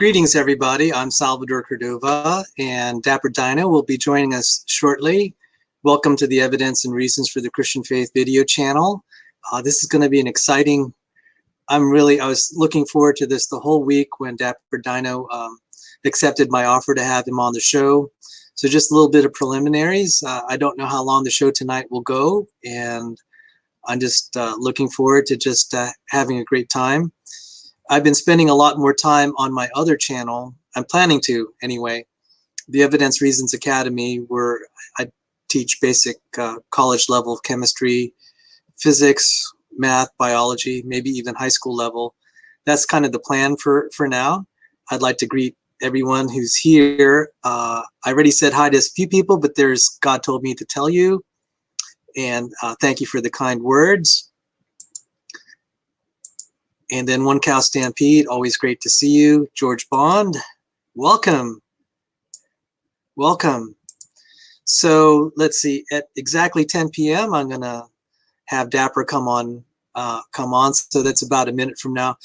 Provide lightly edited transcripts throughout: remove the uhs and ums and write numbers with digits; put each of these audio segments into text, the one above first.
Greetings, everybody. I'm Salvador Cordova, and Dapper Dino will be joining us shortly. Welcome to the Evidence and Reasons for the Christian Faith video channel. This is going to be an exciting, I was looking forward to this the whole week when Dapper Dino accepted my offer to have him on the show. So just a little bit of preliminaries. I don't know how long the show tonight will go, and I'm just looking forward to just having a great time. I've been spending a lot more time on my other channel. I'm planning to anyway, the Evidence Reasons Academy, where I teach basic college level chemistry, physics, math, biology, maybe even high school level. That's kind of the plan for now. I'd like to greet everyone who's here. I already said hi to a few people, but there's God told me to tell you. And thank you for the kind words. And then One Cow Stampede, always great to see you. George Bond, welcome. Welcome. So let's see, at exactly 10 p.m., I'm gonna have Dapper come on. So that's about a minute from now.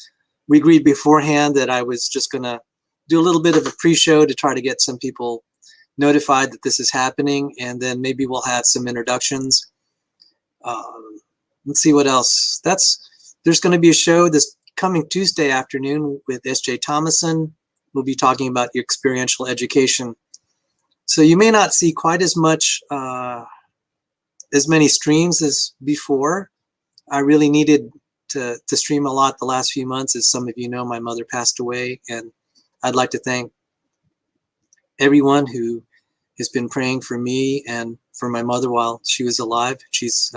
We agreed beforehand that I was just gonna do a little bit of a pre-show to try to get some people notified that this is happening, and then maybe we'll have some introductions. Let's see what else. There's going to be a show this coming Tuesday afternoon with S.J. Thomason. We'll be talking about experiential education. So you may not see quite as much, as many streams as before. I really needed to stream a lot the last few months. As some of you know, my mother passed away, and I'd like to thank everyone who has been praying for me and for my mother while she was alive. She's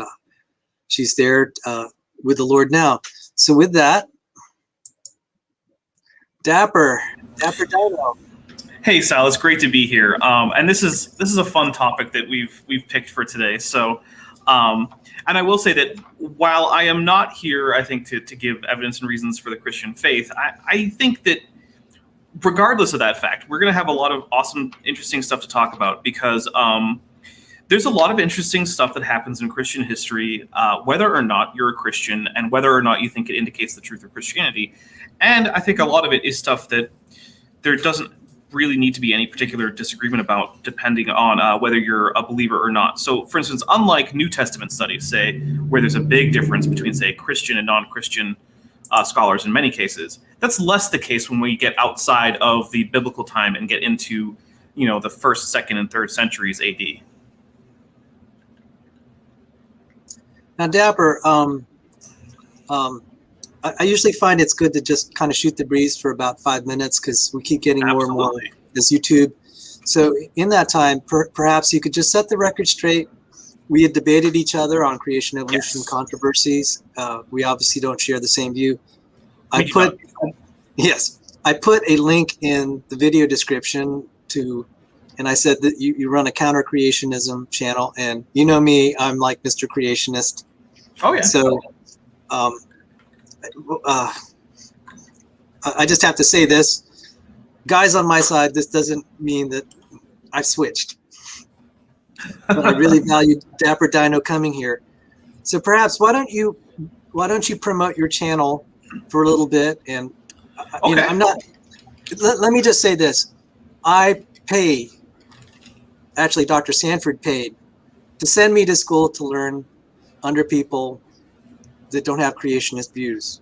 there with the Lord now. So with that, Dapper Dino. Hey Sal, it's great to be here. And this is a fun topic that we've picked for today. So, and I will say that while I am not here, I think to give evidence and reasons for the Christian faith, I think that regardless of that fact, we're going to have a lot of awesome, interesting stuff to talk about because there's a lot of interesting stuff that happens in Christian history, whether or not you're a Christian and whether or not you think it indicates the truth of Christianity. And I think a lot of it is stuff that there doesn't really need to be any particular disagreement about depending on whether you're a believer or not. So, for instance, unlike New Testament studies, say, where there's a big difference between, say, Christian and non-Christian scholars in many cases, that's less the case when we get outside of the biblical time and get into, the 1st, 2nd, and 3rd centuries AD. Now, Dapper, I usually find it's good to just kind of shoot the breeze for about 5 minutes because we keep getting more and more as YouTube. So in that time, perhaps you could just set the record straight. We had debated each other on creation evolution controversies. We obviously don't share the same view. I put a link in the video description and I said that you run a counter creationism channel, and you know me, I'm like Mr. Creationist. Oh yeah. So I just have to say this, guys on my side, this doesn't mean that I've switched. But I really value Dapper Dino coming here. So perhaps why don't you promote your channel for a little bit? And I'm not. Let me just say this: I pay. Actually, Dr. Sanford paid to send me to school to learn under people that don't have creationist views.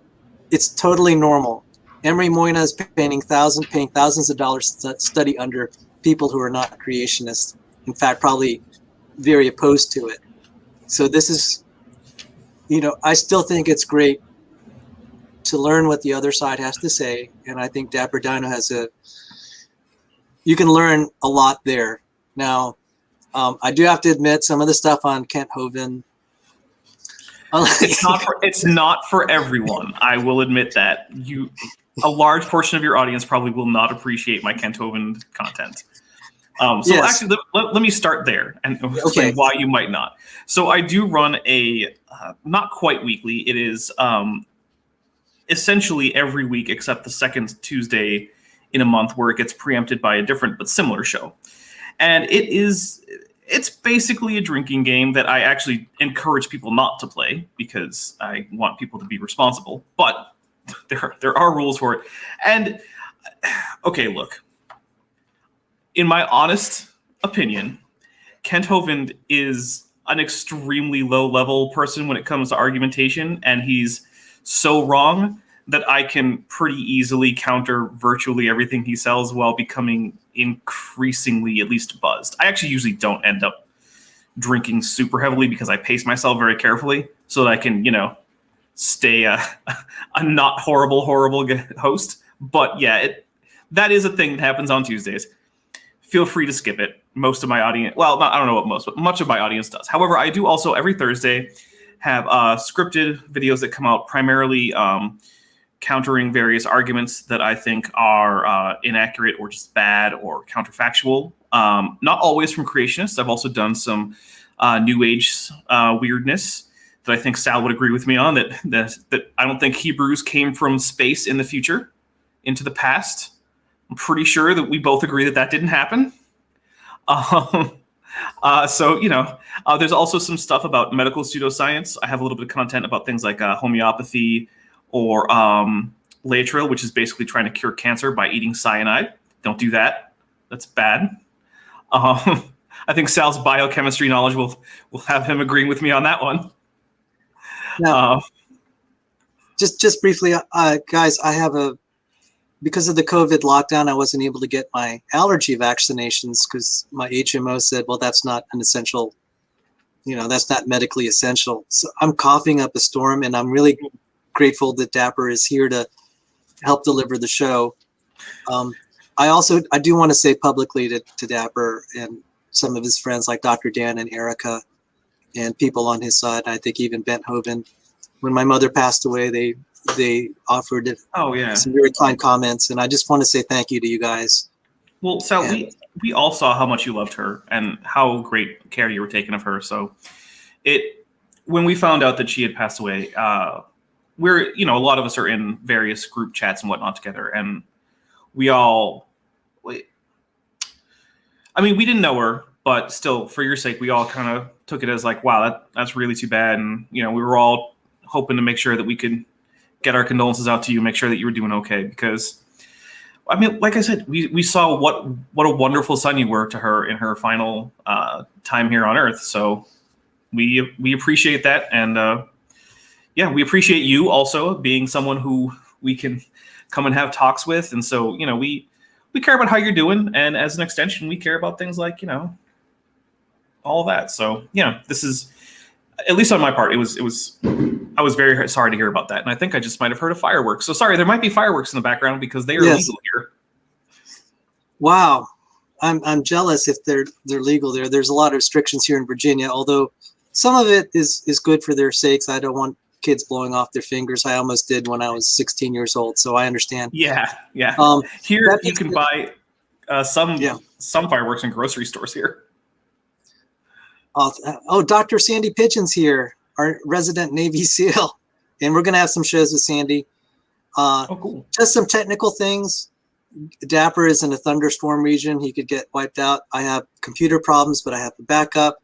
It's totally normal. Emery Moyna is paying thousands of dollars to study under people who are not creationists. In fact, probably very opposed to it. So this is, I still think it's great to learn what the other side has to say. And I think Dapper Dino you can learn a lot there. Now, I do have to admit some of the stuff on Kent Hovind, it's not for everyone. I will admit that. A large portion of your audience probably will not appreciate my Kent Hovind content. Actually, let me start there and explain why you might not. So I do run a, not quite weekly, it is essentially every week except the 2nd Tuesday in a month where it gets preempted by a different but similar show. And it's basically a drinking game that I actually encourage people not to play because I want people to be responsible. But there are rules for it. And Okay, look. In my honest opinion, Kent Hovind is an extremely low-level person when it comes to argumentation, and he's so wrong that I can pretty easily counter virtually everything he sells while becoming increasingly at least buzzed. I actually usually don't end up drinking super heavily because I pace myself very carefully so that I can, stay a not horrible host. But yeah, that is a thing that happens on Tuesdays. Feel free to skip it. Most of my audience, well, I don't know what most, but much of my audience does. However, I do also every Thursday have scripted videos that come out primarily countering various arguments that I think are inaccurate or just bad or counterfactual. Not always from creationists. I've also done some New Age weirdness that I think Sal would agree with me on, that I don't think Hebrews came from space in the future into the past. I'm pretty sure that we both agree that that didn't happen. There's also some stuff about medical pseudoscience. I have a little bit of content about things like homeopathy or Laetrile, which is basically trying to cure cancer by eating cyanide. Don't do that. That's bad. I think Sal's biochemistry knowledge will have him agreeing with me on that one. Now, just briefly, guys, because of the COVID lockdown, I wasn't able to get my allergy vaccinations because my HMO said, well, that's not an essential, that's not medically essential. So I'm coughing up a storm, and I'm really grateful that Dapper is here to help deliver the show. I do want to say publicly to Dapper and some of his friends like Dr. Dan and Erica and people on his side, I think even Kent Hovind, when my mother passed away, they offered some very kind comments, and I just want to say thank you to you guys. Well, Sal, we all saw how much you loved her and how great care you were taking of her. So when we found out that she had passed away, a lot of us are in various group chats and whatnot together, and we didn't know her, but still, for your sake, we all kind of took it as like, wow, that's really too bad. And, we were all hoping to make sure that we could get our condolences out to you, make sure that you were doing okay. Because, like I said, we saw what a wonderful son you were to her in her final time here on Earth. So we appreciate that. And, we appreciate you also being someone who we can come and have talks with. And so, we care about how you're doing. And as an extension, we care about things like, all of that. So, this is, at least on my part, I was very sorry to hear about that. And I think I just might have heard of fireworks. So sorry, there might be fireworks in the background because they are legal here. Wow. I'm jealous if they're legal there. There's a lot of restrictions here in Virginia, although some of it is good for their sakes. I don't want kids blowing off their fingers. I almost did when I was 16 years old, so I understand. Yeah. Here you can buy some fireworks in grocery stores here. Dr. Sandy Pigeon's here, our resident Navy SEAL, and we're going to have some shows with Sandy. Cool. Just some technical things. Dapper is in a thunderstorm region. He could get wiped out. I have computer problems, but I have a backup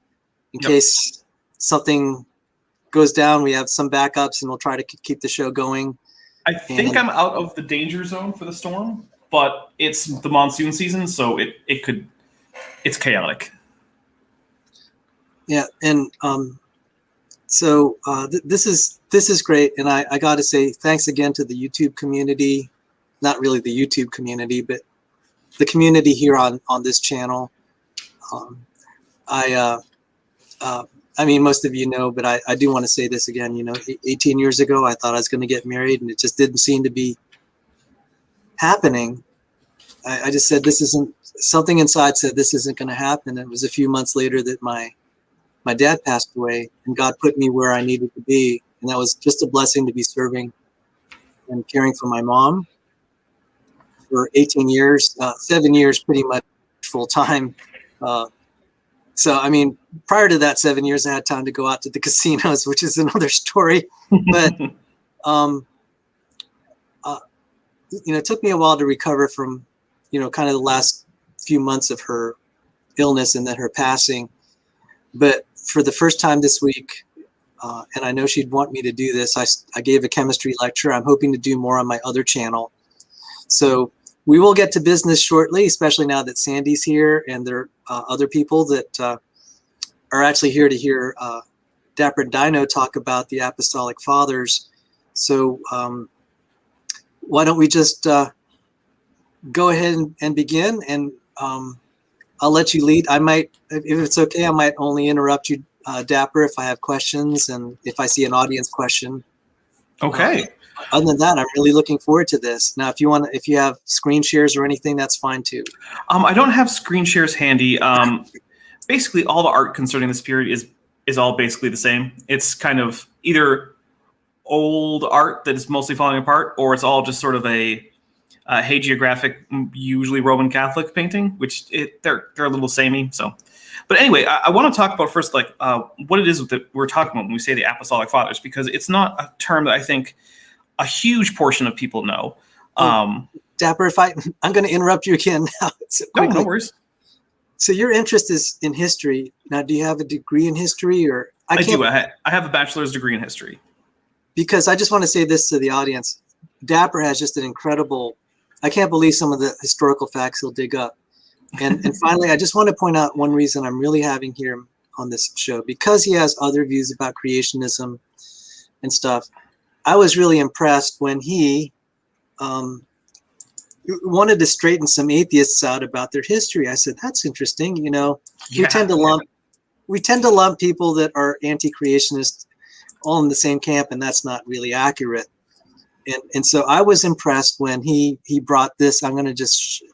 in case something goes down. We have some backups, and we'll try to keep the show going. I think I'm out of the danger zone for the storm, but it's the monsoon season, so it's chaotic. Yeah, and this is great, and I got to say thanks again to the YouTube community, not really the YouTube community, but the community here on this channel. Most of you know, but I do want to say this again. 18 years ago, I thought I was going to get married, and it just didn't seem to be happening. I just said something inside said this isn't going to happen. It was a few months later that my dad passed away, and God put me where I needed to be. And that was just a blessing to be serving and caring for my mom for 18 years, 7 years pretty much full time. Prior to that 7 years, I had time to go out to the casinos, which is another story. But, it took me a while to recover from, kind of the last few months of her illness and then her passing. But for the first time this week, and I know she'd want me to do this, I gave a chemistry lecture. I'm hoping to do more on my other channel. So we will get to business shortly, especially now that Sandy's here and there are other people that are actually here to hear Dapper Dino talk about the Apostolic Fathers. So why don't we just go ahead and begin, and I'll let you lead. I might, if it's okay, I might only interrupt you, Dapper, if I have questions and if I see an audience question. Okay. Other than that, I'm really looking forward to this. Now, if you have screen shares or anything, that's fine too. I don't have screen shares handy. Basically, all the art concerning this period is all basically the same. It's kind of either old art that is mostly falling apart, or it's all just sort of a hagiographic, usually Roman Catholic painting, which they're a little samey. So, but anyway, I want to talk about first, like what it is that we're talking about when we say the Apostolic Fathers, because it's not a term that I think a huge portion of people know. Dapper, I'm going to interrupt you again now. No worries. So your interest is in history. Now, do you have a degree in history, or I do. I have a bachelor's degree in history. Because I just want to say this to the audience. Dapper has just an incredible, I can't believe some of the historical facts he'll dig up. And finally, I just want to point out one reason I'm really having him on this show, because he has other views about creationism and stuff. I was really impressed when he wanted to straighten some atheists out about their history. I said, that's interesting. You know, we tend to lump people that are anti-creationist all in the same camp, and that's not really accurate. And so I was impressed when he brought this. I'm going to just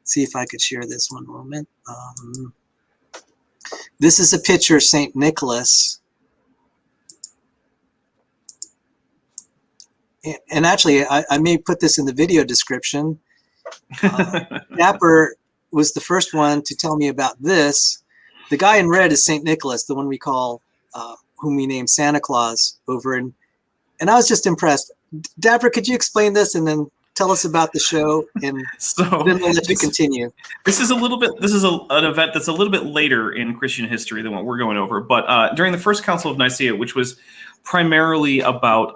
see if I could share this one moment. This is a picture of St. Nicholas. And actually, I may put this in the video description. Dapper was the first one to tell me about this. The guy in red is St. Nicholas, the one we call, whom we name Santa Claus over in, and I was just impressed. Dapper, could you explain this and then tell us about the show, and then we'll let you continue. This is an event that's a little bit later in Christian history than what we're going over. But during the First Council of Nicaea, which was primarily about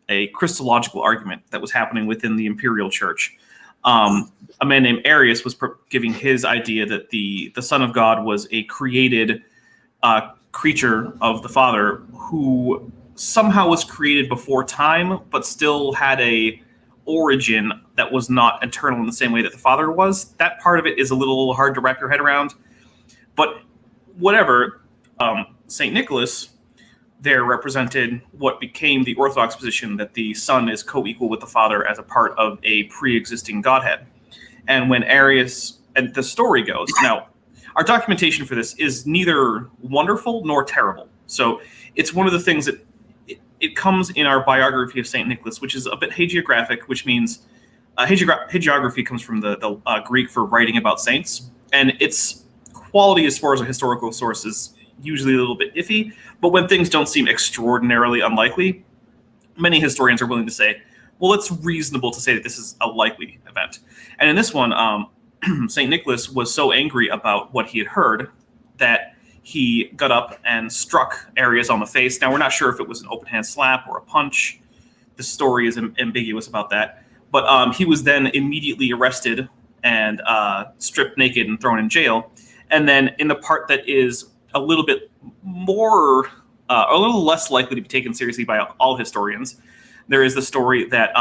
a Christological argument that was happening within the imperial church, a man named Arius was giving his idea that the Son of God was a created creature of the Father who somehow was created before time, but still had a origin that was not eternal in the same way that the Father was. That part of it is a little hard to wrap your head around. But whatever, St. Nicholas there represented what became the Orthodox position that the Son is co-equal with the Father as a part of a pre-existing Godhead. And when Arius, and the story goes, now, our documentation for this is neither wonderful nor terrible. So it's one of the things that it comes in our biography of St. Nicholas, which is a bit hagiographic, which means hagiography comes from the Greek for writing about saints. And its quality as far as a historical source is usually a little bit iffy. But when things don't seem extraordinarily unlikely, many historians are willing to say, well, it's reasonable to say that this is a likely event. And in this one, St. Nicholas was so angry about what he had heard that he got up and struck Arius on the face. Now, we're not sure if it was an open hand slap or a punch. The story is ambiguous about that. But he was then immediately arrested and stripped naked and thrown in jail. And then in the part that is a little bit more, a little less likely to be taken seriously by all historians, there is the story that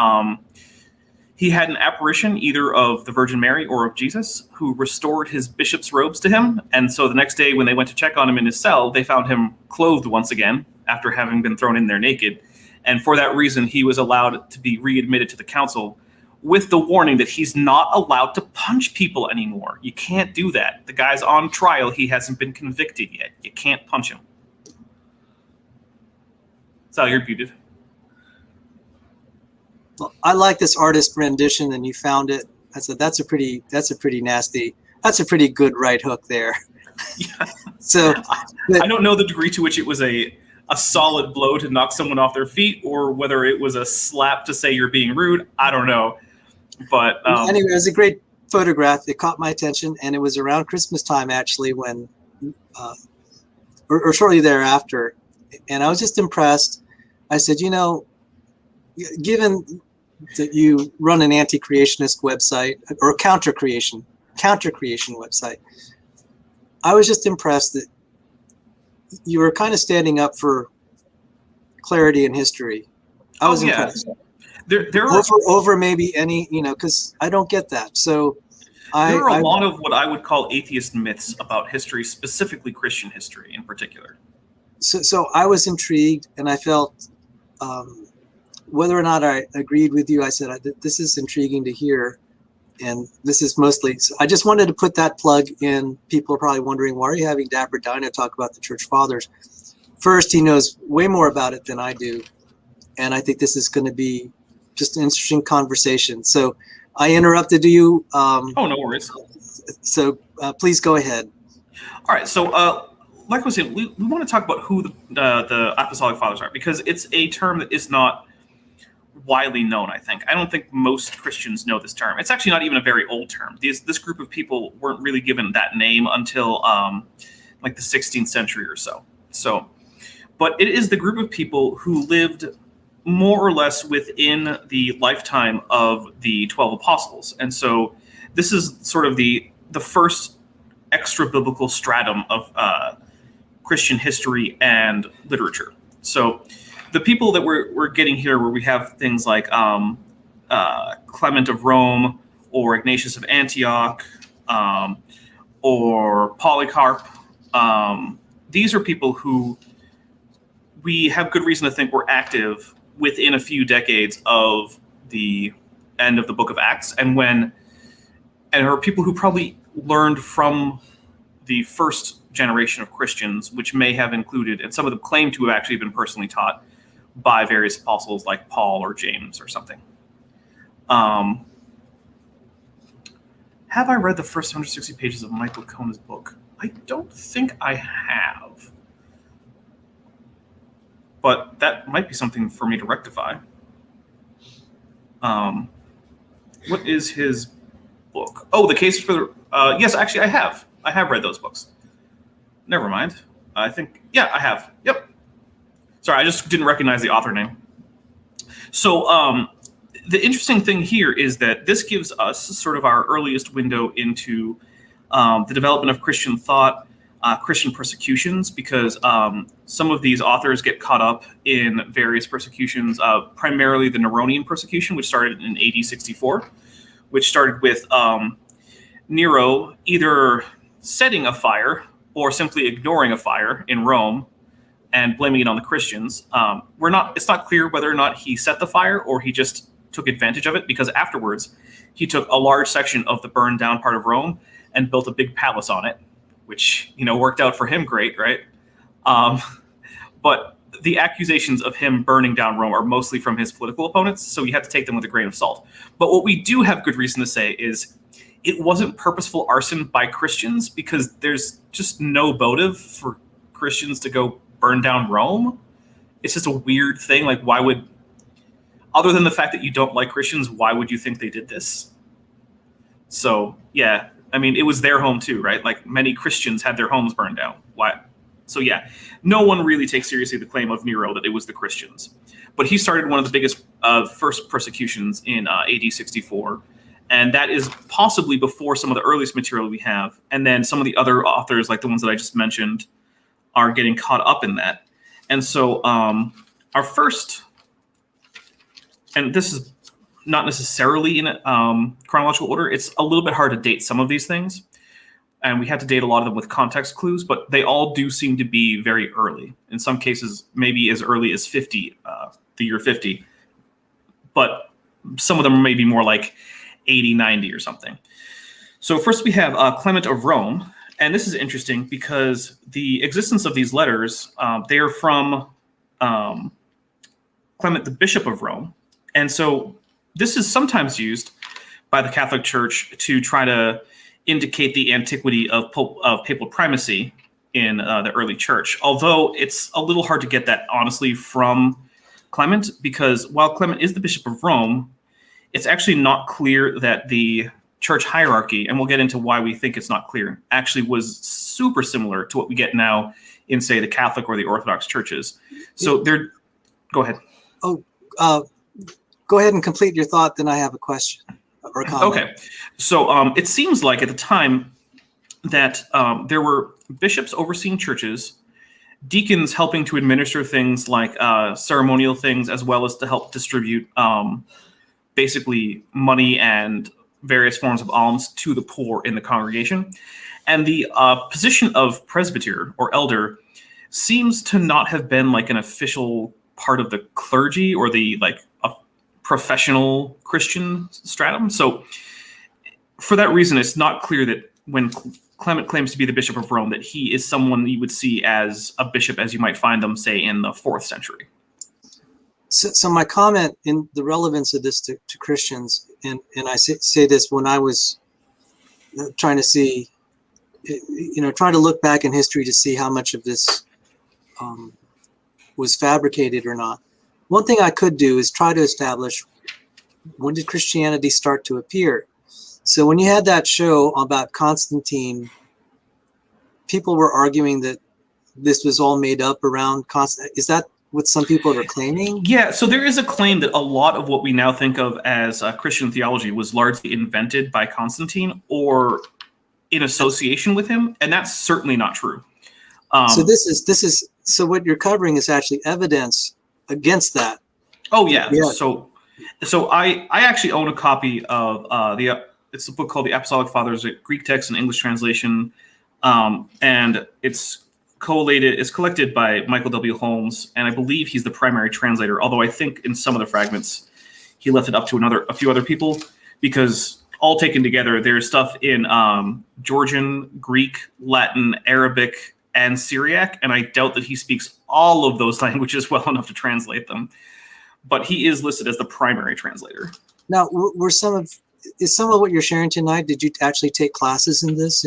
he had an apparition either of the Virgin Mary or of Jesus, who restored his bishop's robes to him. And so the next day when they went to check on him in his cell, they found him clothed once again after having been thrown in there naked. And for that reason, he was allowed to be readmitted to the council with the warning that he's not allowed to punch people anymore. You can't do that. The guy's on trial. He hasn't been convicted yet. You can't punch him. Sal, you're muted. Well, I like this artist rendition, and you found it. I said that's a pretty good right hook there. Yeah. So I don't know the degree to which it was a solid blow to knock someone off their feet, or whether it was a slap to say you're being rude. I don't know. But anyway, it was a great photograph. It caught my attention, and it was around Christmas time actually, when or shortly thereafter, and I was just impressed. I said, you know, given that you run an anti-creationist website or a counter-creation website. I was just impressed that you were kind of standing up for clarity in history. I was impressed. There are over maybe any, because I don't get that. So there are a lot of what I would call atheist myths about history, specifically Christian history in particular. So I was intrigued, and I felt, whether or not I agreed with you, I said, this is intriguing to hear. And this is mostly, so I just wanted to put that plug in. People are probably wondering, why are you having Dapper Dino talk about the church fathers? First, he knows way more about it than I do. And I think this is going to be just an interesting conversation. So I interrupted you. Oh, no worries. So please go ahead. All right. So like I was saying, we want to talk about who the apostolic fathers are, because it's a term that is not widely known, I think. I don't think most Christians know this term. It's actually not even a very old term. This group of people weren't really given that name until like the 16th century or so. But it is the group of people who lived more or less within the lifetime of the 12 apostles. And so this is sort of the first extra biblical stratum of Christian history and literature. So the people that we're getting here, where we have things like Clement of Rome or Ignatius of Antioch or Polycarp, these are people who we have good reason to think were active within a few decades of the end of the book of Acts, and are people who probably learned from the first generation of Christians, which may have included, and some of them claim to have actually been personally taught by various apostles like Paul or James or something. Have I read the first 160 pages of Michael Kona's book? I don't think I have. But that might be something for me to rectify. What is his book? Oh, The Case for the... yes, actually, I have. I have read those books. Never mind. I think... Yeah, I have. Yep. Sorry, I just didn't recognize the author name. So the interesting thing here is that this gives us sort of our earliest window into the development of Christian thought, Christian persecutions, because some of these authors get caught up in various persecutions, primarily the Neronian persecution, which started in AD 64, which started with Nero either setting a fire or simply ignoring a fire in Rome and blaming it on the Christians. It's not clear whether or not he set the fire or he just took advantage of it, because afterwards he took a large section of the burned down part of Rome and built a big palace on it, which, worked out for him great, right? But the accusations of him burning down Rome are mostly from his political opponents, so you have to take them with a grain of salt. But what we do have good reason to say is it wasn't purposeful arson by Christians, because there's just no motive for Christians to go burn down Rome. It's just a weird thing. Like, why would, other than the fact that you don't like Christians, why would you think they did this? So, yeah, I mean, it was their home too, right? Like, many Christians had their homes burned down. Why? So, yeah, no one really takes seriously the claim of Nero that it was the Christians. But he started one of the biggest first persecutions in AD 64. And that is possibly before some of the earliest material we have. And then some of the other authors, like the ones that I just mentioned, are getting caught up in that. And so our first, and this is not necessarily in chronological order, it's a little bit hard to date some of these things. And we had to date a lot of them with context clues, but they all do seem to be very early. In some cases, maybe as early as 50, the year 50. But some of them may be more like 80, 90 or something. So first we have Clement of Rome. And this is interesting because the existence of these letters, they are from Clement, the Bishop of Rome. And so this is sometimes used by the Catholic Church to try to indicate the antiquity of papal primacy in the early church. Although it's a little hard to get that honestly from Clement, because while Clement is the Bishop of Rome, it's actually not clear that the church hierarchy, and we'll get into why we think it's not clear, actually was super similar to what we get now in, say, the Catholic or the Orthodox churches. So they're, go ahead. Oh, go ahead and complete your thought, then I have a question or a comment. Okay. So it seems like at the time that there were bishops overseeing churches, deacons helping to administer things like ceremonial things, as well as to help distribute basically money and various forms of alms to the poor in the congregation. And the position of presbyter or elder seems to not have been like an official part of the clergy or the like a professional Christian stratum. So for that reason, it's not clear that when Clement claims to be the Bishop of Rome, that he is someone you would see as a bishop as you might find them, say, in the 4th century. So my comment in the relevance of this to Christians, and I say this when I was trying to see, trying to look back in history to see how much of this was fabricated or not. One thing I could do is try to establish, when did Christianity start to appear? So when you had that show about Constantine, people were arguing that this was all made up around Constantine. Is that what some people are claiming? Yeah, so there is a claim that a lot of what we now think of as Christian theology was largely invented by Constantine or in association with him, and that's certainly not true. So what you're covering is actually evidence against that. Oh yeah. So I actually own a copy of it's a book called The Apostolic Fathers, a Greek text and English translation, and it's collected by Michael W. Holmes, and I believe he's the primary translator, although I think in some of the fragments he left it up to a few other people, because all taken together, there's stuff in Georgian, Greek, Latin, Arabic, and Syriac, and I doubt that he speaks all of those languages well enough to translate them. But he is listed as the primary translator. Now, is some of what you're sharing tonight, did you actually take classes in this?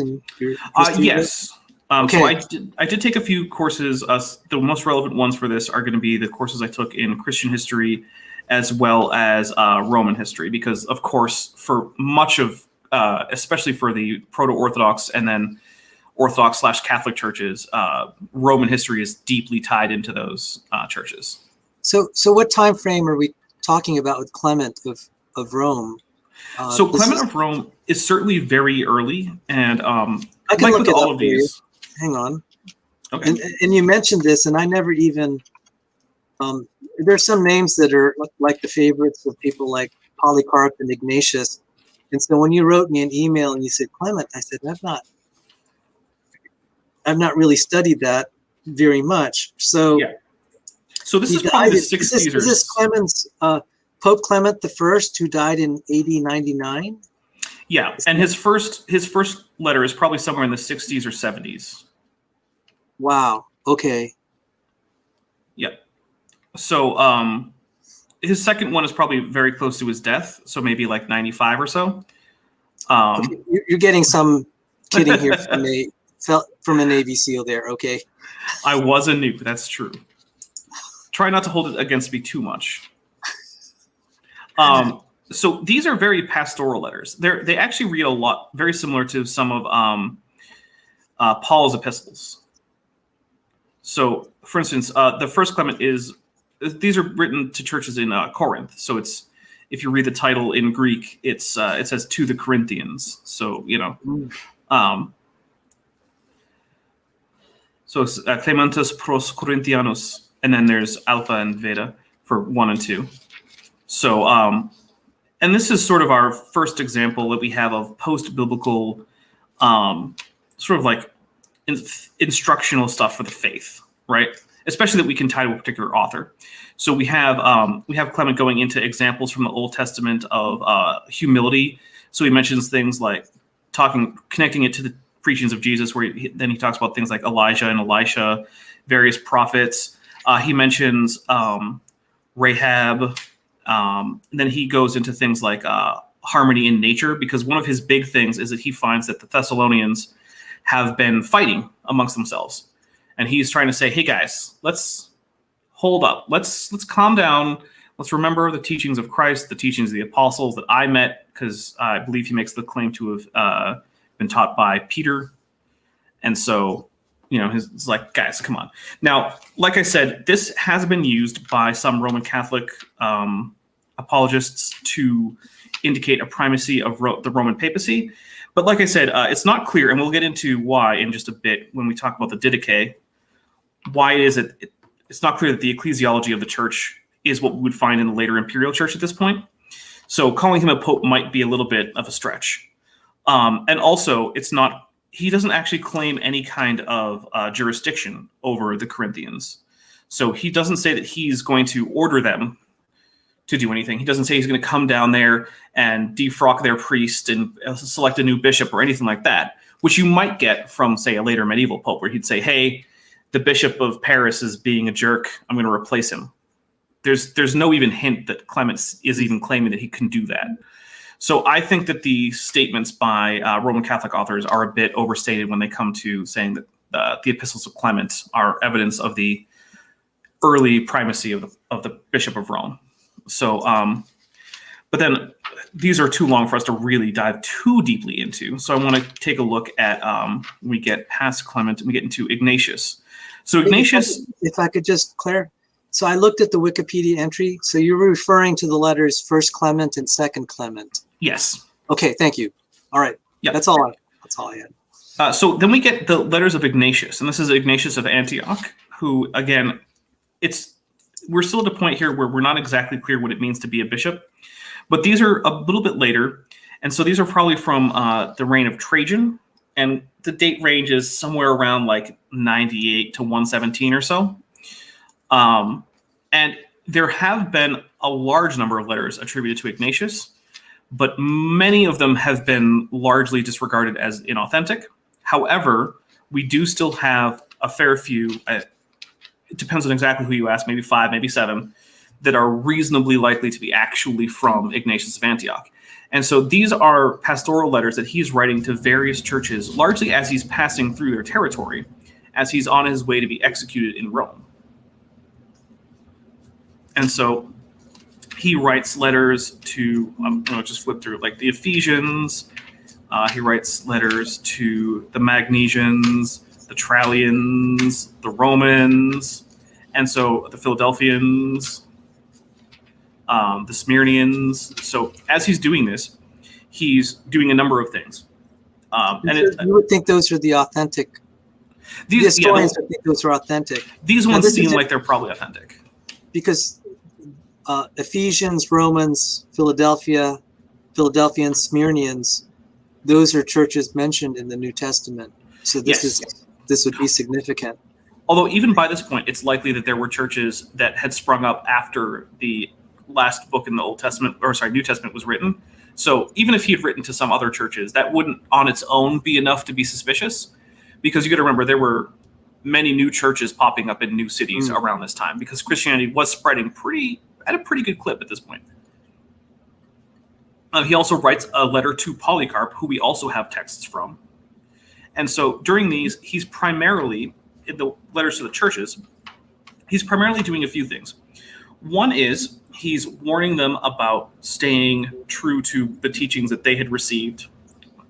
Yes. Okay. So I did take a few courses. The most relevant ones for this are going to be the courses I took in Christian history as well as Roman history, because, of course, for much of, especially for the proto-Orthodox and then Orthodox/Catholic churches, Roman history is deeply tied into those churches. So what time frame are we talking about with Clement of Rome? So Clement of Rome is certainly very early, and I can look at all of these. Hang on. Okay. And you mentioned this, and I never even. There's some names that are like the favorites of people like Polycarp and Ignatius, and so when you wrote me an email and you said Clement, I said I've not really studied that very much. So yeah. So this is probably the 60s. Is this Clement's Pope Clement the First, who died in AD 99? Yeah, and his first letter is probably somewhere in the 60s or 70s. Wow. Okay. Yep. So his second one is probably very close to his death, so maybe like 95 or so. Okay. You're getting some kidding here from a Navy SEAL there. Okay. I was a nuke. That's true. Try not to hold it against me too much. So these are very pastoral letters. They actually read a lot, very similar to some of Paul's epistles. So, for instance, the first Clement these are written to churches in Corinth. So it's, if you read the title in Greek, it says to the Corinthians. So, so it's Clementus pros Corinthianus, and then there's Alpha and Veda for 1 and 2. So, and this is sort of our first example that we have of post-biblical, sort of like instructional stuff for the faith, right? Especially that we can tie to a particular author. So we have Clement going into examples from the Old Testament of humility. So he mentions things like connecting it to the preachings of Jesus, where then he talks about things like Elijah and Elisha, various prophets. He mentions Rahab. Then he goes into things like harmony in nature, because one of his big things is that he finds that the Thessalonians have been fighting amongst themselves. And he's trying to say, hey guys, let's hold up. Let's calm down. Let's remember the teachings of Christ, the teachings of the apostles that I met, because I believe he makes the claim to have been taught by Peter. And so, it's like, guys, come on. Now, like I said, this has been used by some Roman Catholic apologists to indicate a primacy of the Roman papacy. But like I said, it's not clear, and we'll get into why in just a bit when we talk about the Didache. Why is it? It's not clear that the ecclesiology of the church is what we would find in the later imperial church at this point. So calling him a pope might be a little bit of a stretch. And also, he doesn't actually claim any kind of jurisdiction over the Corinthians. So he doesn't say that he's going to order them to do anything. He doesn't say he's going to come down there and defrock their priest and select a new bishop or anything like that, which you might get from, say, a later medieval pope, where he'd say, hey, the Bishop of Paris is being a jerk. I'm going to replace him. There's no even hint that Clement is even claiming that he can do that. So I think that the statements by Roman Catholic authors are a bit overstated when they come to saying that the epistles of Clement are evidence of the early primacy of the Bishop of Rome. So, but then these are too long for us to really dive too deeply into. So I want to take a look at, we get past Clement and we get into Ignatius. So Ignatius... If I could just clarify. So I looked at the Wikipedia entry. So you're referring to the letters First Clement and Second Clement. Yes. Okay, thank you. All right. Yeah. That's all I had. So then we get the letters of Ignatius, and this is Ignatius of Antioch, who, again, we're still at a point here where we're not exactly clear what it means to be a bishop, but these are a little bit later, and so these are probably from the reign of Trajan, and the date range is somewhere around like 98 to 117 or so. And there have been a large number of letters attributed to Ignatius, but many of them have been largely disregarded as inauthentic. However, we do still have a fair few, it depends on exactly who you ask, maybe 5, maybe 7, that are reasonably likely to be actually from Ignatius of Antioch. And so these are pastoral letters that he's writing to various churches, largely as he's passing through their territory, as he's on his way to be executed in Rome. And so he writes letters to, I'm going to just flip through, like the Ephesians. He writes letters to the Magnesians, the Trallians, the Romans, and so the Philadelphians, the Smyrnians. So as he's doing this, he's doing a number of things. You would think those are the authentic. The historians would think those are authentic. These ones seem like they're probably authentic. Because Ephesians, Romans, Philadelphians, Smyrnians, those are churches mentioned in the New Testament. So this would be significant. Although even by this point, it's likely that there were churches that had sprung up after the last book in the New Testament was written. So even if he had written to some other churches, that wouldn't on its own be enough to be suspicious, because you got to remember there were many new churches popping up in new cities around this time, because Christianity was spreading at a pretty good clip at this point. He also writes a letter to Polycarp, who we also have texts from. And so during these, he's primarily, in the letters to the churches, he's primarily doing a few things. One is he's warning them about staying true to the teachings that they had received,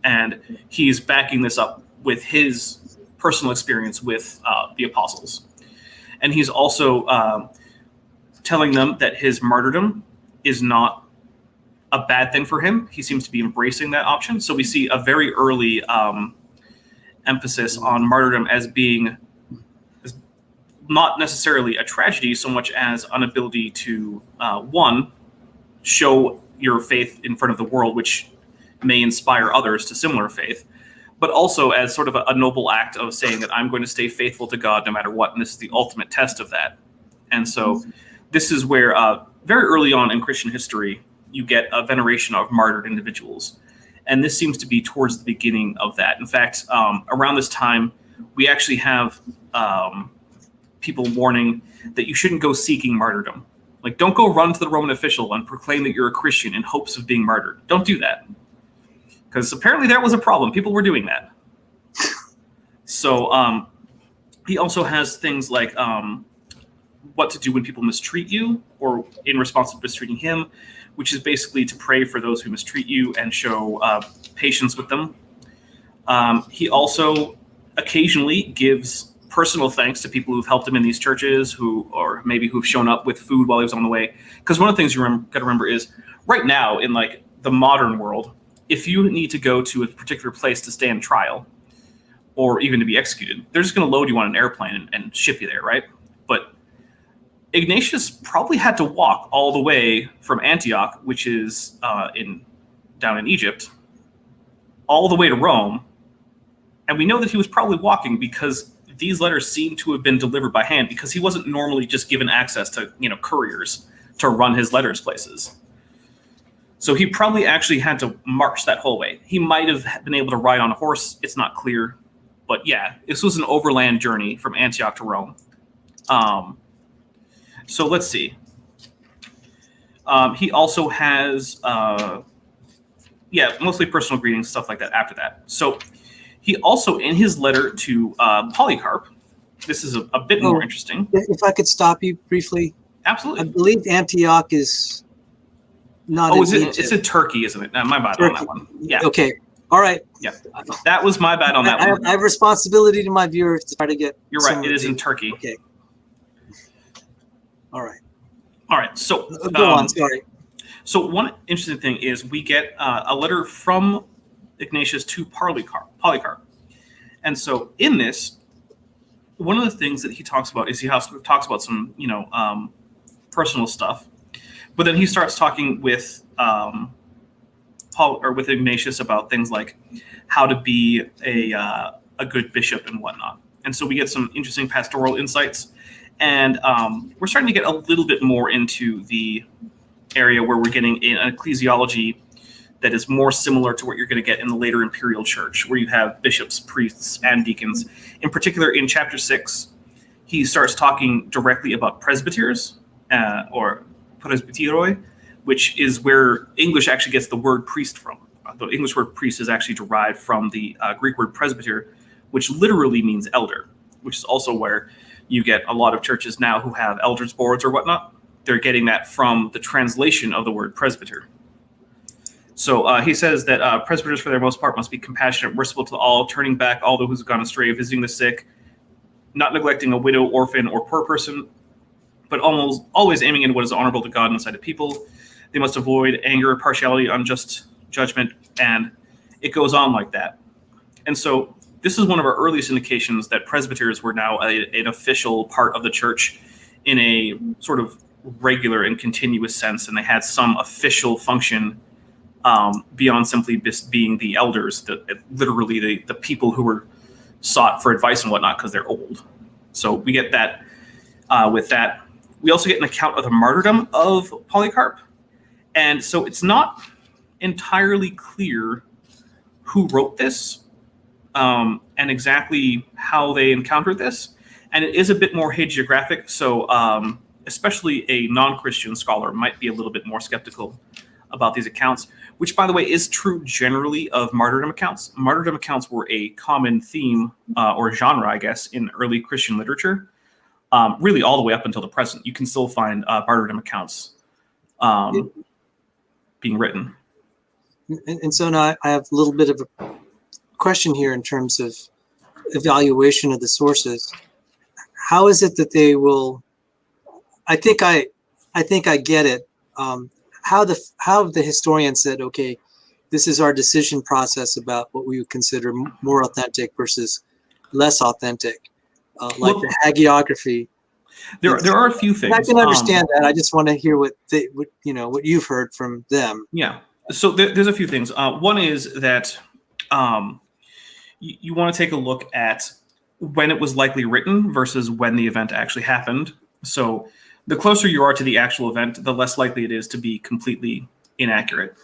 and he's backing this up with his personal experience with the apostles. And he's also telling them that his martyrdom is not a bad thing for him. He seems to be embracing that option. So we see a very early emphasis on martyrdom as being not necessarily a tragedy so much as an ability to, one, show your faith in front of the world, which may inspire others to similar faith, but also as sort of a noble act of saying that I'm going to stay faithful to God no matter what, and this is the ultimate test of that. And so this is where very early on in Christian history, you get a veneration of martyred individuals. And this seems to be towards the beginning of that. In fact, around this time, we actually have people warning that you shouldn't go seeking martyrdom. Like, don't go run to the Roman official and proclaim that you're a Christian in hopes of being martyred. Don't do that. Because apparently that was a problem. People were doing that. So he also has things like what to do when people mistreat you, or in response to mistreating him, which is basically to pray for those who mistreat you and show patience with them. He also occasionally gives personal thanks to people who've helped him in these churches, or maybe who've shown up with food while he was on the way. Because one of the things you got to remember is right now in like the modern world, if you need to go to a particular place to stand trial or even to be executed, they're just going to load you on an airplane and ship you there, right? But Ignatius probably had to walk all the way from Antioch, which is down in Egypt, all the way to Rome. And we know that he was probably walking because these letters seem to have been delivered by hand, because he wasn't normally just given access to, couriers to run his letters places. So he probably actually had to march that whole way. He might have been able to ride on a horse. It's not clear. But yeah, this was an overland journey from Antioch to Rome. So let's see. He also has, mostly personal greetings, stuff like that after that. So he also, in his letter to Polycarp, this is a bit more interesting. If I could stop you briefly. Absolutely. I believe Antioch is not in Egypt. It's in Turkey, isn't it? My bad on that one. Yeah. Okay. All right. Yeah. That was my bad on that one. I have responsibility to my viewers to try to get. You're right. It is in Turkey. Okay. All right. All right. So go on. Sorry. So one interesting thing is we get a letter from Ignatius to Polycarp. And so in this, one of the things that he talks about is he talks about some, personal stuff. But then he starts talking with with Ignatius about things like how to be a good bishop and whatnot. And so we get some interesting pastoral insights. And we're starting to get a little bit more into the area where we're getting an ecclesiology that is more similar to what you're going to get in the later imperial church, where you have bishops, priests, and deacons. In particular, in chapter 6, he starts talking directly about presbyters, or presbyteroi, which is where English actually gets the word priest from. The English word priest is actually derived from the Greek word presbyter, which literally means elder, which is also where you get a lot of churches now who have elders boards or whatnot. They're getting that from the translation of the word presbyter. So he says that presbyters, for their most part, must be compassionate, merciful to all, turning back all those who have gone astray, visiting the sick, not neglecting a widow, orphan, or poor person, but always aiming at what is honorable to God and the sight of people. They must avoid anger, partiality, unjust judgment, and it goes on like that. And so this is one of our earliest indications that presbyters were now an official part of the church in a sort of regular and continuous sense, and they had some official function beyond simply being the elders, literally the people who were sought for advice and whatnot because they're old. So we get that with that. We also get an account of the martyrdom of Polycarp. And so it's not entirely clear who wrote this and exactly how they encountered this. And it is a bit more hagiographic. So especially a non-Christian scholar might be a little bit more skeptical about these accounts, which, by the way, is true generally of martyrdom accounts. Martyrdom accounts were a common theme or genre, I guess, in early Christian literature, really all the way up until the present. You can still find martyrdom accounts being written. And so now I have a little bit of a question here in terms of evaluation of the sources. How is it that they will? I think I get it. How the historian said, okay, this is our decision process about what we would consider more authentic versus less authentic, like the hagiography. There are a few things. I can understand that. I just want to hear what you've heard from them. Yeah. So there's a few things. One is that you want to take a look at when it was likely written versus when the event actually happened. So the closer you are to the actual event, the less likely it is to be completely inaccurate.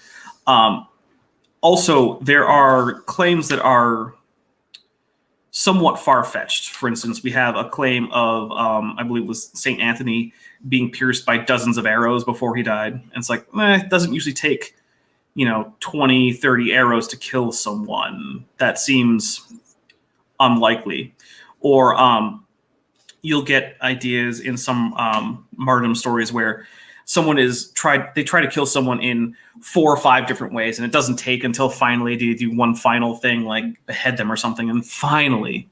Also, there are claims that are somewhat far-fetched. For instance, we have a claim of, I believe it was St. Anthony being pierced by dozens of arrows before he died. And it's like, it doesn't usually take, 20, 30 arrows to kill someone. That seems unlikely. Or you'll get ideas in some martyrdom stories where someone they try to kill someone in 4 or 5 different ways, and it doesn't take until finally they do one final thing like behead them or something, and finally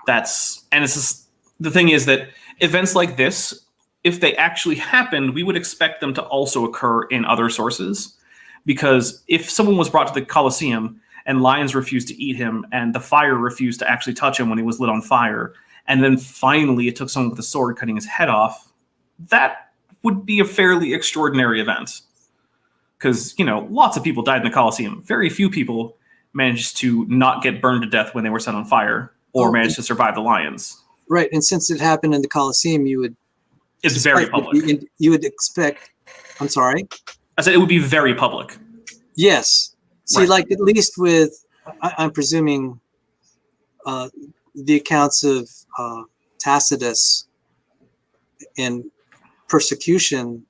The thing is that events like this, if they actually happened, we would expect them to also occur in other sources. Because if someone was brought to the Colosseum and lions refused to eat him and the fire refused to actually touch him when he was lit on fire, and then finally it took someone with a sword cutting his head off, that would be a fairly extraordinary event. Because, lots of people died in the Colosseum. Very few people managed to not get burned to death when they were set on fire or managed to survive the lions. Right, and since it happened in the Colosseum, It's very public. You would expect, I'm sorry? I said it would be very public. Yes. See, Right. like at least with, I'm presuming the accounts of Tacitus and persecution,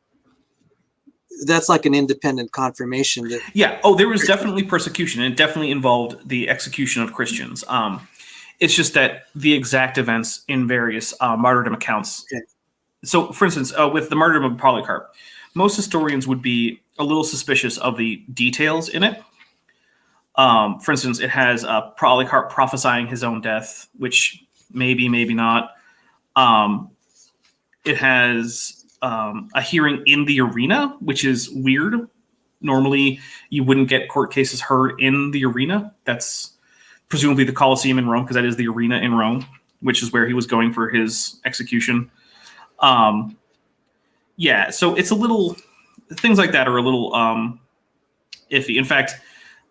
that's like an independent confirmation that. Yeah. Oh, there was definitely persecution, and it definitely involved the execution of Christians. It's just that the exact events in various martyrdom accounts. Okay. So, for instance, with the martyrdom of Polycarp, most historians would be a little suspicious of the details in it. For instance, it has Polycarp prophesying his own death, which maybe not. It has a hearing in the arena, which is weird. Normally, you wouldn't get court cases heard in the arena. That's presumably the Colosseum in Rome, because that is the arena in Rome, which is where he was going for his execution. Yeah, so it's a little... Things like that are a little iffy. In fact,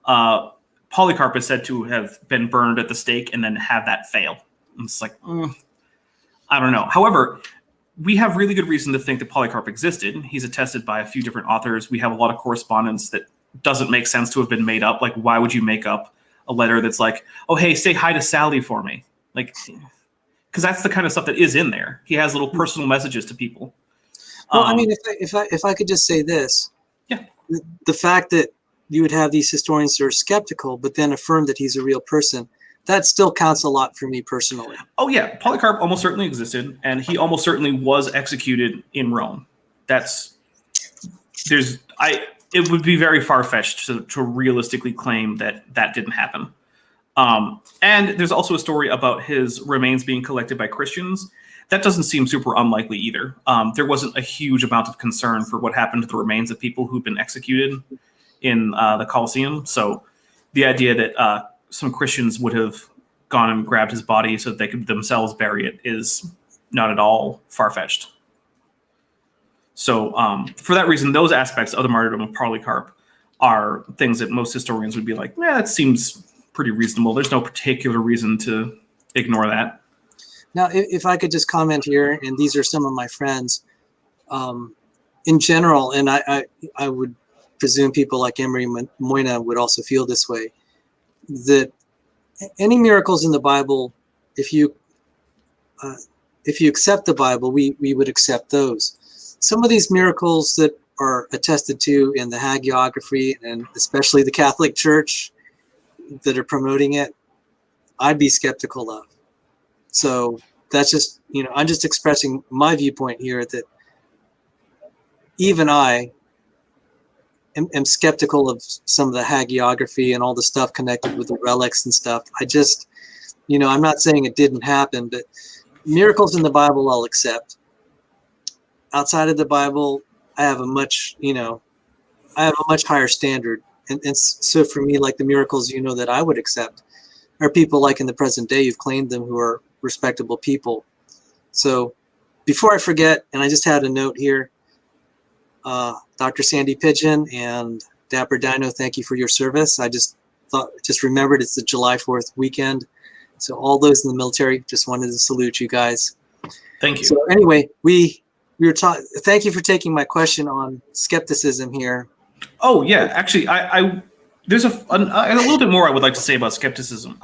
Polycarp is said to have been burned at the stake and then have that fail. And it's like, I don't know. However, we have really good reason to think that Polycarp existed. He's attested by a few different authors. We have a lot of correspondence that doesn't make sense to have been made up. Like, why would you make up a letter that's like, oh, hey, say hi to Sally for me? Like, because that's the kind of stuff that is in there. He has little personal messages to people. Well, I mean, if I could just say this, yeah, the fact that you would have these historians that are skeptical, but then affirm that he's a real person, that still counts a lot for me personally. Oh yeah, Polycarp almost certainly existed, and he almost certainly was executed in Rome. It would be very far-fetched to realistically claim that didn't happen. And there's also a story about his remains being collected by Christians. That doesn't seem super unlikely either. There wasn't a huge amount of concern for what happened to the remains of people who'd been executed in the Colosseum. So the idea that some Christians would have gone and grabbed his body so that they could themselves bury it is not at all far-fetched. So for that reason, those aspects of the martyrdom of Polycarp are things that most historians would be like, yeah, that seems pretty reasonable. There's no particular reason to ignore that. Now, if I could just comment here, and these are some of my friends, in general, and I would presume people like Emery Moyna would also feel this way, that any miracles in the Bible, if you accept the Bible, we would accept those. Some of these miracles that are attested to in the hagiography, and especially the Catholic Church that are promoting it, I'd be skeptical of. So that's just, I'm just expressing my viewpoint here that even I am skeptical of some of the hagiography and all the stuff connected with the relics and stuff. I just, I'm not saying it didn't happen, but miracles in the Bible I'll accept. Outside of the Bible, I have a much higher standard. And so for me, like the miracles, that I would accept are people like in the present day who've claimed them, who are respectable people. So before I forget, and I just had a note here, Dr. Sandy Pigeon and Dapper Dino, thank you for your service. I just remembered it's the July 4th weekend. So all those in the military, just wanted to salute you guys. Thank you. So anyway, we were talking, thank you for taking my question on skepticism here. Oh yeah, actually, there's a little bit more I would like to say about skepticism.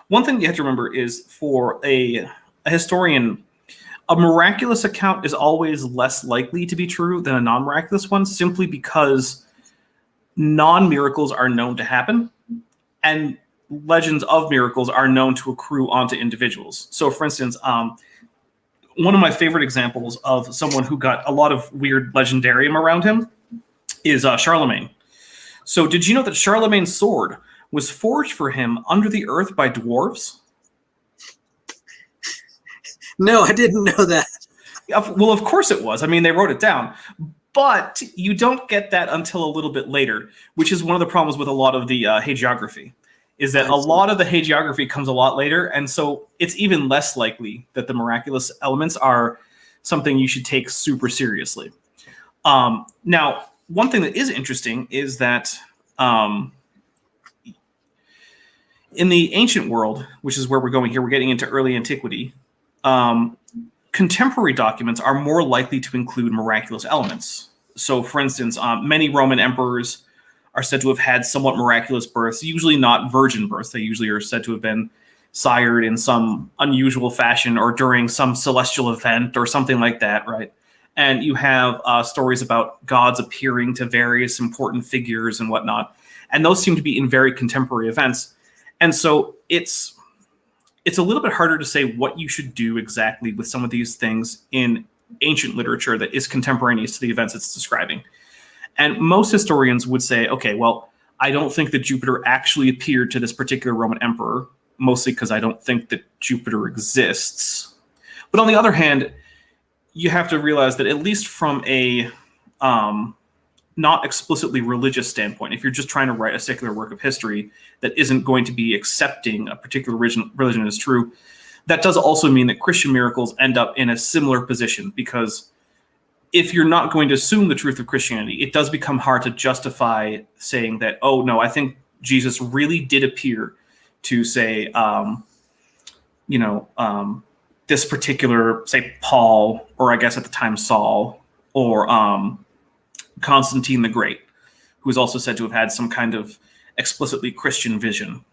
One thing you have to remember is for a historian, a miraculous account is always less likely to be true than a non-miraculous one, simply because non-miracles are known to happen, and legends of miracles are known to accrue onto individuals. So, for instance, one of my favorite examples of someone who got a lot of weird legendarium around him is Charlemagne. So did you know that Charlemagne's sword was forged for him under the earth by dwarves? No, I didn't know that. Well, of course it was. I mean, they wrote it down. But you don't get that until a little bit later, which is one of the problems with a lot of the hagiography, is that a lot of the hagiography comes a lot later, and so it's even less likely that the miraculous elements are something you should take super seriously. Now, one thing that is interesting is that in the ancient world, which is where we're going here, we're getting into early antiquity, contemporary documents are more likely to include miraculous elements. So, for instance, many Roman emperors are said to have had somewhat miraculous births, usually not virgin births. They usually are said to have been sired in some unusual fashion or during some celestial event or something like that, right? And you have stories about gods appearing to various important figures and whatnot. And those seem to be in very contemporary events. And so it's a little bit harder to say what you should do exactly with some of these things in ancient literature that is contemporaneous to the events it's describing. And most historians would say, okay, well, I don't think that Jupiter actually appeared to this particular Roman emperor, mostly because I don't think that Jupiter exists. But on the other hand, you have to realize that at least from a not explicitly religious standpoint, if you're just trying to write a secular work of history that isn't going to be accepting a particular religion as true, that does also mean that Christian miracles end up in a similar position, because if you're not going to assume the truth of Christianity, it does become hard to justify saying that, oh, no, I think Jesus really did appear to, say, this particular, say, Paul, or I guess at the time Saul, or Constantine the Great, who is also said to have had some kind of explicitly Christian vision.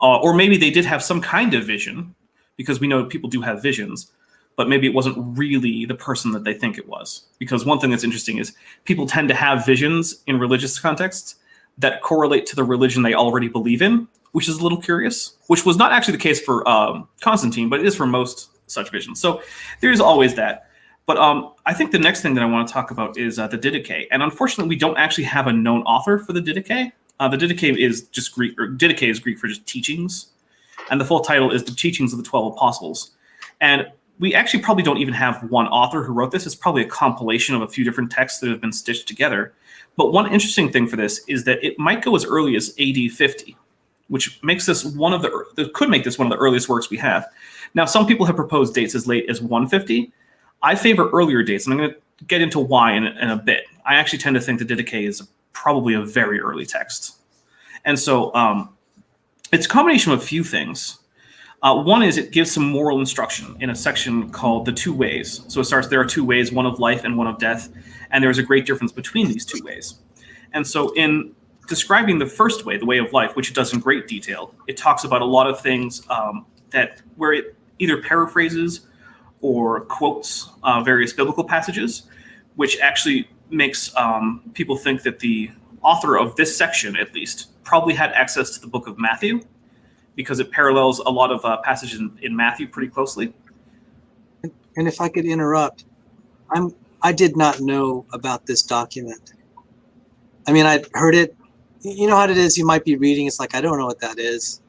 Or maybe they did have some kind of vision, because we know people do have visions, but maybe it wasn't really the person that they think it was. Because one thing that's interesting is people tend to have visions in religious contexts that correlate to the religion they already believe in, which is a little curious, which was not actually the case for Constantine, but it is for most such visions. So there's always that. But I think the next thing that I want to talk about is the Didache. And unfortunately, we don't actually have a known author for the Didache. The Didache is just Greek, or Didache is Greek for just teachings. And the full title is The Teachings of the 12 Apostles. And we actually probably don't even have one author who wrote this. It's probably a compilation of a few different texts that have been stitched together. But one interesting thing for this is that it might go as early as AD 50, which makes this could make this one of the earliest works we have. Now, some people have proposed dates as late as 150. I favor earlier dates, and I'm going to get into why in a bit. I actually tend to think the Didache is probably a very early text. And so it's a combination of a few things. One is it gives some moral instruction in a section called The Two Ways. So it starts, there are two ways, one of life and one of death, and there is a great difference between these two ways. And so in describing the first way, the way of life, which it does in great detail, it talks about a lot of things where it either paraphrases or quotes various biblical passages, which actually makes people think that the author of this section, at least, probably had access to the book of Matthew, because it parallels a lot of passages in Matthew pretty closely. And if I could interrupt, I did not know about this document. I mean, I'd heard it. You know how it is, you might be reading, it's like, I don't know what that is.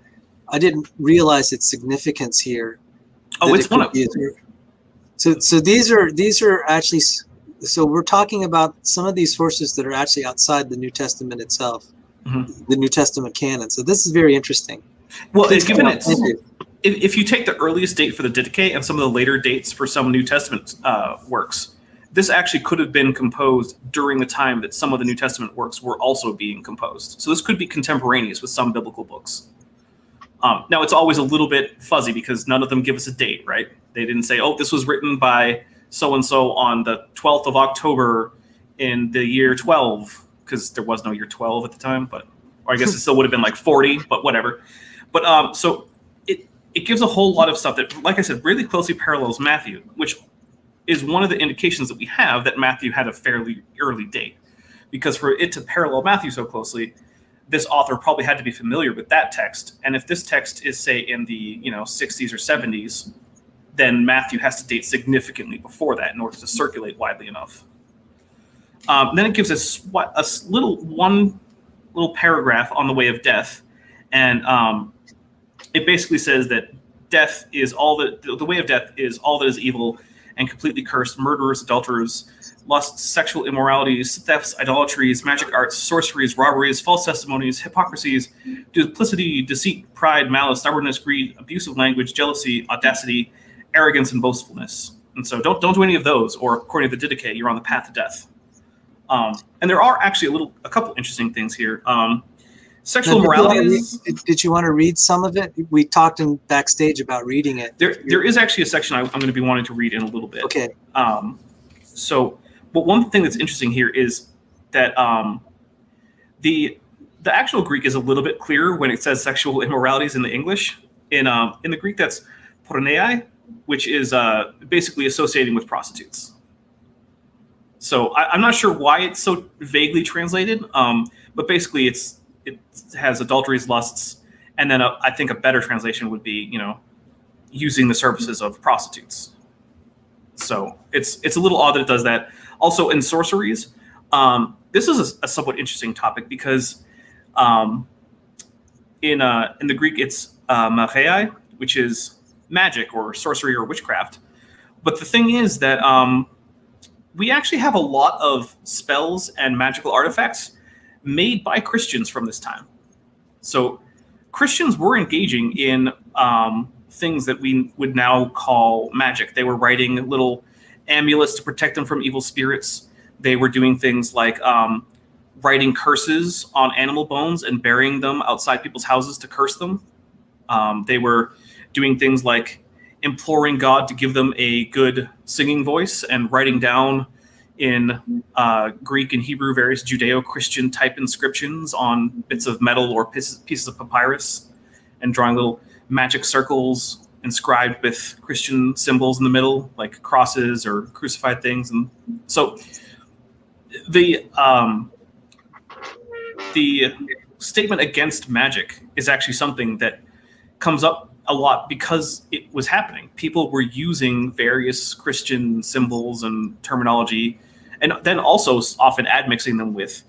I didn't realize its significance here. Oh, it's one of... So these are actually, so we're talking about some of these sources that are actually outside the New Testament itself, the New Testament canon. So this is very interesting. Well, if you take the earliest date for the Didache and some of the later dates for some New Testament works, this actually could have been composed during the time that some of the New Testament works were also being composed. So this could be contemporaneous with some biblical books. Now, it's always a little bit fuzzy because none of them give us a date, right? They didn't say, oh, this was written by so-and-so on the 12th of October in the year 12, because there was no year 12 at the time, or I guess it still would have been like 40, but whatever. But so it gives a whole lot of stuff that, like I said, really closely parallels Matthew, which is one of the indications that we have that Matthew had a fairly early date. Because for it to parallel Matthew so closely, this author probably had to be familiar with that text. And if this text is, say, in the 60s or 70s, then Matthew has to date significantly before that in order to circulate widely enough. Then it gives us one little paragraph on the way of death. And it basically says that death is all that the way of death is all that is evil and completely cursed: murderers, adulterers, lusts, sexual immoralities, thefts, idolatries, magic arts, sorceries, robberies, false testimonies, hypocrisies, duplicity, deceit, pride, malice, stubbornness, greed, abusive language, jealousy, audacity, arrogance, and boastfulness. And so don't do any of those, or according to the Didache, you're on the path to death. And there are actually a couple interesting things here. Sexual morality. Did you want to read some of it? We talked in backstage about reading it. There is actually a section I'm going to be wanting to read in a little bit. Okay. But one thing that's interesting here is that the actual Greek is a little bit clearer when it says sexual immoralities in the English. In the Greek, that's porneai, which is basically associating with prostitutes. So I'm not sure why it's so vaguely translated, but basically it has adulteries, lusts, and then I think a better translation would be, using the services of prostitutes. So it's a little odd that it does that. Also, in sorceries, this is a somewhat interesting topic because in the Greek it's magia, which is magic or sorcery or witchcraft. But the thing is that we actually have a lot of spells and magical artifacts made by Christians from this time. So Christians were engaging in things that we would now call magic. They were writing little amulets to protect them from evil spirits. They were doing things like writing curses on animal bones and burying them outside people's houses to curse them. They were doing things like imploring God to give them a good singing voice and writing down in Greek and Hebrew various Judeo-Christian type inscriptions on bits of metal or pieces of papyrus, and drawing little magic circles inscribed with Christian symbols in the middle, like crosses or crucified things. And so the statement against magic is actually something that comes up a lot because it was happening. People were using various Christian symbols and terminology, and then also often admixing them with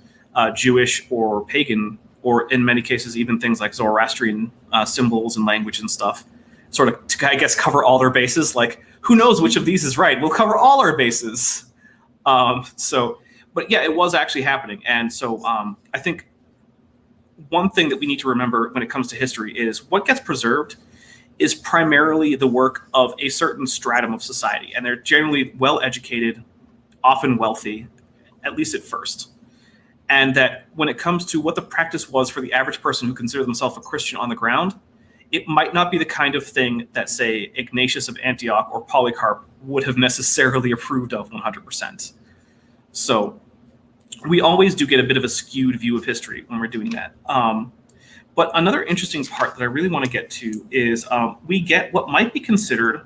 Jewish or pagan, or in many cases even things like Zoroastrian symbols and language and stuff, sort of to, I guess, cover all their bases. Like, who knows which of these is right? We'll cover all our bases. But yeah, it was actually happening. And so I think one thing that we need to remember when it comes to history is what gets preserved is primarily the work of a certain stratum of society. And they're generally well-educated, often wealthy, at least at first. And that when it comes to what the practice was for the average person who considered themselves a Christian on the ground, it might not be the kind of thing that, say, Ignatius of Antioch or Polycarp would have necessarily approved of 100%. So we always do get a bit of a skewed view of history when we're doing that. But another interesting part that I really want to get to is we get what might be considered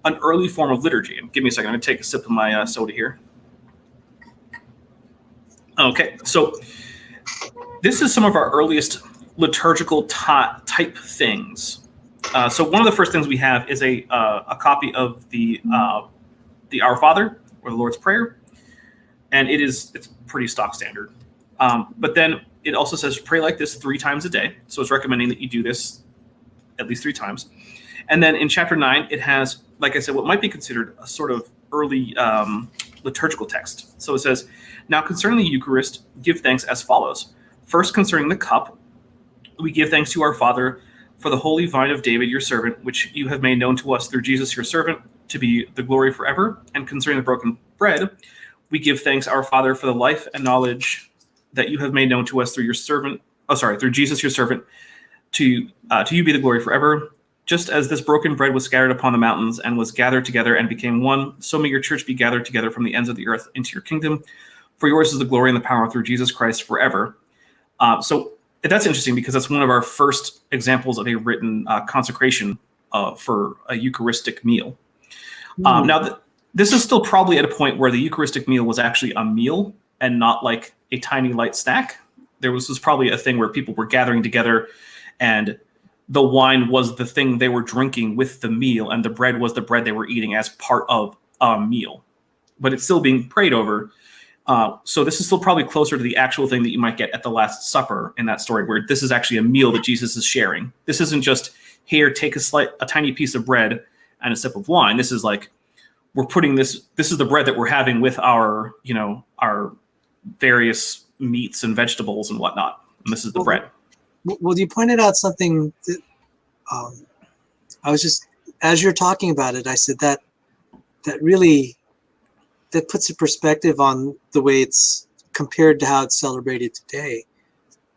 an early form of liturgy. And give me a second, I'm going to take a sip of my soda here. Okay, so this is some of our earliest liturgical type things. So one of the first things we have is a copy of the Our Father, or the Lord's Prayer, and it's pretty stock standard. But then it also says pray like this 3 times a day. So it's recommending that you do this at least 3 times. And then in chapter 9, it has, like I said, what might be considered a sort of early liturgical text. So it says, now concerning the Eucharist, give thanks as follows. First, concerning the cup, we give thanks to our Father for the holy vine of David, your servant, which you have made known to us through Jesus, your servant, to be the glory forever. And concerning the broken bread, we give thanks, our Father, for the life and knowledge that you have made known to us through through Jesus, your servant, to you be the glory forever. Just as this broken bread was scattered upon the mountains and was gathered together and became one, so may your church be gathered together from the ends of the earth into your kingdom. For yours is the glory and the power through Jesus Christ forever. So that's interesting because that's one of our first examples of a written consecration for a Eucharistic meal. Now, this is still probably at a point where the Eucharistic meal was actually a meal and not like a tiny light snack. There was probably a thing where people were gathering together and the wine was the thing they were drinking with the meal, and the bread was the bread they were eating as part of a meal. But it's still being prayed over. So this is still probably closer to the actual thing that you might get at the Last Supper in that story, where this is actually a meal that Jesus is sharing. This isn't just here, take a tiny piece of bread and a sip of wine. This is like, we're putting this is the bread that we're having with our, our various meats and vegetables and whatnot. And this is the bread. Well, you pointed out something that I was just, as you're talking about it, I said that really, that puts a perspective on the way it's compared to how it's celebrated today.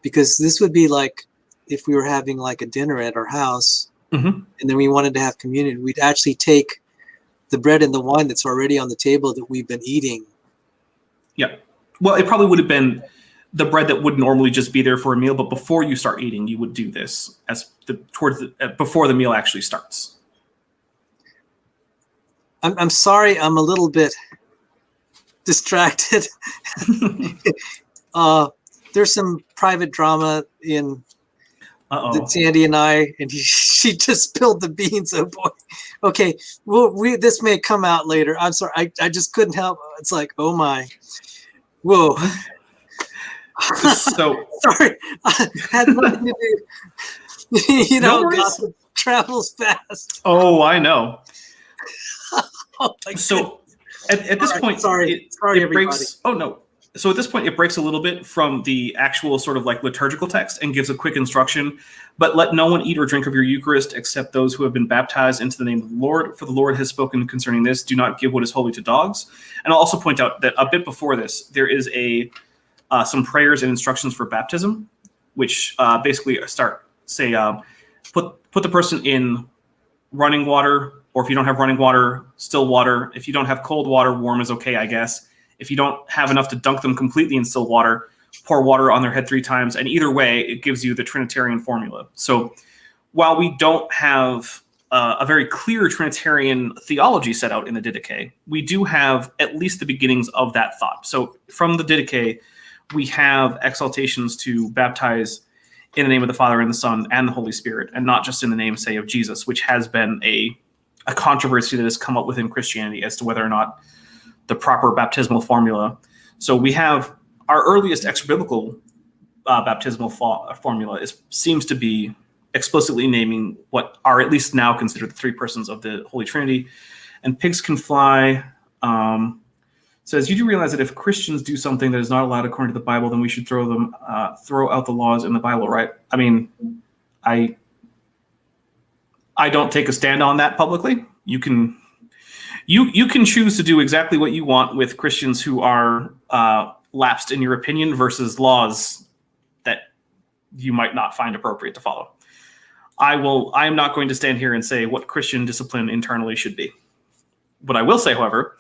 Because this would be like if we were having like a dinner at our house, and then we wanted to have communion, we'd actually take the bread and the wine that's already on the table that we've been eating. Yeah. Well, it probably would have been the bread that would normally just be there for a meal, but before you start eating, you would do this before the meal actually starts. I'm sorry, I'm a little bit distracted. There's some private drama in Sandy and I, and she just spilled the beans. Oh boy. Okay, well, this may come out later. I'm sorry, I just couldn't help. It's like, oh my, whoa. So sorry, I had nothing to do. No gossip travels fast. Oh, I know. Oh, so at this point, sorry, it breaks. Oh no. So at this point, it breaks a little bit from the actual sort of like liturgical text and gives a quick instruction. But let no one eat or drink of your Eucharist except those who have been baptized into the name of the Lord. For the Lord has spoken concerning this. Do not give what is holy to dogs. And I'll also point out that a bit before this, there is some prayers and instructions for baptism, which basically put the person in running water, or if you don't have running water, still water. If you don't have cold water, warm is okay, I guess. If you don't have enough to dunk them completely in still water, pour water on their head 3 times. And either way, it gives you the Trinitarian formula. So while we don't have a very clear Trinitarian theology set out in the Didache, we do have at least the beginnings of that thought. So from the Didache, we have exaltations to baptize in the name of the Father and the Son and the Holy Spirit, and not just in the name, say, of Jesus, which has been a controversy that has come up within Christianity as to whether or not the proper baptismal formula. So we have our earliest extra-biblical baptismal formula seems to be explicitly naming what are at least now considered the 3 persons of the Holy Trinity. And pigs can fly says, you do realize that if Christians do something that is not allowed according to the Bible, then we should throw out the laws in the Bible, right? I mean, I don't take a stand on that publicly. You can choose to do exactly what you want with Christians who are lapsed in your opinion versus laws that you might not find appropriate to follow. I am not going to stand here and say what Christian discipline internally should be. What I will say, however,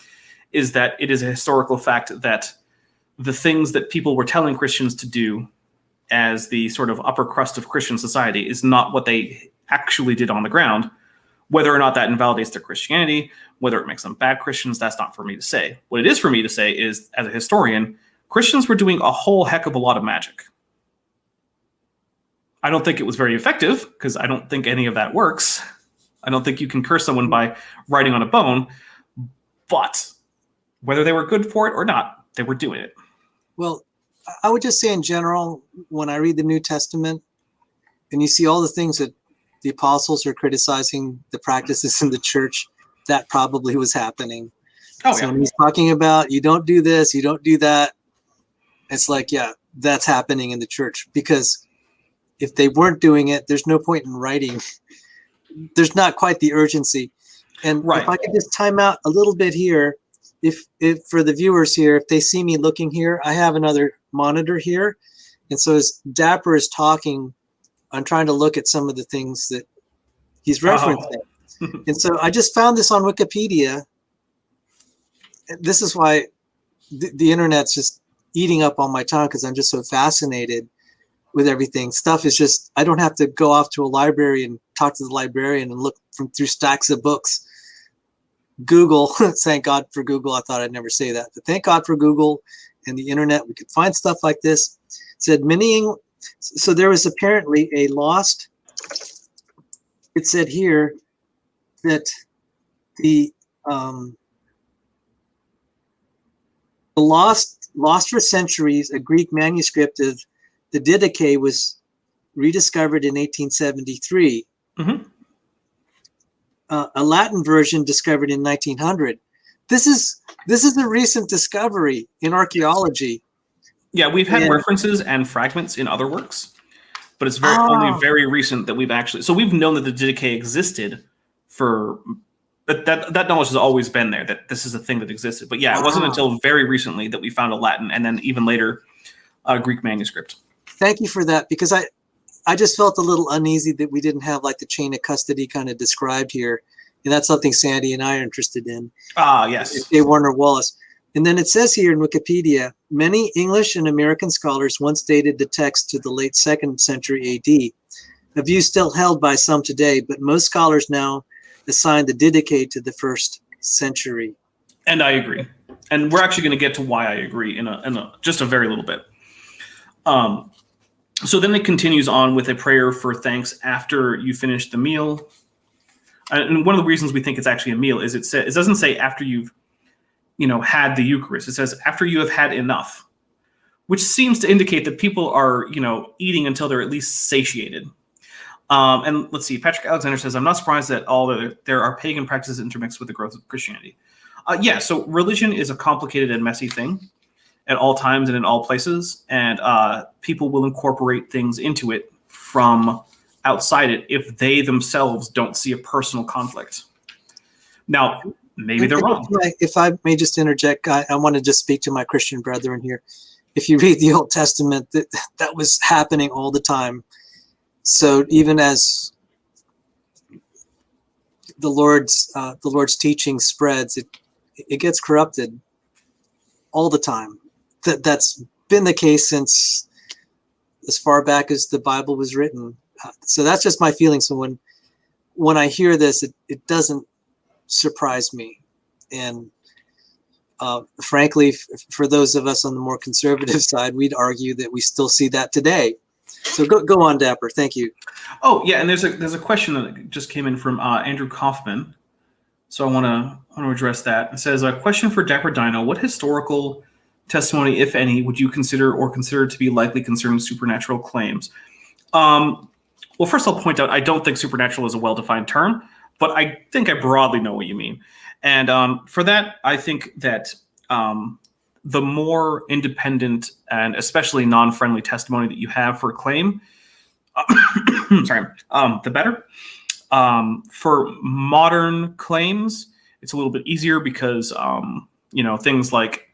is that it is a historical fact that the things that people were telling Christians to do as the sort of upper crust of Christian society is not what they actually did on the ground. Whether or not that invalidates their Christianity, whether it makes them bad Christians, that's not for me to say. What it is for me to say is, as a historian, Christians were doing a whole heck of a lot of magic. I don't think it was very effective, because I don't think any of that works. I don't think you can curse someone by writing on a bone, but whether they were good for it or not, they were doing it. Well, I would just say in general, when I read the New Testament and you see all the things that the apostles are criticizing the practices in the church, that probably was happening. Oh, so yeah. when he's talking about, you don't do this, you don't do that, it's like, yeah, that's happening in the church. Because if they weren't doing it, there's no point in writing. There's not quite the urgency. And right. If I could just time out a little bit here, if for the viewers here, if they see me looking here, I have another monitor here. And so as Dapper is talking, I'm trying to look at some of the things that he's referencing. Oh. And so I just found this on Wikipedia. This is why the internet's just eating up on my time, because I'm just so fascinated with everything. Stuff is just, I don't have to go off to a library and talk to the librarian and look through stacks of books. Google, thank God for Google. I thought I'd never say that, but thank God for Google and the internet. We could find stuff like this. It said so there was apparently a lost, it said here that the lost for centuries, a Greek manuscript of the Didache was rediscovered in 1873. Mm-hmm. a Latin version discovered in 1900. This is a recent discovery in archaeology. Yeah, we've had references and fragments in other works, but it's only very recent that we've actually. So we've known that the Didache existed but that knowledge has always been there, that this is a thing that existed. But yeah, it wasn't until very recently that we found a Latin, and then even later a Greek manuscript. Thank you for that, because I just felt a little uneasy that we didn't have like the chain of custody kind of described here. And that's something Sandy and I are interested in. Yes. A. Warner Wallace. And then it says here in Wikipedia, many English and American scholars once dated the text to the late 2nd century AD, a view still held by some today, but most scholars now assign the Didache to the 1st century. And I agree. And we're actually going to get to why I agree in just a very little bit. So then it continues on with a prayer for thanks after you finish the meal. And one of the reasons we think it's actually a meal is it doesn't say after you've had the Eucharist. It says after you have had enough, which seems to indicate that people are eating until they're at least satiated. And let's see, Patrick Alexander says, I'm not surprised that there are pagan practices intermixed with the growth of Christianity. Yeah, so religion is a complicated and messy thing at all times and in all places, and people will incorporate things into it from outside it if they themselves don't see a personal conflict. Now, maybe they're wrong. If I may just interject, I want to just speak to my Christian brethren here. If you read the Old Testament, that was happening all the time. So even as the Lord's teaching spreads, it gets corrupted all the time. That's been the case since as far back as the Bible was written. So that's just my feeling. So when I hear this, it doesn't surprise me. And frankly, for those of us on the more conservative side, we'd argue that we still see that today. So go on, Dapper. Thank you. Oh yeah, and there's a question that just came in from Andrew Kaufman. So I want to address that. It says, a question for Dapper Dino: what historical testimony, if any, would you consider to be likely concerning supernatural claims? Well, first I'll point out I don't think supernatural is a well-defined term, but I think I broadly know what you mean. And for that, I think that the more independent and especially non-friendly testimony that you have for a claim, the better. For modern claims, it's a little bit easier because, things like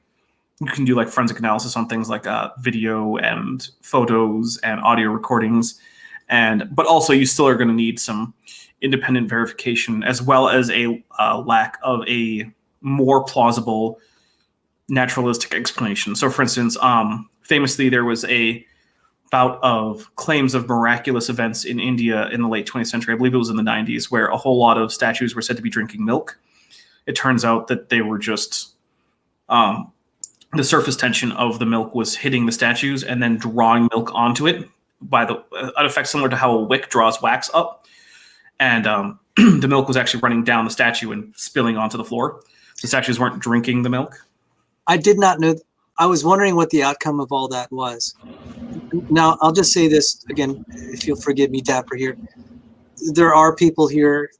you can do like forensic analysis on things like video and photos and audio recordings. But also you still are going to need some independent verification as well as a lack of a more plausible naturalistic explanation. So for instance, famously, there was a bout of claims of miraculous events in India in the late 20th century. I believe it was in the 90s, where a whole lot of statues were said to be drinking milk. It turns out that they were just the surface tension of the milk was hitting the statues and then drawing milk onto it by an effect similar to how a wick draws wax up. And the milk was actually running down the statue and spilling onto the floor. The statues weren't drinking the milk. I did not know. I was wondering what the outcome of all that was. Now, I'll just say this again, if you'll forgive me, Dapper, here. There are people here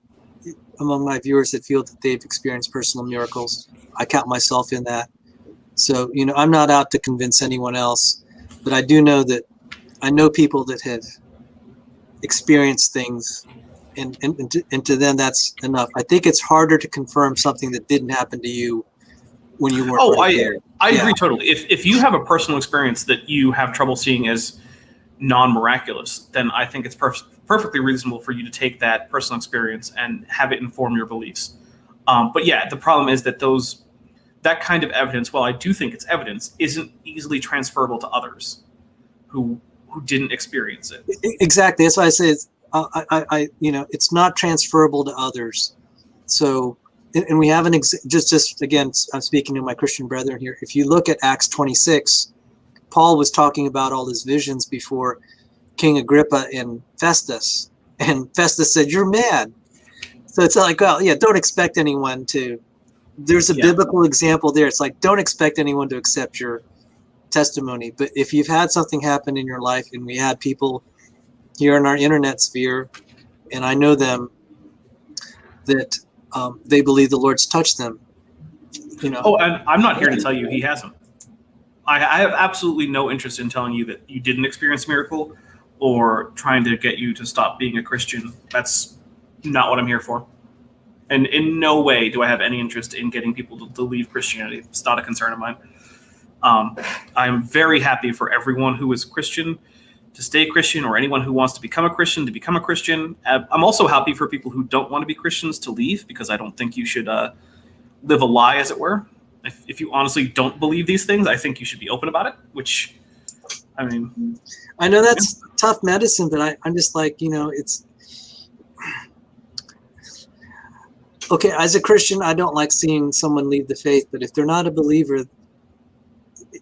among my viewers that feel that they've experienced personal miracles. I count myself in that. So, I'm not out to convince anyone else, but I do know that I know people that have experienced things, and to them that's enough. I think it's harder to confirm something that didn't happen to you when you weren't right there. I agree totally. If you have a personal experience that you have trouble seeing as non-miraculous, then I think it's perfectly reasonable for you to take that personal experience and have it inform your beliefs. But yeah, the problem is that that kind of evidence, while I do think it's evidence, isn't easily transferable to others who didn't experience it. Exactly. That's why I say it's not transferable to others. So, and we have just again, I'm speaking to my Christian brethren here. If you look at Acts 26, Paul was talking about all his visions before King Agrippa and Festus. And Festus said, "You're mad." So it's like, well, yeah, don't expect anyone to. There's a biblical example there. It's like, don't expect anyone to accept your testimony. But if you've had something happen in your life, and we had people here in our internet sphere, and I know them, that they believe the Lord's touched them. You know. Oh, and I'm not here to tell you he hasn't. I have absolutely no interest in telling you that you didn't experience a miracle or trying to get you to stop being a Christian. That's not what I'm here for. And in no way do I have any interest in getting people to leave Christianity. It's not a concern of mine. I'm very happy for everyone who is Christian to stay Christian, or anyone who wants to become a Christian to become a Christian. I'm also happy for people who don't want to be Christians to leave, because I don't think you should live a lie, as it were. If you honestly don't believe these things, I think you should be open about it, which, I mean... I know that's tough medicine, but I'm just like, you know, it's... Okay, as a Christian, I don't like seeing someone leave the faith, but if they're not a believer,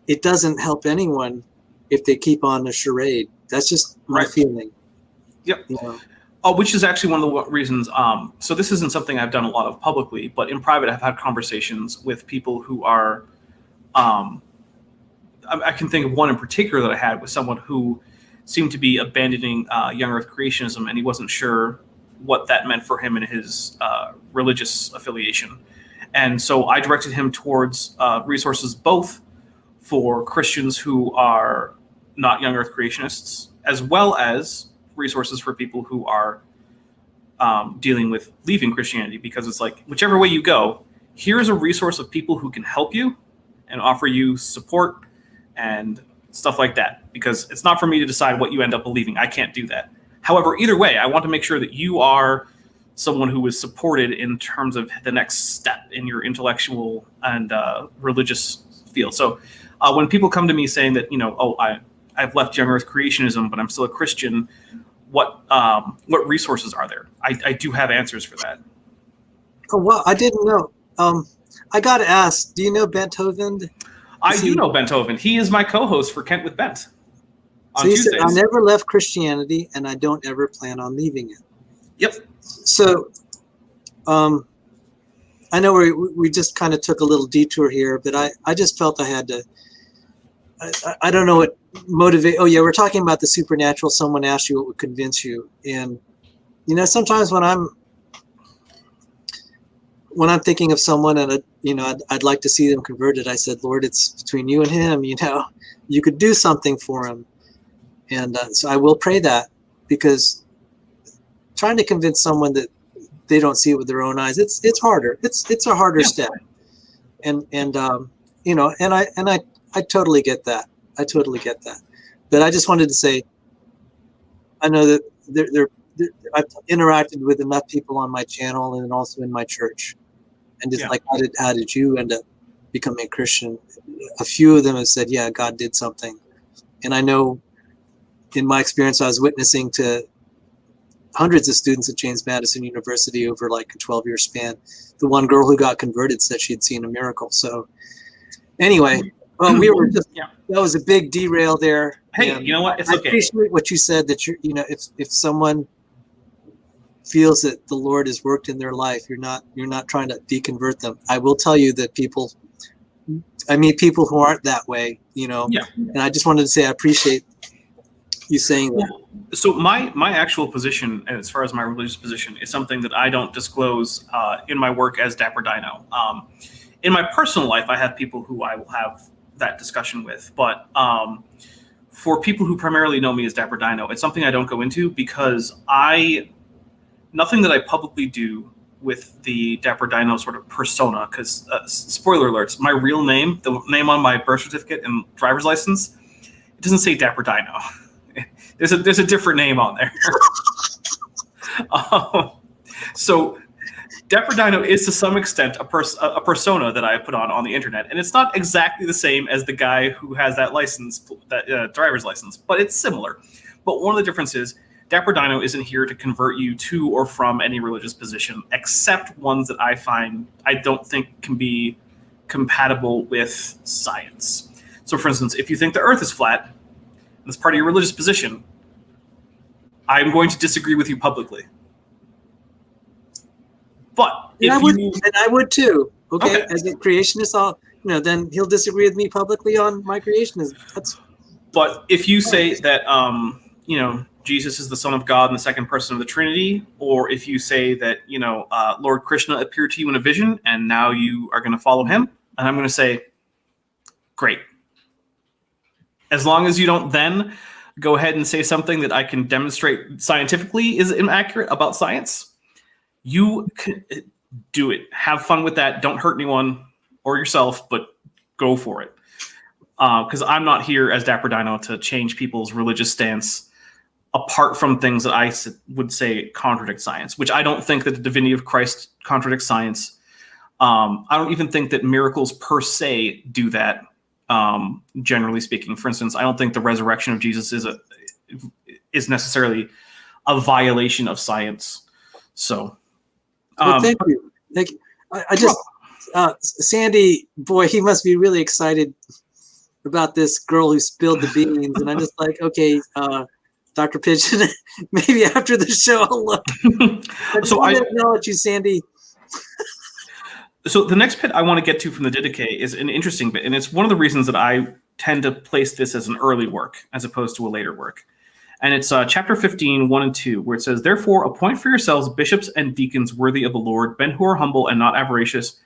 it doesn't help anyone if they keep on the charade. That's just my feeling. Yep. You know? Which is actually one of the reasons. So this isn't something I've done a lot of publicly, but in private, I've had conversations with people who are. I can think of one in particular that I had with someone who seemed to be abandoning young Earth creationism, and he wasn't sure what that meant for him in his religious affiliation. And so I directed him towards resources both for Christians who are not young Earth creationists, as well as resources for people who are dealing with leaving Christianity, because it's like, whichever way you go, here's a resource of people who can help you and offer you support and stuff like that, because it's not for me to decide what you end up believing. I can't do that. However, either way, I want to make sure that you are someone who is supported in terms of the next step in your intellectual and religious field. So when people come to me saying that, you know, I've left young Earth creationism, but I'm still a Christian, what resources are there? I do have answers for that. Oh, well, I didn't know. I got to ask, do you know Kent Hovind? I do know Kent Hovind. He is my co-host for Kent with Bent on Tuesdays. Said, I never left Christianity, and I don't ever plan on leaving it. Yep. So I know we just kind of took a little detour here, but I just felt I had to, I don't know what motivate. Oh yeah, we're talking about the supernatural. Someone asked you what would convince you, and you know, sometimes when I'm thinking of someone and you know, I'd like to see them converted, I said, Lord, it's between you and him. You know, you could do something for him, and so I will pray that, because trying to convince someone that they don't see it with their own eyes, it's harder. It's a harder step, and you know, and I totally get that. I totally get that. But I just wanted to say, I know that I've interacted with enough people on my channel and also in my church, and just like, how did you end up becoming a Christian? A few of them have said, yeah, God did something. And I know in my experience, I was witnessing to hundreds of students at James Madison University over like a 12-year span. The one girl who got converted said she'd seen a miracle. So anyway, well, we were just, that was a big derail there. Hey, you know what? It's okay. I appreciate what you said, that you know, if someone feels that the Lord has worked in their life, you're not trying to deconvert them. I will tell you that I meet people who aren't that way, you know, and I just wanted to say I appreciate you saying that. So my actual position, as far as my religious position, is something that I don't disclose in my work as Dapper Dino. In my personal life, I have people who I will have that discussion with, but for people who primarily know me as Dapper Dino, it's something I don't go into, because nothing that I publicly do with the Dapper Dino sort of persona, because spoiler alerts, my real name, the name on my birth certificate and driver's license, it doesn't say Dapper Dino. There's a different name on there. So Dapper Dino is to some extent a persona that I put on the internet, and it's not exactly the same as the guy who has that license, that driver's license, but it's similar. But one of the differences, Dapper Dino isn't here to convert you to or from any religious position, except ones that I don't think can be compatible with science. So for instance, if you think the Earth is flat, that's part of your religious position, I'm going to disagree with you publicly. But I would too. Okay, as a creationist, then he'll disagree with me publicly on my creationism. But if you say that, Jesus is the Son of God and the second person of the Trinity, or if you say that, Lord Krishna appeared to you in a vision and now you are going to follow him, and I'm going to say, great. As long as you don't then go ahead and say something that I can demonstrate scientifically is inaccurate about science, you can do it. Have fun with that. Don't hurt anyone or yourself, but go for it. Because I'm not here as Dapper Dino to change people's religious stance apart from things that I would say contradict science, which I don't think that the divinity of Christ contradicts science. I don't even think that miracles per se do that, generally speaking. For instance, I don't think the resurrection of Jesus is necessarily a violation of science. So, well, thank you. Thank you. I just, Sandy, boy, he must be really excited about this girl who spilled the beans. And I'm just like, okay, Dr. Pigeon, maybe after the show I'll look. So I acknowledge you, Sandy. So the next bit I want to get to from the Didache is an interesting bit, and it's one of the reasons that I tend to place this as an early work as opposed to a later work. And it's chapter 15, 1 and 2, where it says, "Therefore appoint for yourselves bishops and deacons worthy of the Lord, men who are humble and not avaricious,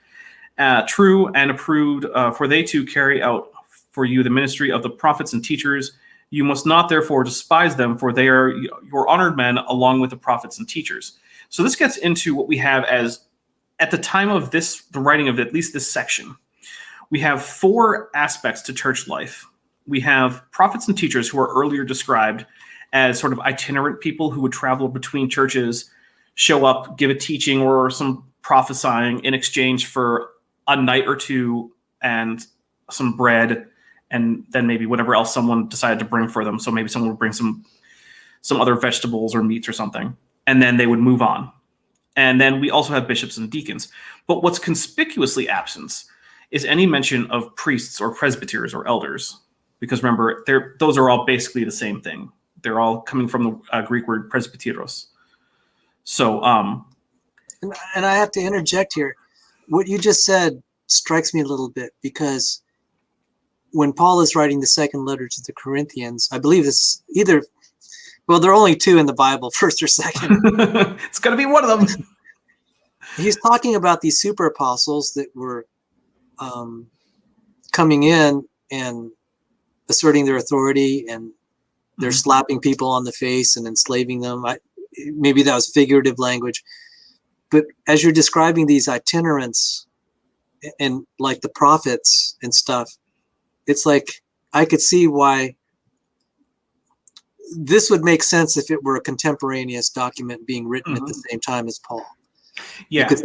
true and approved, for they too carry out for you the ministry of the prophets and teachers. You must not therefore despise them, for they are your honored men along with the prophets and teachers." So this gets into what we have as, at the time of the writing of at least this section, we have 4 aspects to church life. We have prophets and teachers who are earlier described as sort of itinerant people who would travel between churches, show up, give a teaching or some prophesying in exchange for a night or two and some bread, and then maybe whatever else someone decided to bring for them. So maybe someone would bring some other vegetables or meats or something, and then they would move on. And then we also have bishops and deacons. But what's conspicuously absent is any mention of priests or presbyters or elders. Because remember, those are all basically the same thing. They're all coming from the Greek word presbyteros. So, and I have to interject here. What you just said strikes me a little bit, because when Paul is writing the second letter to the Corinthians, I believe it's either, well, there are only 2 in the Bible, first or second. It's going to be one of them. He's talking about these super apostles that were coming in and asserting their authority, and they're slapping people on the face and enslaving them. Maybe that was figurative language. But as you're describing these itinerants and like the prophets and stuff, it's like I could see why this would make sense if it were a contemporaneous document being written at the same time as Paul. Yeah, because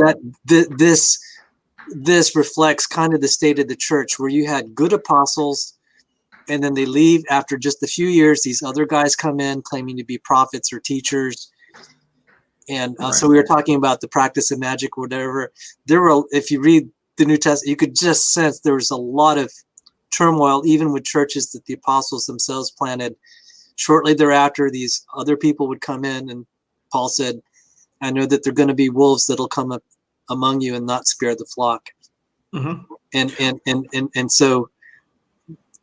this reflects kind of the state of the church, where you had good apostles, and then they leave after just a few years. These other guys come in claiming to be prophets or teachers, and so we were talking about the practice of magic or whatever. There were, if you read the New Testament, you could just sense there was a lot of turmoil, even with churches that the apostles themselves planted. Shortly thereafter, these other people would come in, and Paul said, "I know that there are going to be wolves that'll come up among you and not spare the flock." And so,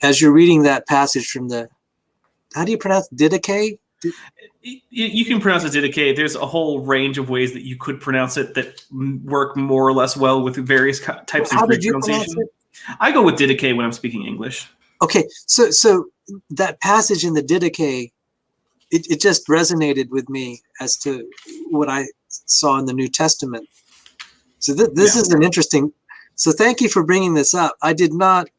as you're reading that passage from the, how do you pronounce Didache? You can pronounce it Didache. There's a whole range of ways that you could pronounce it that work more or less well with various types of Greek pronunciation. I go with Didache when I'm speaking English. Okay, so that passage in the Didache, it just resonated with me as to what I saw in the New Testament. So this is an interesting. So thank you for bringing this up. I did not.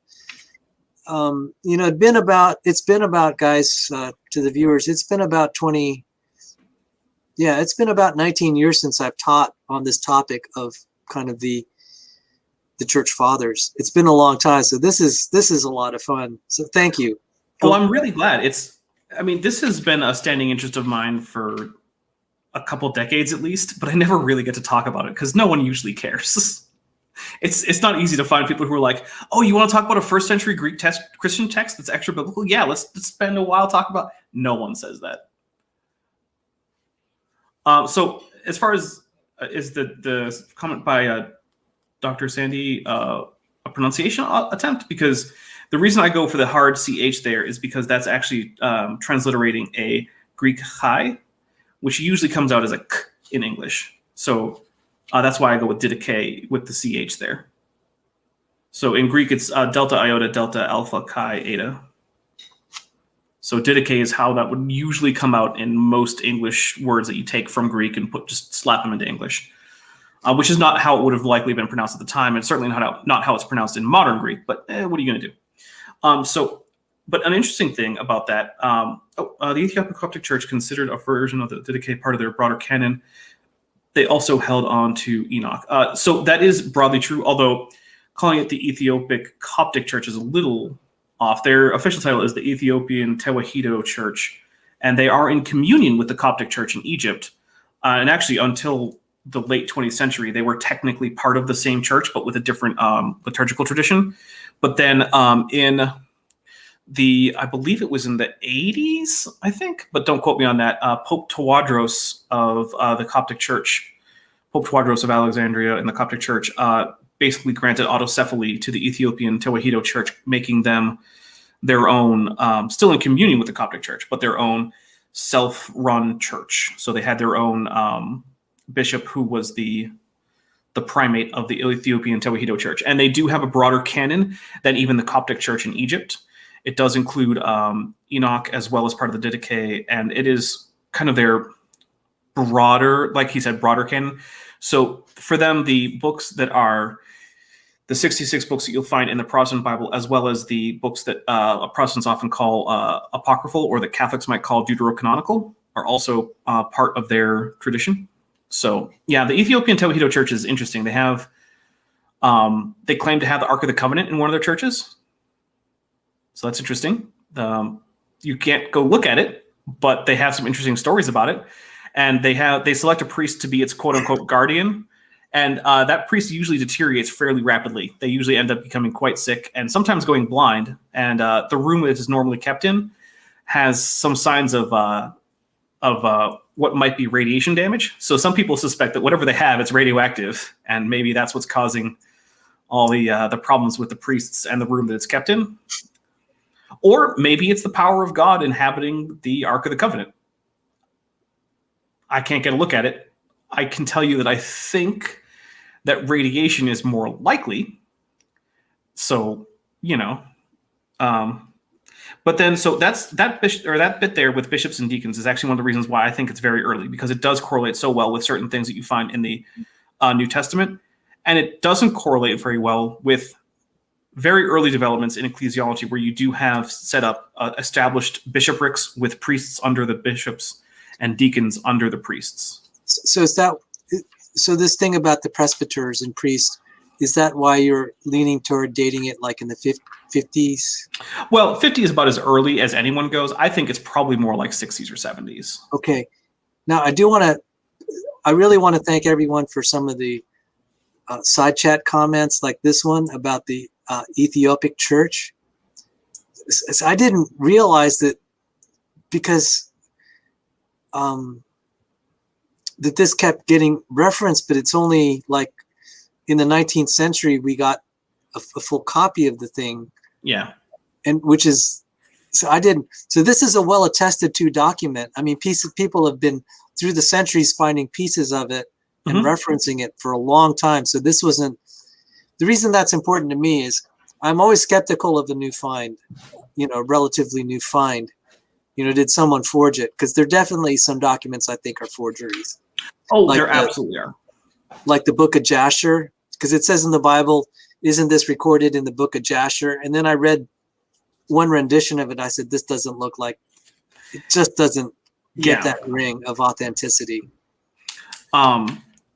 It's been about guys, to the viewers. It's been about 20. Yeah, it's been about 19 years since I've taught on this topic of kind of the church fathers. It's been a long time, so this is a lot of fun. So thank you. Well, I'm really glad. This has been a standing interest of mine for a couple decades at least, but I never really get to talk about it because no one usually cares. It's not easy to find people who are like, "Oh, you want to talk about a first century Greek Christian text that's extra biblical? Yeah, let's spend a while talking about." No one says that. So as far as is the comment by Dr. Sandy a pronunciation attempt? Because the reason I go for the hard CH there is because that's actually transliterating a Greek chi, which usually comes out as a k in English. So that's why I go with Didache with the ch there. So in Greek, it's delta iota, delta alpha chi eta. So Didache is how that would usually come out in most English words that you take from Greek and just slap them into English, which is not how it would have likely been pronounced at the time, and certainly not how it's pronounced in modern Greek. But what are you going to do? But an interesting thing about that, the Ethiopian Coptic Church considered a version of the Didache part of their broader canon. They also held on to Enoch. So that is broadly true, although calling it the Ethiopic Coptic Church is a little off. Their official title is the Ethiopian Tewahedo Church, and they are in communion with the Coptic Church in Egypt. And actually, until the late 20th century, they were technically part of the same church, but with a different liturgical tradition. But then in I believe it was in the 80s, I think, but don't quote me on that, Pope Tawadros of the Coptic Church, Pope Tawadros of Alexandria in the Coptic Church, basically granted autocephaly to the Ethiopian Tewahedo Church, making them their own, still in communion with the Coptic Church, but their own self-run church. So they had their own bishop who was the primate of the Ethiopian Tewahedo Church. And they do have a broader canon than even the Coptic Church in Egypt. It does include Enoch as well as part of the Didache, and it is kind of their broader, like he said, broader canon. So for them, the books that are the 66 books that you'll find in the Protestant Bible, as well as the books that Protestants often call apocryphal, or that Catholics might call deuterocanonical, are also part of their tradition. So yeah, the Ethiopian Tewahedo Church is interesting. They have, they claim to have the Ark of the Covenant in one of their churches. So that's interesting. You can't go look at it, but they have some interesting stories about it. And they select a priest to be its quote unquote guardian. And that priest usually deteriorates fairly rapidly. They usually end up becoming quite sick and sometimes going blind. And the room that it is normally kept in has some signs of what might be radiation damage. So some people suspect that whatever they have, it's radioactive. And maybe that's what's causing all the problems with the priests and the room that it's kept in. Or maybe it's the power of God inhabiting the Ark of the Covenant. I can't get a look at it. I can tell you that I think that radiation is more likely. So, but then, so that bit there with bishops and deacons is actually one of the reasons why I think it's very early, because it does correlate so well with certain things that you find in the New Testament. And it doesn't correlate very well with very early developments in ecclesiology, where you do have set up established bishoprics with priests under the bishops and deacons under the priests. So this thing about the presbyters and priests, is that why you're leaning toward dating it like in the 50s? Well, 50 is about as early as anyone goes. I think it's probably more like 60s or 70s. Okay. Now I really want to thank everyone for some of the side chat comments, like this one about the Ethiopic Church. So I didn't realize that, because that this kept getting referenced, but it's only like in the 19th century we got a full copy of the thing. Yeah. And which is, so this is a well attested to document. I mean, people have been through the centuries finding pieces of it and referencing it for a long time. So this wasn't, the reason that's important to me is I'm always skeptical of a new find, relatively new find. Did someone forge it? Because there are definitely some documents I think are forgeries. Oh, like there absolutely are. Like the Book of Jasher, because it says in the Bible, isn't this recorded in the Book of Jasher? And then I read one rendition of it. I said, this doesn't look like, it just doesn't get that ring of authenticity.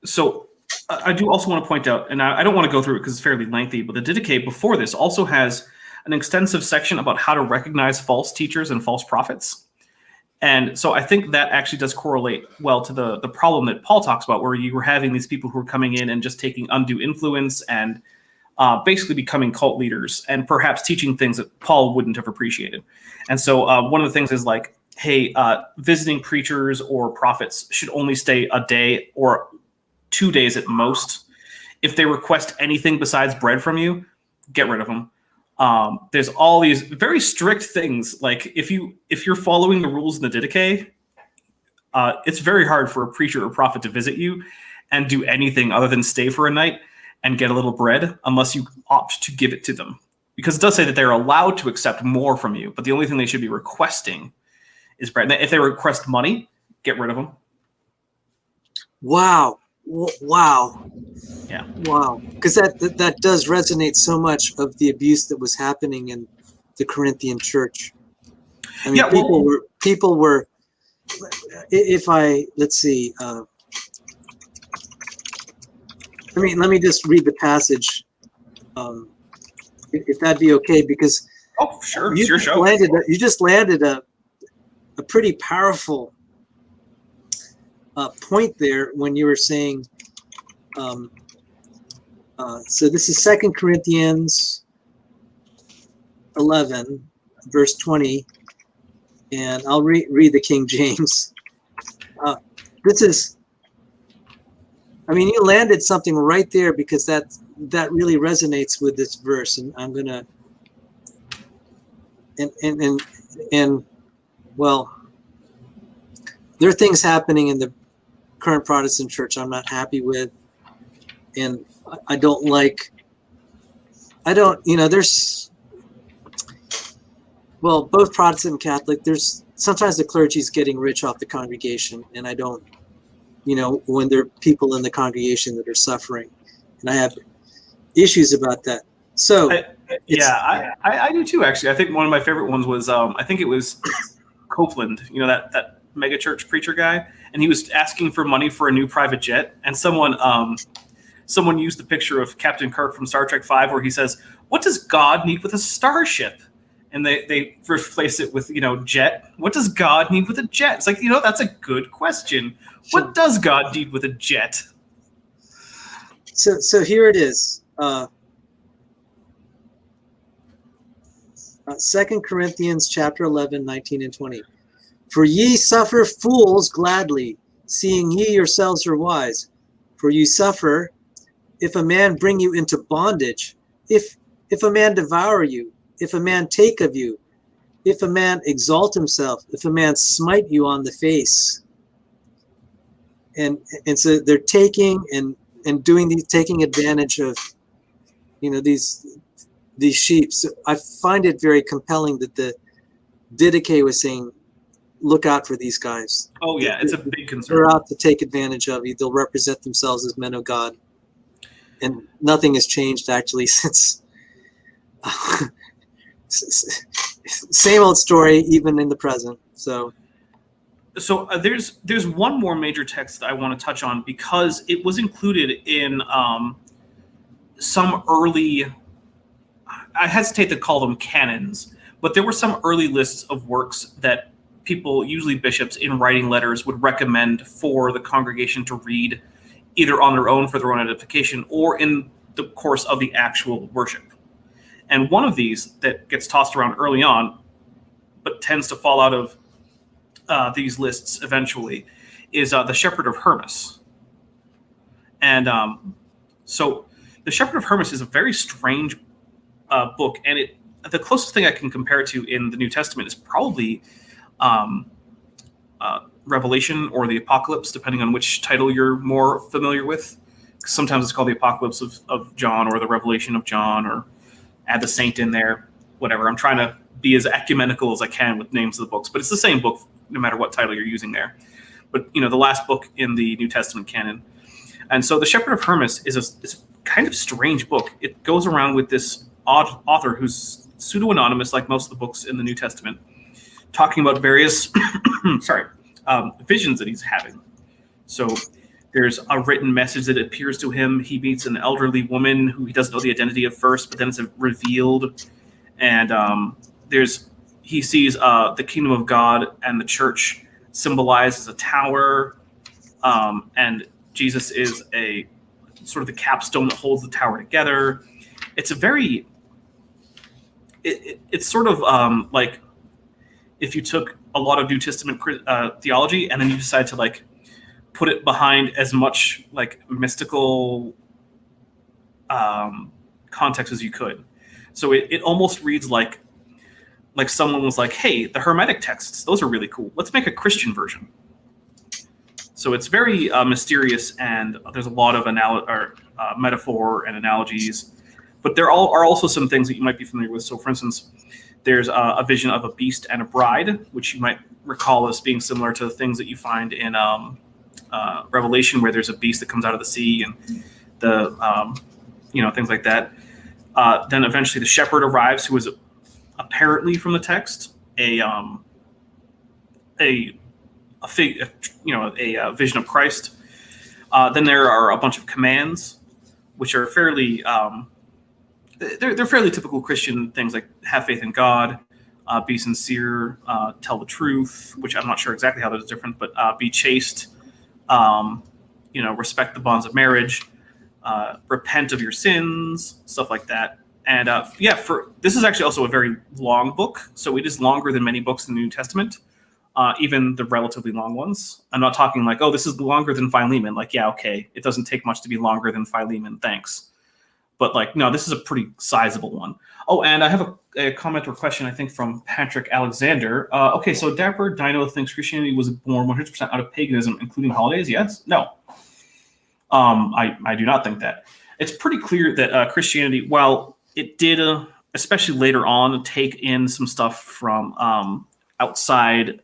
So I do also want to point out, and I don't want to go through it because it's fairly lengthy, but the Didache before this also has an extensive section about how to recognize false teachers and false prophets. And so I think that actually does correlate well to the problem that Paul talks about, where you were having these people who are coming in and just taking undue influence and basically becoming cult leaders and perhaps teaching things that Paul wouldn't have appreciated. And so one of the things is like, hey, visiting preachers or prophets should only stay a day or 2 days at most. If they request anything besides bread from you, get rid of them. There's all these very strict things. Like if you're following the rules in the Didache it's very hard for a preacher or prophet to visit you and do anything other than stay for a night and get a little bread unless you opt to give it to them. Because it does say that they're allowed to accept more from you, but the only thing they should be requesting is bread. If they request money, get rid of them. Wow. Wow. Yeah. Wow. Because that does resonate so much of the abuse that was happening in the Corinthian church. I mean, Yeah, well, people were, let's see, let me just read the passage, if that'd be okay, because sure, you it's your show. You just landed a pretty powerful point there when you were saying, so this is 2 Corinthians 11, verse 20, and I'll read the King James. This is, you landed something right there, because that really resonates with this verse, and I'm gonna, and well, there are things happening in the current Protestant church I'm not happy with, and I don't like, there's, well, both Protestant and Catholic, there's sometimes the clergy is getting rich off the congregation, and I don't, when there are people in the congregation that are suffering, and I have issues about that. So I do too, actually. I think one of my favorite ones was I think it was Copeland, that mega church preacher guy, and he was asking for money for a new private jet, and someone used the picture of Captain Kirk from Star Trek V, where he says, "What does God need with a starship?" And they replace it with, jet. What does God need with a jet? It's like, that's a good question. What does God need with a jet? So here it is. 2 Corinthians chapter 11, 19 and 20. For ye suffer fools gladly, seeing ye yourselves are wise. For ye suffer, if a man bring you into bondage, if a man devour you, if a man take of you, if a man exalt himself, if a man smite you on the face. And so they're taking and doing these, taking advantage of, these sheep. So I find it very compelling that the Didache was saying, look out for these guys. Oh yeah, it's a big concern. They're out to take advantage of you. They'll represent themselves as men of God. And nothing has changed actually since same old story, even in the present. So there's one more major text that I want to touch on, because it was included in some early, I hesitate to call them canons, but there were some early lists of works that people, usually bishops, in writing letters would recommend for the congregation to read, either on their own for their own edification or in the course of the actual worship. And one of these that gets tossed around early on, but tends to fall out of these lists eventually, is the Shepherd of Hermas. And so the Shepherd of Hermas is a very strange book, and the closest thing I can compare it to in the New Testament is probably Revelation or the Apocalypse, depending on which title you're more familiar with. Sometimes it's called the Apocalypse of John, or the Revelation of John, or add the saint in there, whatever. I'm trying to be as ecumenical as I can with names of the books, but it's the same book no matter what title you're using there. But the last book in the New Testament canon. And so the Shepherd of Hermas is a kind of strange book. It goes around with this odd author who's pseudo-anonymous, like most of the books in the New Testament, talking about various visions that he's having. So there's a written message that appears to him. He meets an elderly woman who he doesn't know the identity of first, but then it's revealed. And he sees the kingdom of God and the church symbolized as a tower, and Jesus is a sort of the capstone that holds the tower together. It's a very, it's sort of like if you took a lot of New Testament theology and then you decide to like put it behind as much like mystical context as you could. So it almost reads like someone was like, hey, the Hermetic texts, those are really cool. Let's make a Christian version. So it's very mysterious, and there's a lot of metaphor and analogies. But there are also some things that you might be familiar with. So, for instance, there's a vision of a beast and a bride, which you might recall as being similar to the things that you find in Revelation, where there's a beast that comes out of the sea and things like that. Then eventually the shepherd arrives, who is apparently from the text a vision of Christ. Then there are a bunch of commands, which are fairly they're fairly typical Christian things, like have faith in God, be sincere, tell the truth, which I'm not sure exactly how those are different, but be chaste, respect the bonds of marriage, repent of your sins, stuff like that. And this is actually also a very long book, so it is longer than many books in the New Testament, even the relatively long ones. I'm not talking like, oh, this is longer than Philemon. Like, yeah, okay, it doesn't take much to be longer than Philemon, thanks. But like, no, this is a pretty sizable one. Oh, and I have a comment or question, I think, from Patrick Alexander. Okay, so Dapper Dino thinks Christianity was born 100% out of paganism, including holidays. Yes? No. I do not think that. It's pretty clear that Christianity, while it did, especially later on, take in some stuff from outside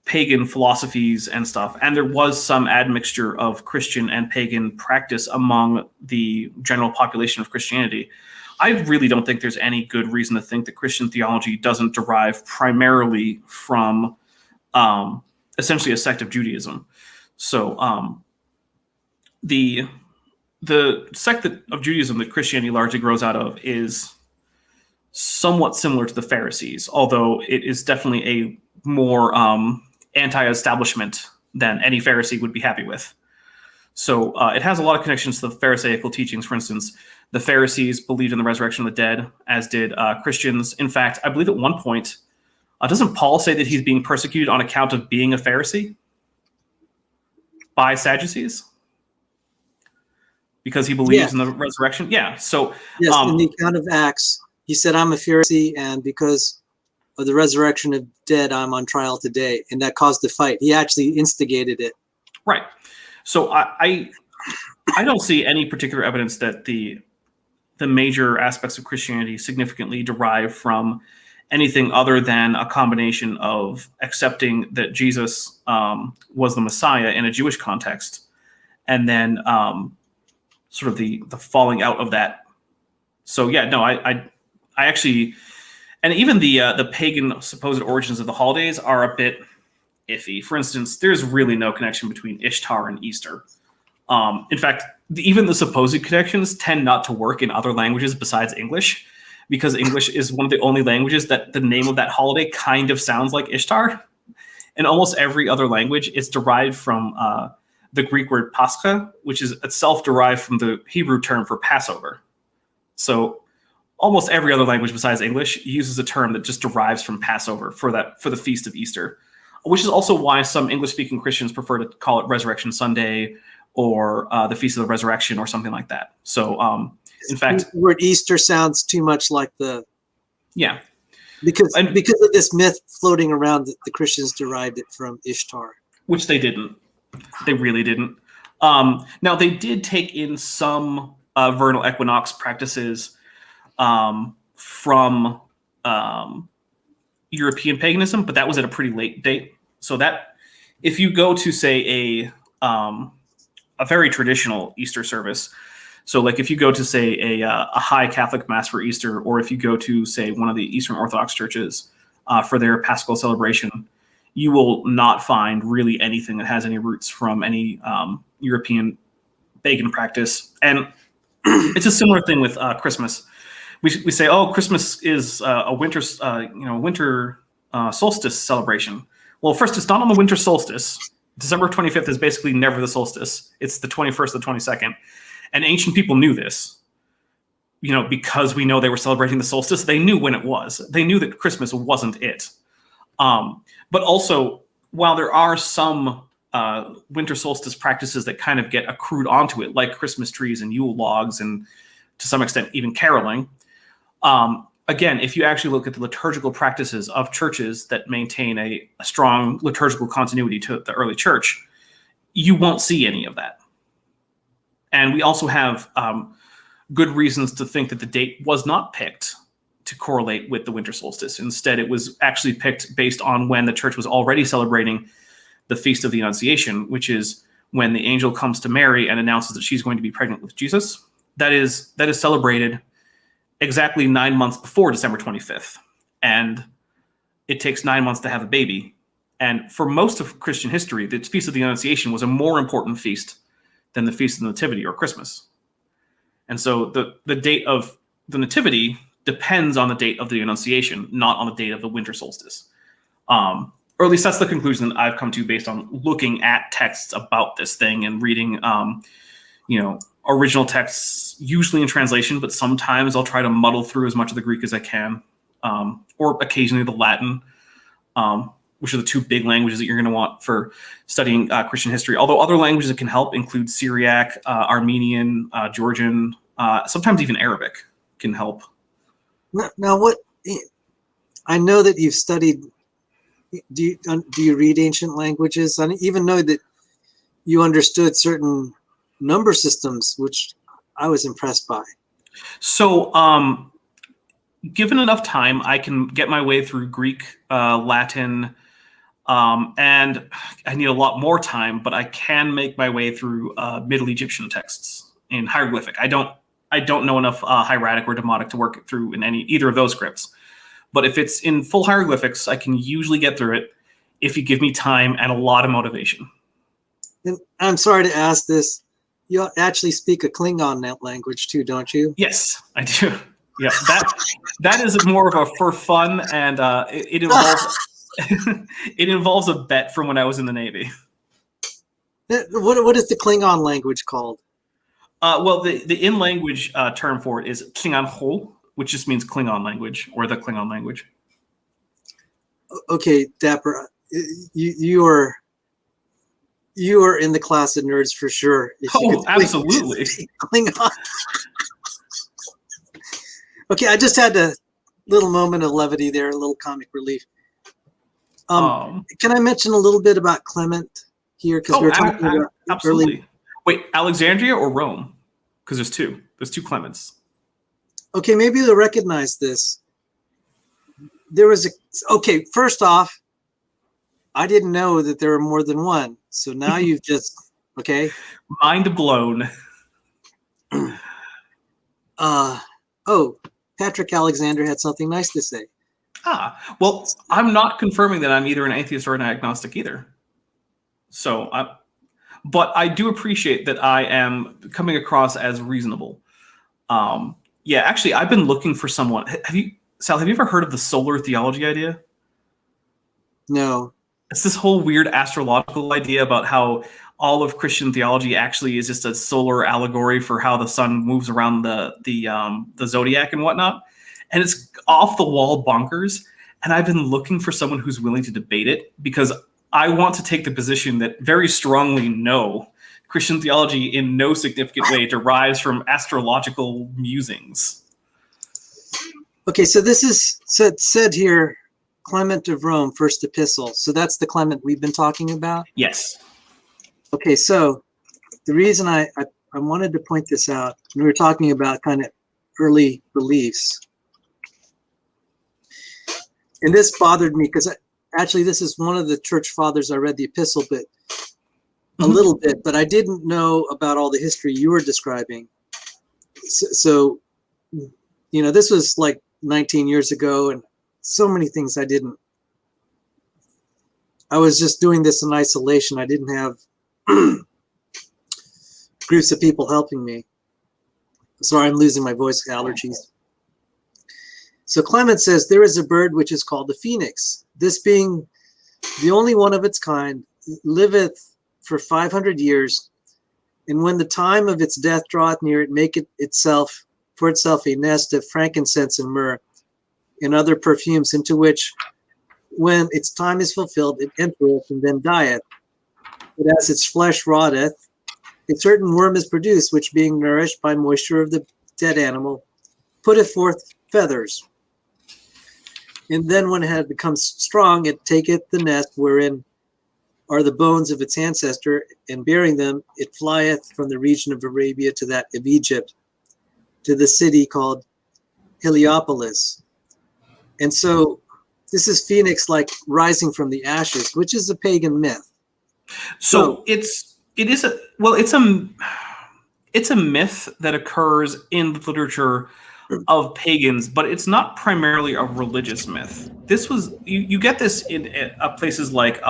pagan philosophies and stuff, and there was some admixture of Christian and pagan practice among the general population of Christianity. I really don't think there's any good reason to think that Christian theology doesn't derive primarily from essentially a sect of Judaism. So the sect of Judaism that Christianity largely grows out of is somewhat similar to the Pharisees, although it is definitely a more anti-establishment than any Pharisee would be happy with. So it has a lot of connections to the Pharisaical teachings. For instance, the Pharisees believed in the resurrection of the dead, as did Christians. In fact, I believe at one point, doesn't Paul say that he's being persecuted on account of being a Pharisee by Sadducees? Because he believes in the resurrection? Yeah. So yes, in the account of Acts, he said, I'm a Pharisee, and because of the resurrection of dead, I'm on trial today. And that caused the fight. He actually instigated it. Right. So I don't see any particular evidence that the major aspects of Christianity significantly derive from anything other than a combination of accepting that Jesus was the Messiah in a Jewish context, and then sort of the falling out of that. So yeah, no, I actually, and even the pagan supposed origins of the holidays are a bit iffy. For instance, there's really no connection between Ishtar and Easter. In fact, even the supposed connections tend not to work in other languages besides English, because English is one of the only languages that the name of that holiday kind of sounds like Ishtar. In almost every other language, it's derived from the Greek word Pascha, which is itself derived from the Hebrew term for Passover. So almost every other language besides English uses a term that just derives from Passover for the feast of Easter, which is also why some English-speaking Christians prefer to call it Resurrection Sunday or the Feast of the Resurrection or something like that. So, in fact, the word Easter sounds too much like because of this myth floating around that the Christians derived it from Ishtar, which they didn't. They really didn't. Now they did take in some vernal equinox practices from European paganism, but that was at a pretty late date. So that if you go to say a very traditional Easter service, so like if you go to say a high Catholic mass for Easter, or if you go to say one of the Eastern Orthodox churches for their Paschal celebration, you will not find really anything that has any roots from any European pagan practice. And it's a similar thing with Christmas. We say, oh, Christmas is a winter solstice celebration. Well, first, it's not on the winter solstice. December 25th is basically never the solstice. It's the 21st, the 22nd. And ancient people knew this, because we know they were celebrating the solstice. They knew when it was. They knew that Christmas wasn't it. But also, while there are some winter solstice practices that kind of get accrued onto it, like Christmas trees and Yule logs, and to some extent even caroling, again, if you actually look at the liturgical practices of churches that maintain a strong liturgical continuity to the early church, you won't see any of that. And we also have good reasons to think that the date was not picked to correlate with the winter solstice. Instead, it was actually picked based on when the church was already celebrating the Feast of the Annunciation, which is when the angel comes to Mary and announces that she's going to be pregnant with Jesus. That is celebrated exactly 9 months before December 25th. And it takes 9 months to have a baby. And for most of Christian history, the Feast of the Annunciation was a more important feast than the Feast of the Nativity or Christmas. And so the date of the Nativity depends on the date of the Annunciation, not on the date of the winter solstice. Or at least that's the conclusion that I've come to based on looking at texts about this thing and reading, original texts, usually in translation, but sometimes I'll try to muddle through as much of the Greek as I can, or occasionally the Latin, which are the two big languages that you're going to want for studying Christian history. Although other languages that can help include Syriac, Armenian, Georgian, sometimes even Arabic can help. Now, what I know that you've studied. Do you read ancient languages? I even know that you understood certain number systems, which I was impressed by. So, given enough time, I can get my way through Greek, Latin, and I need a lot more time, but I can make my way through Middle Egyptian texts in hieroglyphic. I don't know enough hieratic or demotic to work through in either of those scripts. But if it's in full hieroglyphics, I can usually get through it if you give me time and a lot of motivation. And I'm sorry to ask this. You actually speak a Klingon language too, don't you? Yes, I do. Yeah, that is more of a for fun, and it involves it involves a bet from when I was in the Navy. What is the Klingon language called? Well, the in-language term for it is Klingon Ho, which just means Klingon language, or the Klingon language. Okay, Dapper, you are in the class of nerds for sure. Oh, absolutely. Klingon. Okay, I just had a little moment of levity there, a little comic relief. Can I mention a little bit about Clement here? Because we're talking about absolutely. Early... Wait, Alexandria or Rome? Because there's two. There's two Clements. Okay, maybe you'll recognize this. Okay, first off, I didn't know that there were more than one. So now you've just, okay. Mind blown. Patrick Alexander had something nice to say. Well, I'm not confirming that I'm either an atheist or an agnostic either. So, but I do appreciate that I am coming across as reasonable. Yeah, actually, I've been looking for someone. Sal, have you ever heard of the solar theology idea? No. It's this whole weird astrological idea about how all of Christian theology actually is just a solar allegory for how the sun moves around the zodiac and whatnot. And it's off the wall bonkers. And I've been looking for someone who's willing to debate it because I want to take the position that very strongly no, Christian theology in no significant way derives from astrological musings. Okay, so this is said here, Clement of Rome, first epistle. So that's the Clement we've been talking about? Yes. Okay, so the reason I wanted to point this out, we were talking about kind of early beliefs. And this bothered me because actually this is one of the church fathers. I read the epistle, but a little bit, but I didn't know about all the history you were describing. So this was like 19 years ago, and so many things I was just doing this in isolation. I didn't have groups of people helping me. Sorry, I'm losing my voice, allergies. So Clement says, there is a bird which is called the phoenix. This being the only one of its kind, liveth for 500 years, and when the time of its death draweth near, it maketh for itself a nest of frankincense and myrrh and other perfumes, into which, when its time is fulfilled, it entereth and then dieth. But as its flesh rotteth, a certain worm is produced, which being nourished by moisture of the dead animal, putteth forth feathers. And then when it had become strong, it taketh the nest wherein are the bones of its ancestor, and bearing them, it flieth from the region of Arabia to that of Egypt, to the city called Heliopolis. And so this is Phoenix like rising from the ashes, which is a pagan myth. So it's a myth that occurs in the literature of pagans, but it's not primarily a religious myth. This was you get this in places like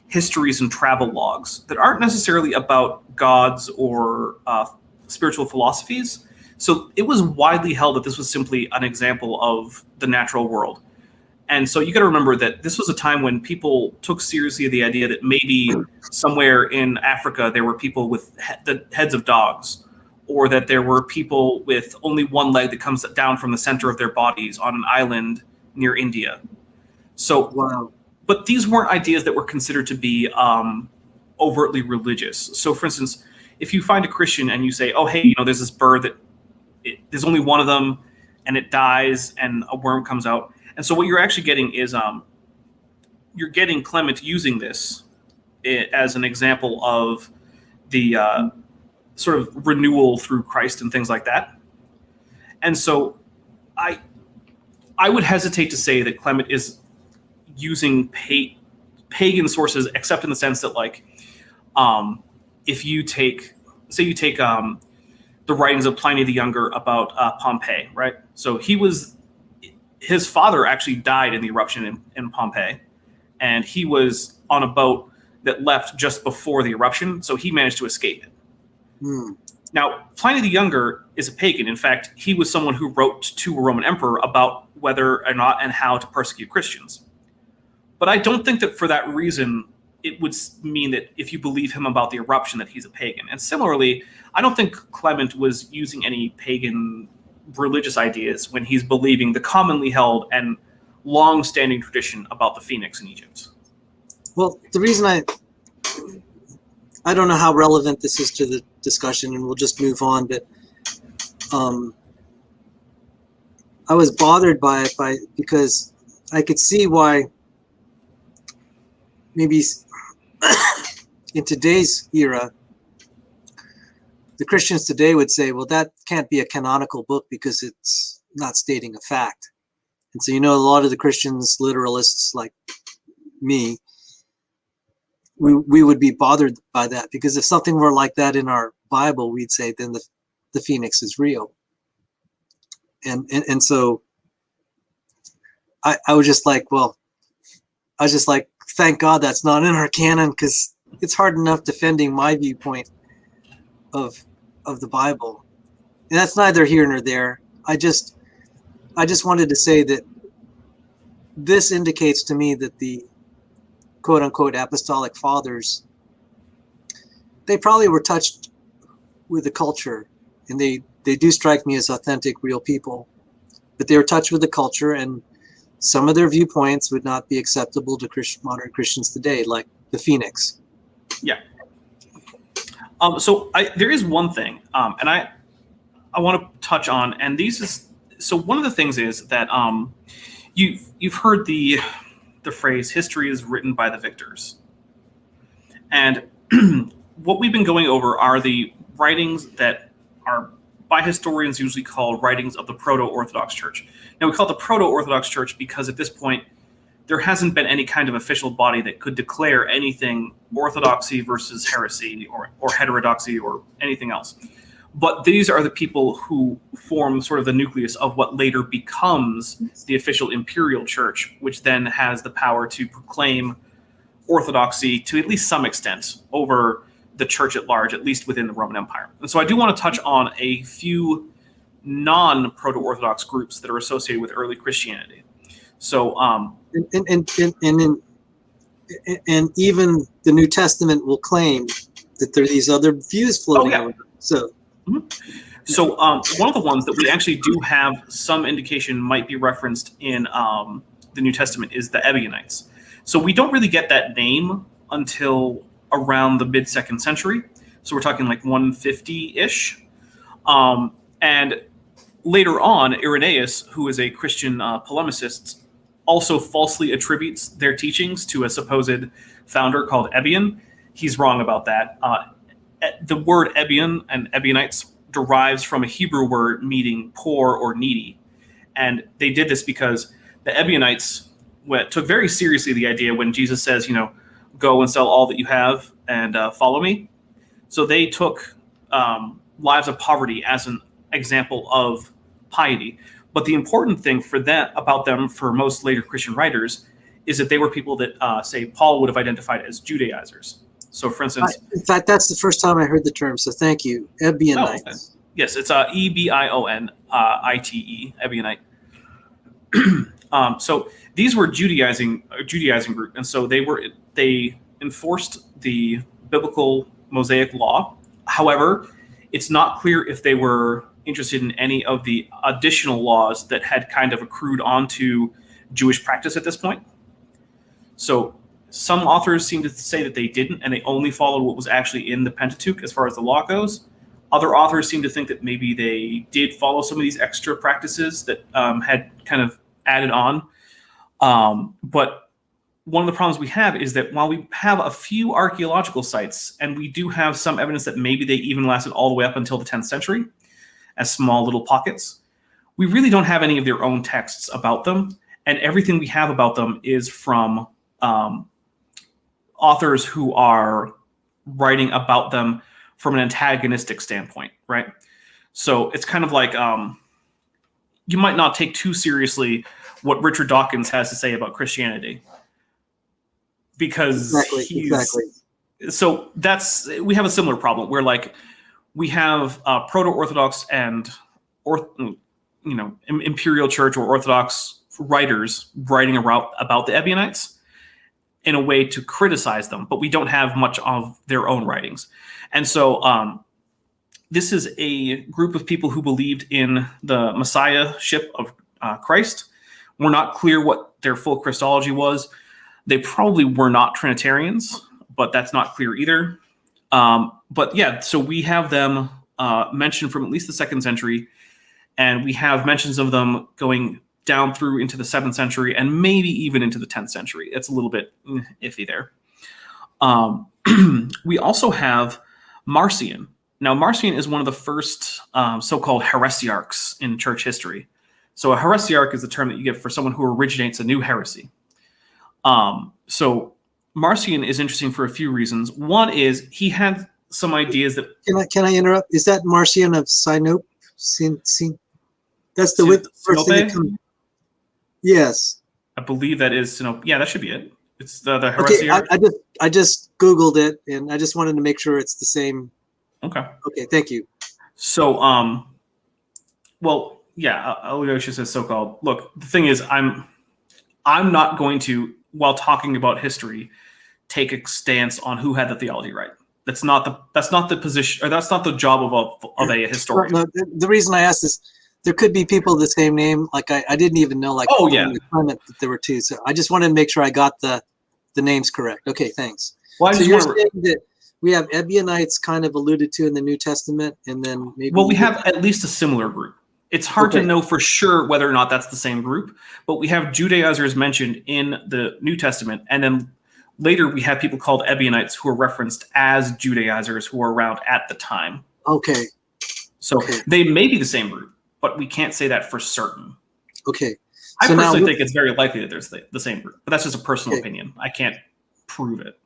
histories and travel logs that aren't necessarily about gods or spiritual philosophies. So it was widely held that this was simply an example of the natural world. And so you got to remember that this was a time when people took seriously the idea that maybe somewhere in Africa there were people with the heads of dogs, or that there were people with only one leg that comes down from the center of their bodies on an island near India. So, wow. But these weren't ideas that were considered to be overtly religious. So, for instance, if you find a Christian and you say, "Oh, hey, there's this bird that there's only one of them, and it dies, and a worm comes out." And so what you're actually getting is you're getting Clement using this as an example of the sort of renewal through Christ and things like that. And so I would hesitate to say that Clement is using pagan sources, except in the sense that, like, if you take the writings of Pliny the Younger about Pompeii, right? So his father actually died in the eruption in Pompeii, and he was on a boat that left just before the eruption, so he managed to escape it. Now, Pliny the Younger is a pagan. In fact, he was someone who wrote to a Roman emperor about whether or not and how to persecute Christians. But I don't think that for that reason it would mean that if you believe him about the eruption that he's a pagan. And similarly, I don't think Clement was using any pagan religious ideas when he's believing the commonly held and long-standing tradition about the phoenix in Egypt. Well, the reason I don't know how relevant this is to the discussion, and we'll just move on, but I was bothered by it because I could see why maybe in today's era, the Christians today would say, well, that can't be a canonical book because it's not stating a fact. And so, a lot of the Christians, literalists like me, we would be bothered by that, because if something were like that in our Bible, we'd say then the phoenix is real. And so I was just like, thank God that's not in our canon, because it's hard enough defending my viewpoint of the Bible. And that's neither here nor there. I just wanted to say that this indicates to me that the quote unquote apostolic fathers, they probably were touched with the culture, and they do strike me as authentic, real people, but they were touched with the culture, and some of their viewpoints would not be acceptable to modern Christians today, like the phoenix. Yeah. So there is one thing, and I want to touch on, and one of the things is that you've heard the phrase "history is written by the victors," and what we've been going over are the writings that are by historians usually called writings of the Proto-Orthodox Church. Now, we call it the Proto-Orthodox Church because at this point there hasn't been any kind of official body that could declare anything orthodoxy versus heresy or heterodoxy or anything else. But these are the people who form sort of the nucleus of what later becomes the official imperial church, which then has the power to proclaim orthodoxy to at least some extent over the church at large, at least within the Roman Empire. And so I do want to touch on a few non-Proto-Orthodox groups that are associated with early Christianity. So, and even the New Testament will claim that there are these other views floating around. So, So one of the ones that we actually do have some indication might be referenced in the New Testament is the Ebionites. So we don't really get that name until around the mid-2nd century. So we're talking like 150-ish. And later on, Irenaeus, who is a Christian polemicist, also falsely attributes their teachings to a supposed founder called Ebion. He's wrong about that. The word Ebion and Ebionites derives from a Hebrew word meaning poor or needy. And they did this because the Ebionites took very seriously the idea when Jesus says, go and sell all that you have and follow me. So they took lives of poverty as an example of piety. But the important thing about them for most later Christian writers is that they were people that, say, Paul would have identified as Judaizers. So, for instance... in fact, that's the first time I heard the term, so thank you. Ebionites. Oh, okay. Yes, it's Ebionite, Ebionite. So these were Judaizing group, and so they enforced the biblical Mosaic law. However, it's not clear if they were interested in any of the additional laws that had kind of accrued onto Jewish practice at this point. So some authors seem to say that they didn't, and they only followed what was actually in the Pentateuch as far as the law goes. Other authors seem to think that maybe they did follow some of these extra practices that had kind of added on. But one of the problems we have is that while we have a few archaeological sites, and we do have some evidence that maybe they even lasted all the way up until the 10th century as small little pockets, we really don't have any of their own texts about them. And everything we have about them is from authors who are writing about them from an antagonistic standpoint, right? So it's kind of like you might not take too seriously what Richard Dawkins has to say about Christianity, because exactly. So we have a similar problem where, like, we have proto-Orthodox and Imperial Church or Orthodox writers writing about the Ebionites in a way to criticize them, but we don't have much of their own writings. And so this is a group of people who believed in the messiahship of Christ. We're not clear what their full Christology was. They probably were not Trinitarians, but that's not clear either. But yeah, so we have them mentioned from at least the 2nd century, and we have mentions of them going down through into the 7th century and maybe even into the 10th century. It's a little bit iffy there. We also have Marcion. Now, Marcion is one of the first so-called heresiarchs in church history. So a heresiarch is the term that you get for someone who originates a new heresy. So Marcion is interesting for a few reasons. One is he had some ideas that... Can I interrupt? Is that Marcion of Sinope? That's the first thing that comes. Yes. I believe that is Sinope. Yeah, that should be it. It's the heresiarch. Okay, I just Googled it, and I just wanted to make sure it's the same. Okay. Okay, thank you. So, well, yeah, Alyosha says so-called. Look, the thing is, I'm not going to, while talking about history, take a stance on who had the theology right. That's not the position, or that's not the job of a historian. No, the reason I asked is there could be people of the same name. Like I didn't even know. Like, oh yeah, that there were two. So I just wanted to make sure I got the names correct. Okay, thanks. Well, so you're saying that we have Ebionites kind of alluded to in the New Testament, and then maybe... Well, we have at least a similar group. It's hard to know for sure whether or not that's the same group, but we have Judaizers mentioned in the New Testament, and then later we have people called Ebionites who are referenced as Judaizers who were around at the time. Okay. So they may be the same group, but we can't say that for certain. Okay. I personally think it's very likely that there's the same group, but that's just a personal opinion. I can't prove it.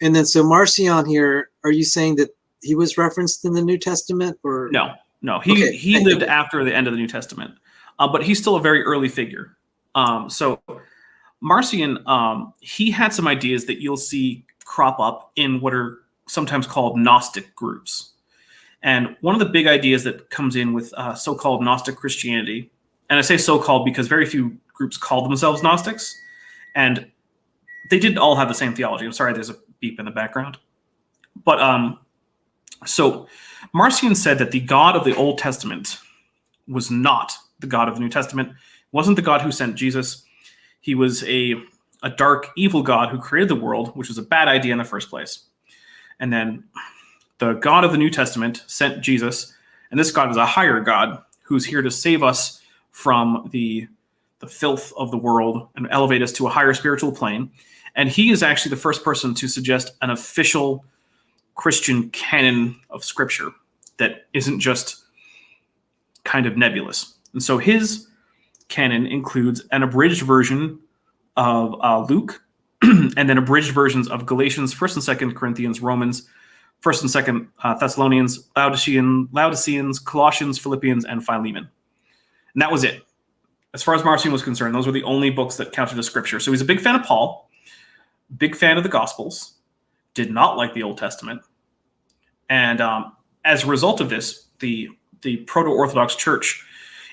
And then, so Marcion here, are you saying that he was referenced in the New Testament, or no? He lived after the end of the New Testament, but he's still a very early figure. So Marcion, he had some ideas that you'll see crop up in what are sometimes called Gnostic groups. And one of the big ideas that comes in with so-called Gnostic Christianity, and I say so-called because very few groups call themselves Gnostics, and they didn't all have the same theology. I'm sorry, there's a beep in the background. But so Marcion said that the God of the Old Testament was not the God of the New Testament, wasn't the God who sent Jesus. He was a dark, evil God who created the world, which was a bad idea in the first place. And then the God of the New Testament sent Jesus, and this God is a higher God who's here to save us from the filth of the world and elevate us to a higher spiritual plane. And he is actually the first person to suggest an official Christian canon of scripture that isn't just kind of nebulous. And so his canon includes an abridged version of Luke, and then abridged versions of Galatians, 1st and 2nd Corinthians, Romans, 1st and 2nd Thessalonians, Laodiceans, Colossians, Philippians, and Philemon. And that was it. As far as Marcion was concerned, those were the only books that counted as scripture. So he's a big fan of Paul, big fan of the Gospels, did not like the Old Testament. And as a result of this, the Proto-Orthodox Church,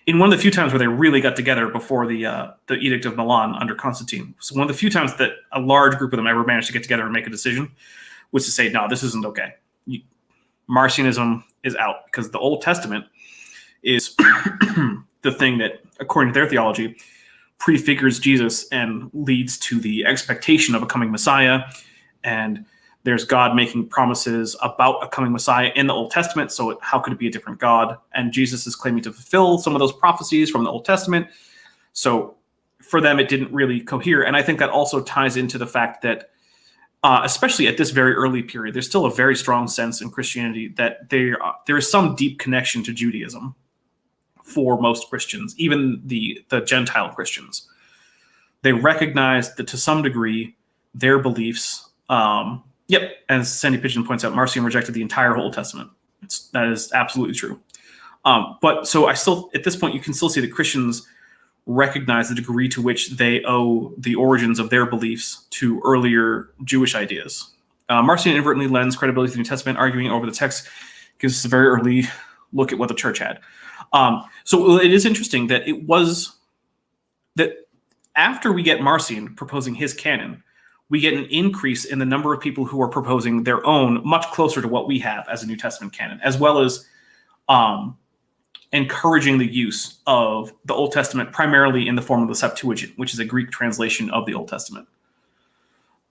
in one of the few times where they really got together before the Edict of Milan under Constantine, so one of the few times that a large group of them ever managed to get together and make a decision was to say, no, this isn't okay. Marcionism is out, because the Old Testament is the thing that, according to their theology, prefigures Jesus and leads to the expectation of a coming Messiah. And there's God making promises about a coming Messiah in the Old Testament, so how could it be a different God? And Jesus is claiming to fulfill some of those prophecies from the Old Testament. So for them, it didn't really cohere. And I think that also ties into the fact that, especially at this very early period, there's still a very strong sense in Christianity that there is some deep connection to Judaism for most Christians, even the Gentile Christians. They recognize that to some degree, their beliefs, as Sandy Pigeon points out, Marcion rejected the entire Old Testament. That is absolutely true. But so at this point, you can still see that Christians recognize the degree to which they owe the origins of their beliefs to earlier Jewish ideas. Marcion inadvertently lends credibility to the New Testament, arguing over the text gives us a very early look at what the church had. So it is interesting that it was that after we get Marcion proposing his canon, we get an increase in the number of people who are proposing their own, much closer to what we have as a New Testament canon, as well as encouraging the use of the Old Testament primarily in the form of the Septuagint, which is a Greek translation of the Old Testament.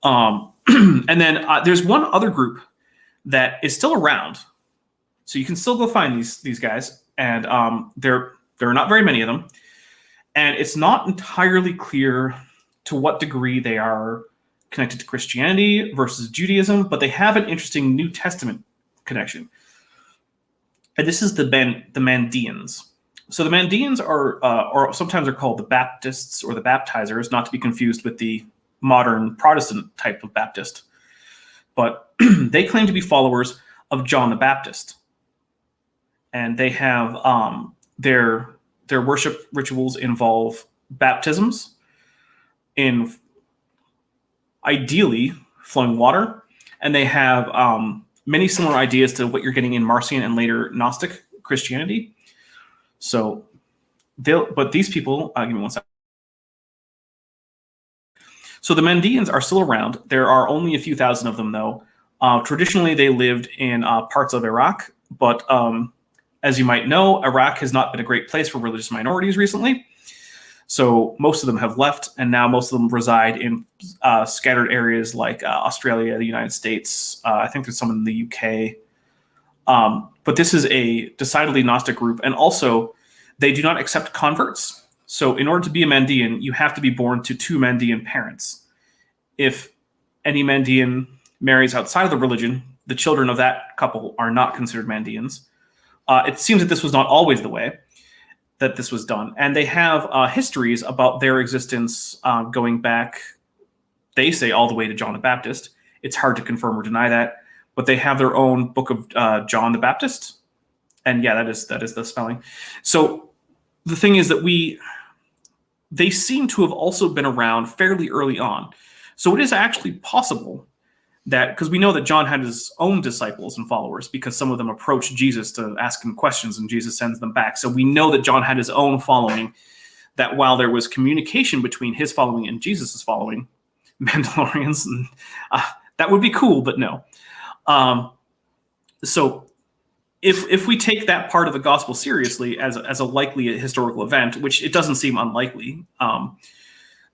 And then there's one other group that is still around. So you can still go find these guys, and there are not very many of them. And it's not entirely clear to what degree they are connected to Christianity versus Judaism, but they have an interesting New Testament connection. And this is the Mandeans. So the Mandeans are, or sometimes are called the Baptists or the Baptizers, not to be confused with the modern Protestant type of Baptist. But they claim to be followers of John the Baptist. And they have their worship rituals involve baptisms in ideally flowing water, and they have many similar ideas to what you're getting in Marcion and later Gnostic Christianity. So but these people, give me one second. So the Mandeans are still around. There are only a few thousand of them, though. Traditionally, they lived in parts of Iraq, but as you might know, Iraq has not been a great place for religious minorities recently. So most of them have left, and now most of them reside in scattered areas like Australia, the United States. I think there's some in the UK. But this is a decidedly Gnostic group, and also they do not accept converts. So in order to be a Mandean, you have to be born to two Mandean parents. If any Mandean marries outside of the religion, the children of that couple are not considered Mandeans. It seems that this was not always the way that this was done. And they have histories about their existence going back, they say, all the way to John the Baptist. It's hard to confirm or deny that, but they have their own book of John the Baptist. And yeah, that is the spelling. So the thing is that they seem to have also been around fairly early on. So it is actually possible that, because we know that John had his own disciples and followers, because some of them approached Jesus to ask him questions and Jesus sends them back. So we know that John had his own following, that while there was communication between his following and Jesus's following, Mandalorians, that would be cool, but no. So if we take that part of the gospel seriously as a likely historical event, which it doesn't seem unlikely,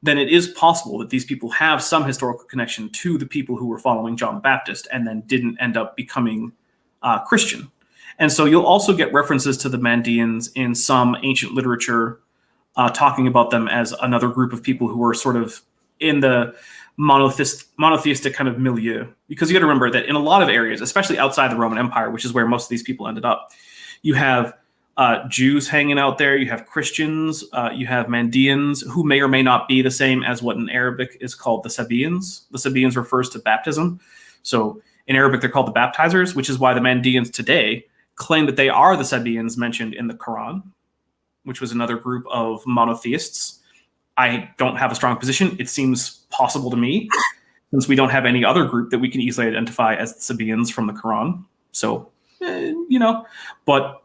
then it is possible that these people have some historical connection to the people who were following John the Baptist and then didn't end up becoming Christian. And so you'll also get references to the Mandeans in some ancient literature talking about them as another group of people who were sort of in the monotheistic kind of milieu. Because you got to remember that in a lot of areas, especially outside the Roman Empire, which is where most of these people ended up, you have Jews hanging out there, you have Christians, you have Mandeans, who may or may not be the same as what in Arabic is called the Sabaeans. The Sabaeans refers to baptism. So in Arabic, they're called the baptizers, which is why the Mandeans today claim that they are the Sabaeans mentioned in the Quran, which was another group of monotheists. I don't have a strong position. It seems possible to me, since we don't have any other group that we can easily identify as the Sabaeans from the Quran. So, but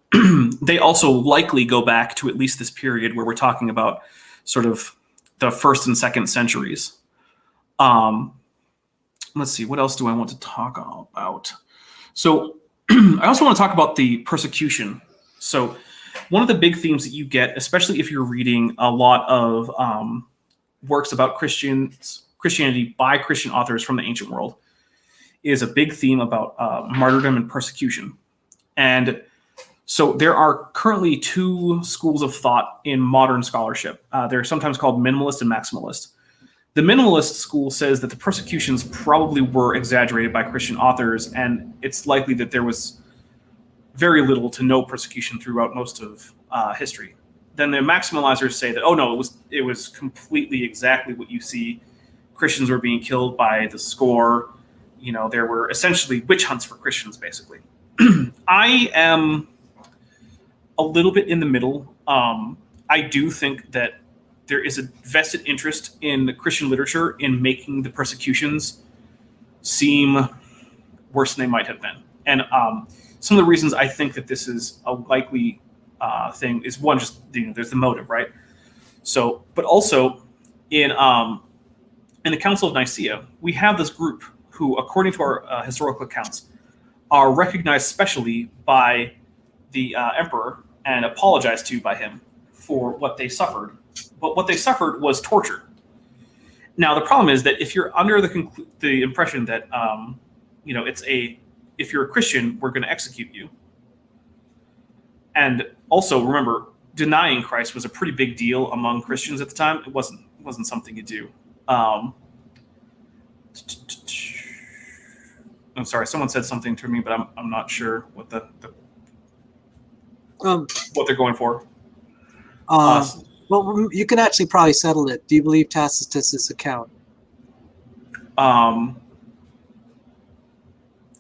they also likely go back to at least this period where we're talking about sort of the 1st and 2nd centuries. Let's see, what else do I want to talk about? So I also want to talk about the persecution. So one of the big themes that you get, especially if you're reading a lot of works about Christianity by Christian authors from the ancient world, is a big theme about martyrdom and persecution. And so there are currently 2 schools of thought in modern scholarship. They're sometimes called minimalist and maximalist. The minimalist school says that the persecutions probably were exaggerated by Christian authors, and it's likely that there was very little to no persecution throughout most of history. Then the maximalizers say that, oh no, it was completely exactly what you see. Christians were being killed by the score. There were essentially witch hunts for Christians, basically. I am a little bit in the middle. I do think that there is a vested interest in the Christian literature in making the persecutions seem worse than they might have been. And some of the reasons I think that this is a likely thing is, one, just there's the motive, right? So, but also in the Council of Nicaea, we have this group who, according to our historical accounts, are recognized specially by the emperor and apologized to by him for what they suffered. But what they suffered was torture. Now, the problem is that if you're under the impression that if you're a Christian, we're going to execute you. And also, remember, denying Christ was a pretty big deal among Christians at the time. It wasn't something you do. I'm sorry, someone said something to me, but I'm not sure what what they're going for. Well, you can actually probably settle it. Do you believe Tacitus's account? Of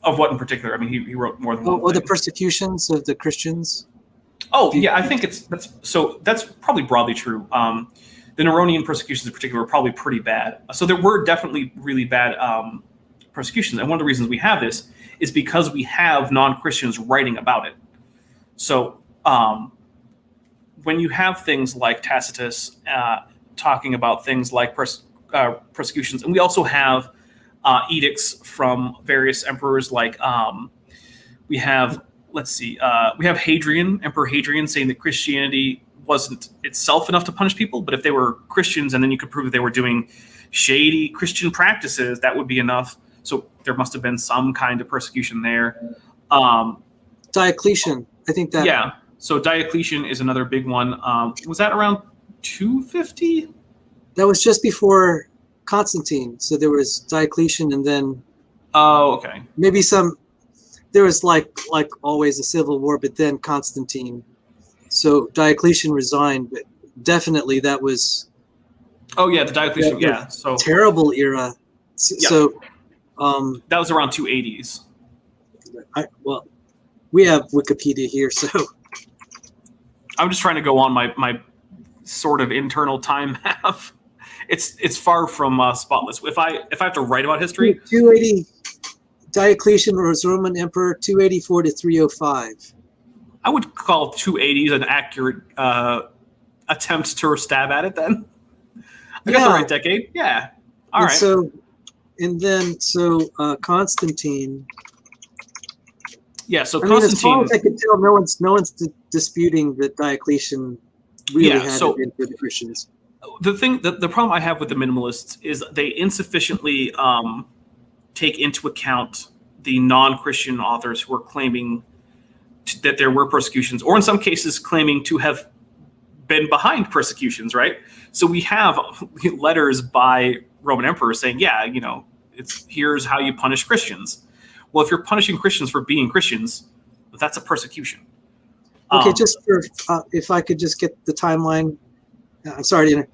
what in particular? I mean, he wrote more than one. Well, the persecutions of the Christians. Oh, yeah, I think that's probably broadly true. The Neronian persecutions in particular were probably pretty bad. So there were definitely really bad persecutions. And one of the reasons we have this is because we have non-Christians writing about it. So when you have things like Tacitus talking about things like persecutions, and we also have edicts from various emperors, like we have Hadrian, Emperor Hadrian, saying that Christianity wasn't itself enough to punish people, but if they were Christians and then you could prove that they were doing shady Christian practices, that would be enough. So there must have been some kind of persecution there. Diocletian, I think that. Yeah. So Diocletian is another big one. Was that around 250? That was just before Constantine. So there was Diocletian, and then. Oh, okay. Maybe there was like always a civil war, but then Constantine. So Diocletian resigned, but definitely that was. Oh yeah, the Diocletian. Yeah. So terrible era. So. That was around 280s. Well, we have Wikipedia here, so. I'm just trying to go on my sort of internal time map. It's far from spotless. If I have to write about history, 280. Diocletian was Roman Emperor, 284 to 305. I would call 280s an accurate attempt to stab at it. Then I got the right decade. Yeah. All right. So, Constantine. Yeah. So Constantine. As far as Constantine. I can tell, no one's disputing that Diocletian really had it in for the Christians. The problem I have with the minimalists is they insufficiently take into account the non-Christian authors who are claiming that there were persecutions, or in some cases claiming to have been behind persecutions, right? So we have letters by Roman emperors saying, yeah, here's how you punish Christians. Well, if you're punishing Christians for being Christians, that's a persecution. Okay, just for, if I could just get the timeline. I'm sorry to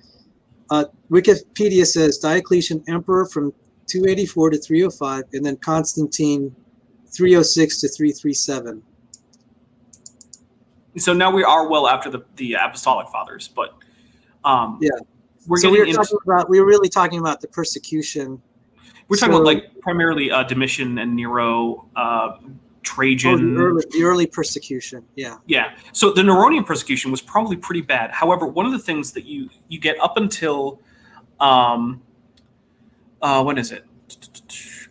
Wikipedia says Diocletian Emperor from 284 to 305, and then Constantine 306 to 337. So now we are well after the Apostolic Fathers, but yeah, we're really talking about the persecution. We're talking about like primarily Domitian and Nero, Trajan. The early persecution, yeah. Yeah. So the Neronian persecution was probably pretty bad. However, one of the things that you get up until when is it?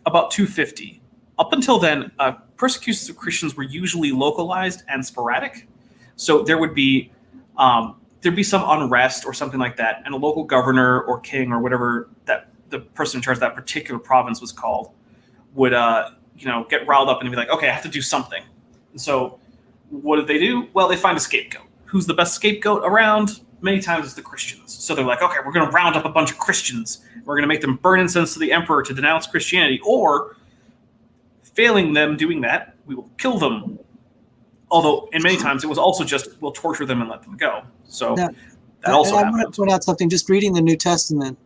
About 250. Up until then, persecutions of Christians were usually localized and sporadic. So there would be there'd be some unrest or something like that, and a local governor or king or whatever that the person in charge of that particular province was called would get riled up and be like, okay, I have to do something. And so what did they do? Well, they find a scapegoat. Who's the best scapegoat around? Many times it's the Christians. So they're like, okay, we're going to round up a bunch of Christians. We're going to make them burn incense to the emperor to denounce Christianity, or failing them doing that, we will kill them. Although in many times it was also just, we'll torture them and let them go. So that also happened. I want to point out something. Just reading the New Testament,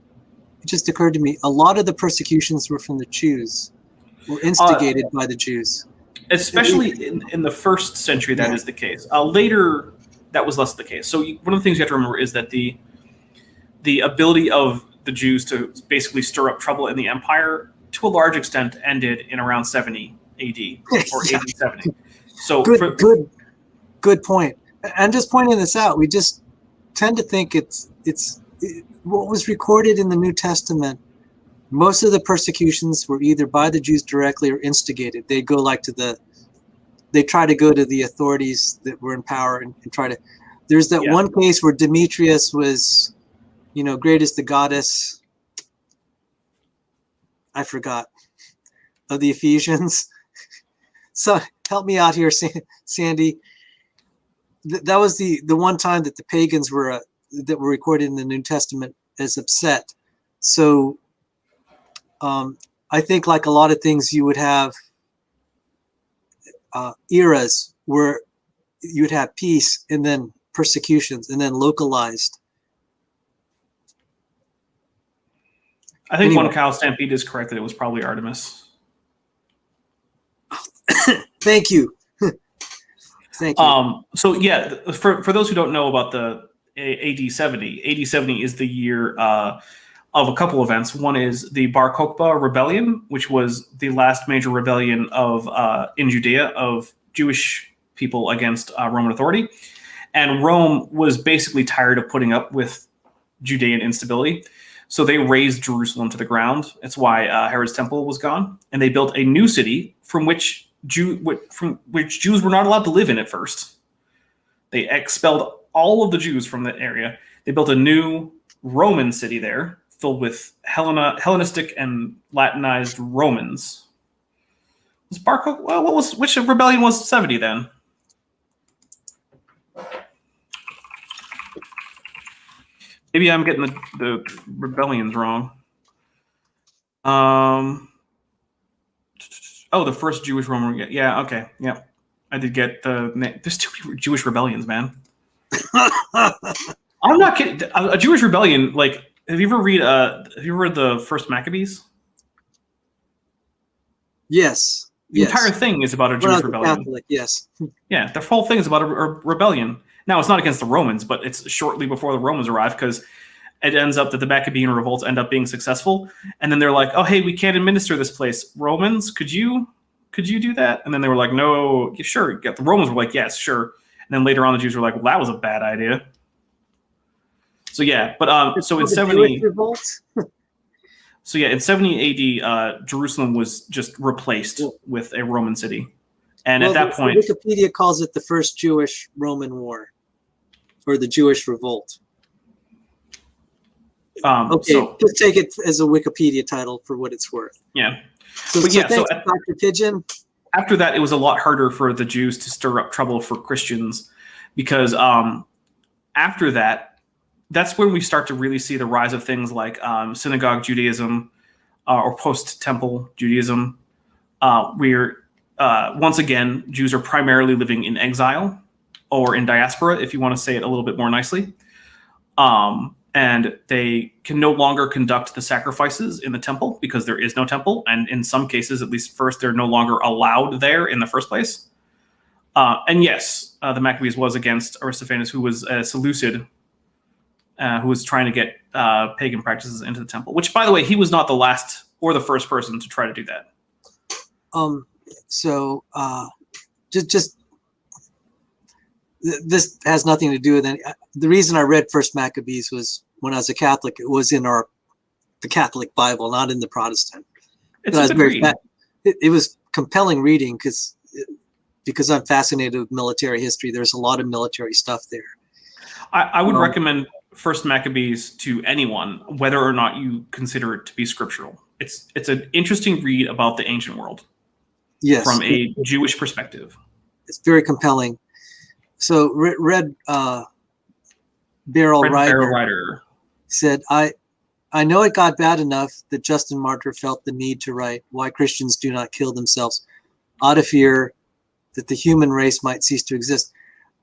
it just occurred to me, a lot of the persecutions were from the Jews, were instigated by the Jews. Especially in the first century, that is the case. Later, that was less the case. So one of the things you have to remember is that the ability of the Jews to basically stir up trouble in the empire, to a large extent, ended in around 70 AD or AD 70. So good point. I'm just pointing this out. We just tend to think it's what was recorded in the New Testament. Most of the persecutions were either by the Jews directly or instigated. They go they try to go to the authorities that were in power and try to. There's that one case where Demetrius was, great as the goddess. I forgot, of the Ephesians. So help me out here, Sandy. That was the one time that the pagans were that were recorded in the New Testament as upset. So I think, like a lot of things, you would have eras where you would have peace and then persecutions and then localized. I think one cow stampede is correct that it was probably Artemis. Thank you. Thank you. So yeah, for those who don't know about the AD 70, AD 70 is the year of a couple events. One is the Bar Kokhba rebellion, which was the last major rebellion in Judea of Jewish people against Roman authority. And Rome was basically tired of putting up with Judean instability. So they razed Jerusalem to the ground. That's why Herod's temple was gone. And they built a new city from which Jews were not allowed to live in at first. They expelled all of the Jews from that area. They built a new Roman city there, filled with Hellenistic and Latinized Romans. Was Bar Kokhba? Well, which rebellion was 70 then? Maybe I'm getting the rebellions wrong. The first Jewish Roman. Yeah, okay, yeah. I did get the name. There's too many Jewish rebellions, man. I'm not kidding. A Jewish rebellion, like, have you ever read the First Maccabees? Yes. The entire thing is about a Jewish rebellion. Catholic, yes. Yeah, the whole thing is about a rebellion. Now, it's not against the Romans, but it's shortly before the Romans arrive, because it ends up that the Maccabean revolts end up being successful, and then they're like, "Oh, hey, we can't administer this place. Romans, could you do that?" And then they were like, "No, yeah, sure." The Romans were like, "Yes, sure." And then later on, the Jews were like, "Well, that was a bad idea." So yeah, but so in 70, so yeah, in 70 AD, Jerusalem was just replaced with a Roman city, and at that point, Wikipedia calls it the First Jewish-Roman War, or the Jewish Revolt. Okay, so just take it as a Wikipedia title for what it's worth. Yeah. So Dr. Pigeon. After that, it was a lot harder for the Jews to stir up trouble for Christians, because after that, that's when we start to really see the rise of things like synagogue Judaism or post-temple Judaism, where once again, Jews are primarily living in exile or in diaspora, if you want to say it a little bit more nicely. And they can no longer conduct the sacrifices in the temple because there is no temple. And in some cases, at least first, they're no longer allowed there in the first place. And yes, the Maccabees was against Aristophanes, who was a Seleucid, who was trying to get pagan practices into the temple, which, by the way, he was not the last or the first person to try to do that. So this has nothing to do with any. The reason I read First Maccabees was when I was a Catholic. It was in the Catholic Bible, not in the Protestant. It's a good read. It was compelling reading because I'm fascinated with military history. There's a lot of military stuff there. I would recommend First Maccabees to anyone, whether or not you consider it to be scriptural. It's an interesting read about the ancient world. Yes, from a Jewish perspective. It's very compelling. So Red Barrel Rider said, I know it got bad enough that Justin Martyr felt the need to write why Christians do not kill themselves out of fear that the human race might cease to exist.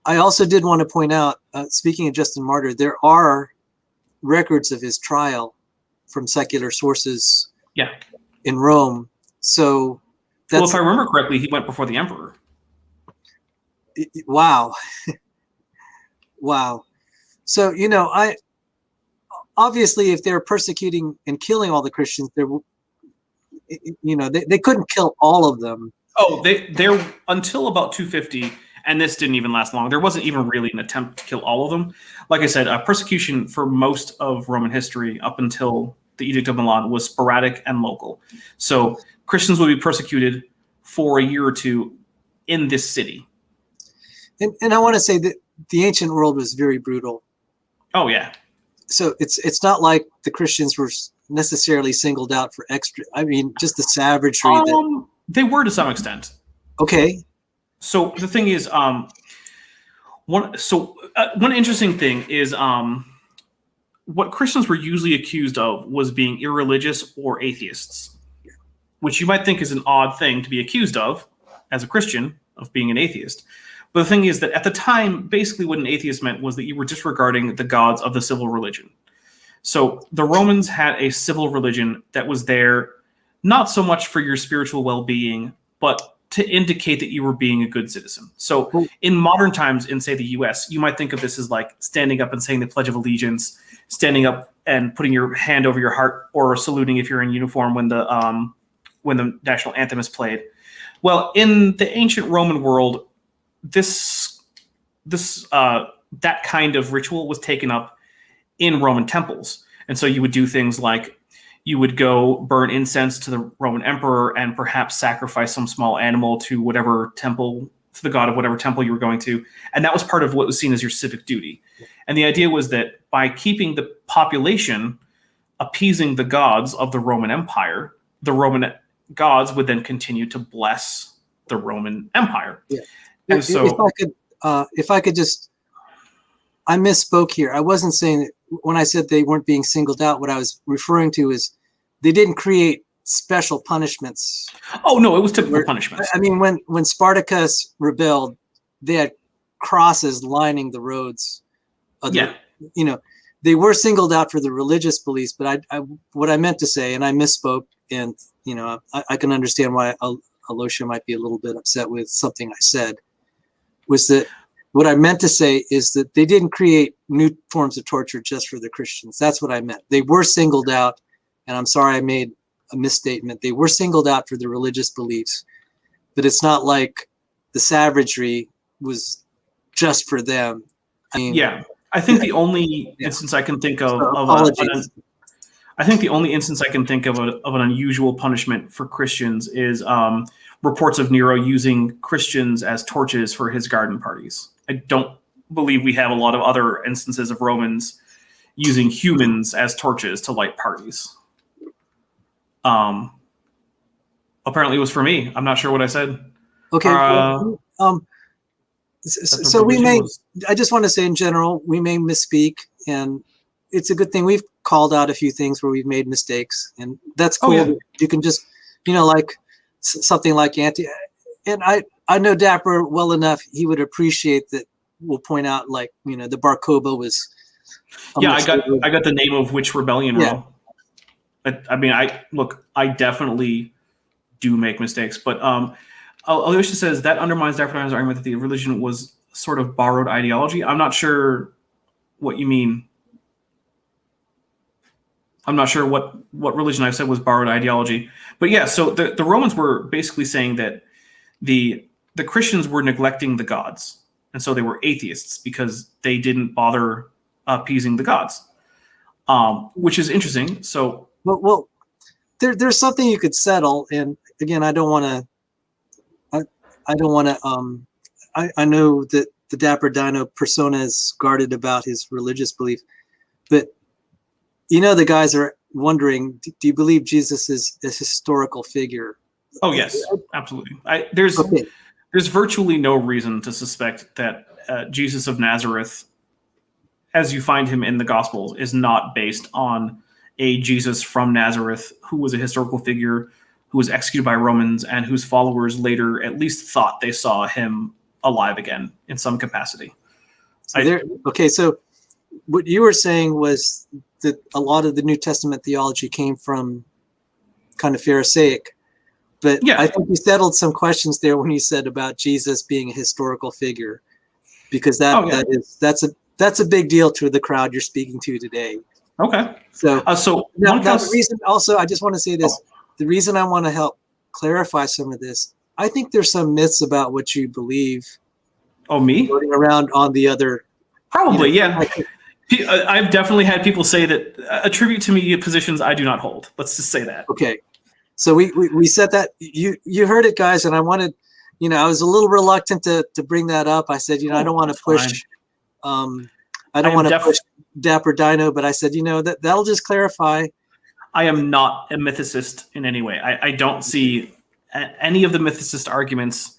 I also did want to point out, speaking of Justin Martyr, there are records of his trial from secular sources in Rome. So well, if I remember correctly, he went before the emperor. Wow. Wow. So, I obviously, if they're persecuting and killing all the Christians, they couldn't kill all of them. Oh, they're until about 250, and this didn't even last long. There wasn't even really an attempt to kill all of them. Like I said, persecution for most of Roman history up until the Edict of Milan was sporadic and local. So Christians would be persecuted for a year or two in this city. And I want to say that the ancient world was very brutal. Oh, yeah. So it's not like the Christians were necessarily singled out for extra. I mean, just the savagery. They were to some extent. Okay. So the thing is, one interesting thing is what Christians were usually accused of was being irreligious or atheists, which you might think is an odd thing to be accused of as a Christian, of being an atheist. But the thing is that at the time, basically what an atheist meant was that you were disregarding the gods of the civil religion. So the Romans had a civil religion that was there not so much for your spiritual well-being, but to indicate that you were being a good citizen. So in modern times, in, say, the US, you might think of this as like standing up and saying the Pledge of Allegiance, standing up and putting your hand over your heart, or saluting if you're in uniform when the national anthem is played. Well, in the ancient Roman world, that kind of ritual was taken up in Roman temples. And so you would do things like you would go burn incense to the Roman emperor and perhaps sacrifice some small animal to whatever temple, to the god of whatever temple you were going to. And that was part of what was seen as your civic duty. And the idea was that by keeping the population appeasing the gods of the Roman Empire, the Roman gods would then continue to bless the Roman Empire. Yeah. And so, if I could just, I misspoke here. I wasn't saying that when I said they weren't being singled out. What I was referring to is they didn't create special punishments. Oh no, it was typical punishments. I mean, when Spartacus rebelled, they had crosses lining the roads. They were singled out for the religious beliefs. But what I meant to say, and I misspoke, and I can understand why Aloysia might be a little bit upset with something I said, was that what I meant to say is that they didn't create new forms of torture just for the Christians. That's what I meant. They were singled out, and I'm sorry I made a misstatement. They were singled out for their religious beliefs, but it's not like the savagery was just for them. I mean, I think the only instance I can think of, I think the only instance I can think of an unusual punishment for Christians is reports of Nero using Christians as torches for his garden parties. I don't believe we have a lot of other instances of Romans using humans as torches to light parties. Apparently it was for me. I'm not sure what I said. Okay. that the So we religion may, was. I just want to say in general, we may misspeak, and it's a good thing. We've called out a few things where we've made mistakes, and that's Oh, cool. yeah. You can just, like something like and I know Dapper well enough. He would appreciate that. We'll point out, like, the Bar Kokhba was. Yeah, I got the name of which rebellion Yeah. wrong. I mean, I definitely do make mistakes, but Alicia says that undermines Dapper Dino's argument that the religion was sort of borrowed ideology. I'm not sure what you mean. I'm not sure what religion I've said was borrowed ideology, but yeah. So the Romans were basically saying that the Christians were neglecting the gods, and so they were atheists because they didn't bother appeasing the gods, which is interesting. So, well, there's something you could settle, and again, I don't want to. I know that the Dapper Dino persona is guarded about his religious belief, but the guys are wondering: do you believe Jesus is a historical figure? oh yes, absolutely. There's virtually no reason to suspect that Jesus of Nazareth, as you find him in the Gospels, is not based on a Jesus from Nazareth who was a historical figure who was executed by Romans and whose followers later at least thought they saw him alive again in some capacity. So what you were saying was that a lot of the New Testament theology came from kind of Pharisaic, but yeah. I think you settled some questions there when you said about Jesus being a historical figure, because that's a big deal to the crowd you're speaking to today. Okay. So now the reason also, I just want to say this, the reason I want to help clarify some of this, I think there's some myths about what you believe. Oh, me? Floating around on the other. Probably, yeah. I've definitely had people say that attribute to me positions I do not hold. Let's just say that. Okay. So we said that. You heard it, guys, and I wanted, I was a little reluctant to bring that up. I said, I don't want to push. I don't want to push Dapper Dino, but I said, that'll just clarify. I am not a mythicist in any way. I don't see any of the mythicist arguments.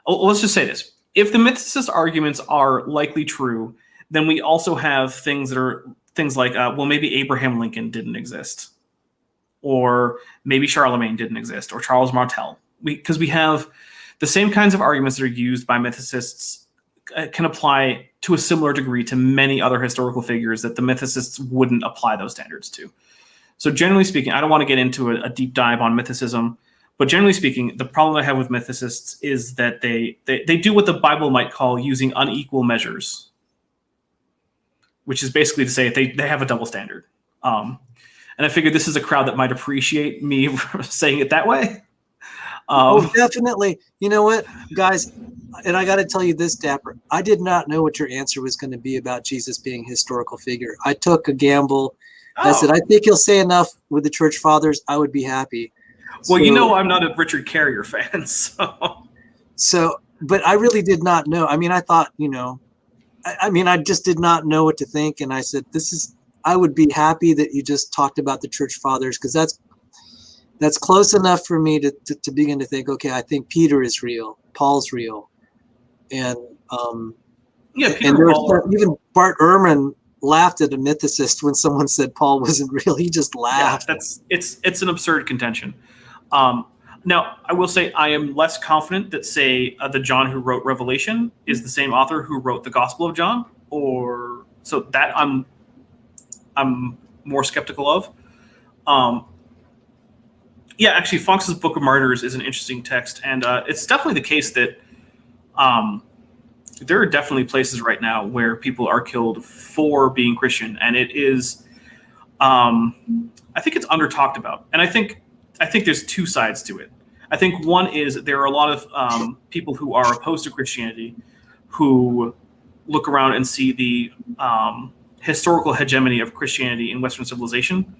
Let's just say this. If the mythicist arguments are likely true, then we also have things like, well, maybe Abraham Lincoln didn't exist, or maybe Charlemagne didn't exist, or Charles Martel. Because we have the same kinds of arguments that are used by mythicists can apply to a similar degree to many other historical figures that the mythicists wouldn't apply those standards to. So generally speaking, I don't want to get into a deep dive on mythicism, but generally speaking, the problem I have with mythicists is that they do what the Bible might call using unequal measures, which is basically to say they have a double standard. And I figured this is a crowd that might appreciate me saying it that way. Oh, definitely. You know what, guys? And I got to tell you this, Dapper. I did not know what your answer was going to be about Jesus being a historical figure. I took a gamble. I said, I think he'll say enough with the church fathers. I would be happy. Well, I'm not a Richard Carrier fan, so. But I really did not know. I mean, I thought, I just did not know what to think. And I said, I would be happy that you just talked about the church fathers, because that's close enough for me to begin to think, okay, I think Peter is real, Paul's real. And Peter and Paul. Even Bart Ehrman laughed at a mythicist when someone said Paul wasn't real. He just laughed. Yeah, it's an absurd contention. Now, I will say I am less confident that, say, the John who wrote Revelation is the same author who wrote the Gospel of John, or so that I'm more skeptical of. Actually, Fox's Book of Martyrs is an interesting text, and it's definitely the case that there are definitely places right now where people are killed for being Christian, and it is, I think it's under talked about, and I think there's two sides to it. I think one is there are a lot of people who are opposed to Christianity who look around and see the historical hegemony of Christianity in Western civilization,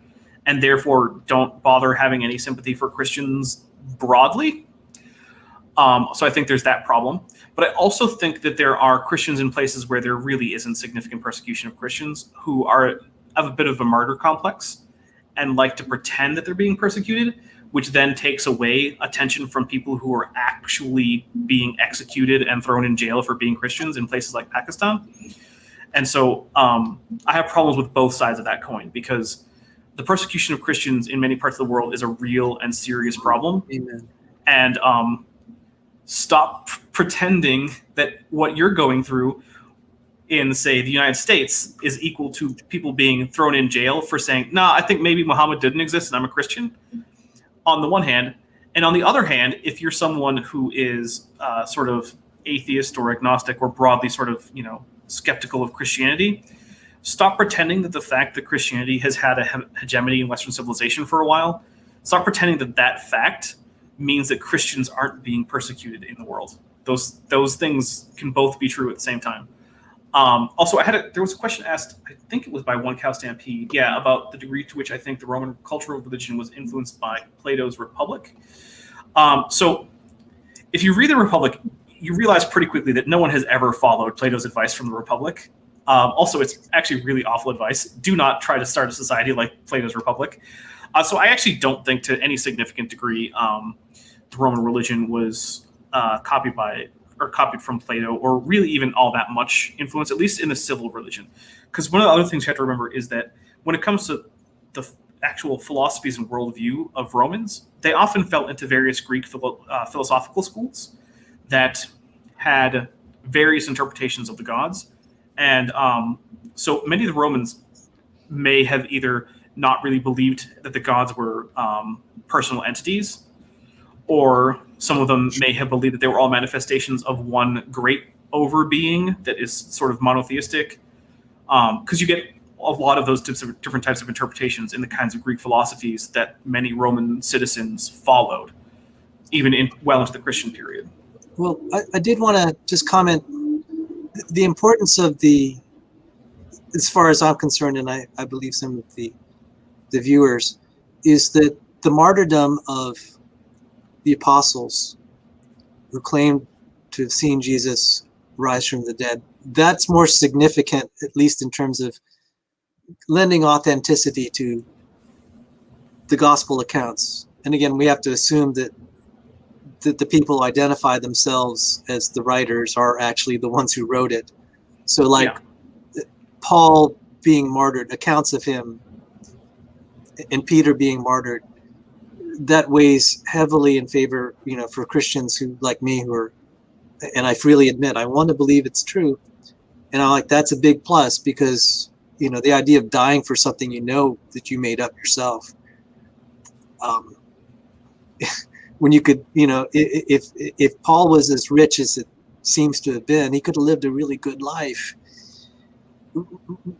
and therefore don't bother having any sympathy for Christians broadly. So I think there's that problem. But I also think that there are Christians in places where there really isn't significant persecution of Christians who have a bit of a martyr complex. and like to pretend that they're being persecuted, which then takes away attention from people who are actually being executed and thrown in jail for being Christians in places like Pakistan. And so I have problems with both sides of that coin, because the persecution of Christians in many parts of the world is a real and serious problem. Amen. And stop pretending that what you're going through in, say, the United States is equal to people being thrown in jail for saying, nah, I think maybe Muhammad didn't exist and I'm a Christian, on the one hand. And on the other hand, if you're someone who is sort of atheist or agnostic or broadly sort of, skeptical of Christianity, stop pretending that the fact that Christianity has had a hegemony in Western civilization for a while, stop pretending that that fact means that Christians aren't being persecuted in the world. Those things can both be true at the same time. Also, there was a question asked, I think it was by One Cow Stampede, about the degree to which I think the Roman cultural religion was influenced by Plato's Republic. So if you read the Republic, you realize pretty quickly that no one has ever followed Plato's advice from the Republic. Also, it's actually really awful advice. Do not try to start a society like Plato's Republic. So I actually don't think to any significant degree the Roman religion was copied from Plato, or really even all that much influence, at least in the civil religion. Because one of the other things you have to remember is that when it comes to the actual philosophies and worldview of Romans, they often fell into various Greek philosophical schools that had various interpretations of the gods. And so many of the Romans may have either not really believed that the gods were personal entities, or some of them may have believed that they were all manifestations of one great overbeing that is sort of monotheistic. Because you get a lot of those different types of interpretations in the kinds of Greek philosophies that many Roman citizens followed, even well into the Christian period. Well, I did want to just comment the importance of as far as I'm concerned, and I believe some of the viewers, is that the martyrdom of the apostles who claimed to have seen Jesus rise from the dead, that's more significant, at least in terms of lending authenticity to the gospel accounts. And again, we have to assume that the people who identify themselves as the writers are actually the ones who wrote it. So Paul being martyred, accounts of him, and Peter being martyred, that weighs heavily in favor, for Christians who, like me, who are, and I freely admit, I want to believe it's true. And I'm like, that's a big plus, because, the idea of dying for something that you made up yourself. When you could, if Paul was as rich as it seems to have been, he could have lived a really good life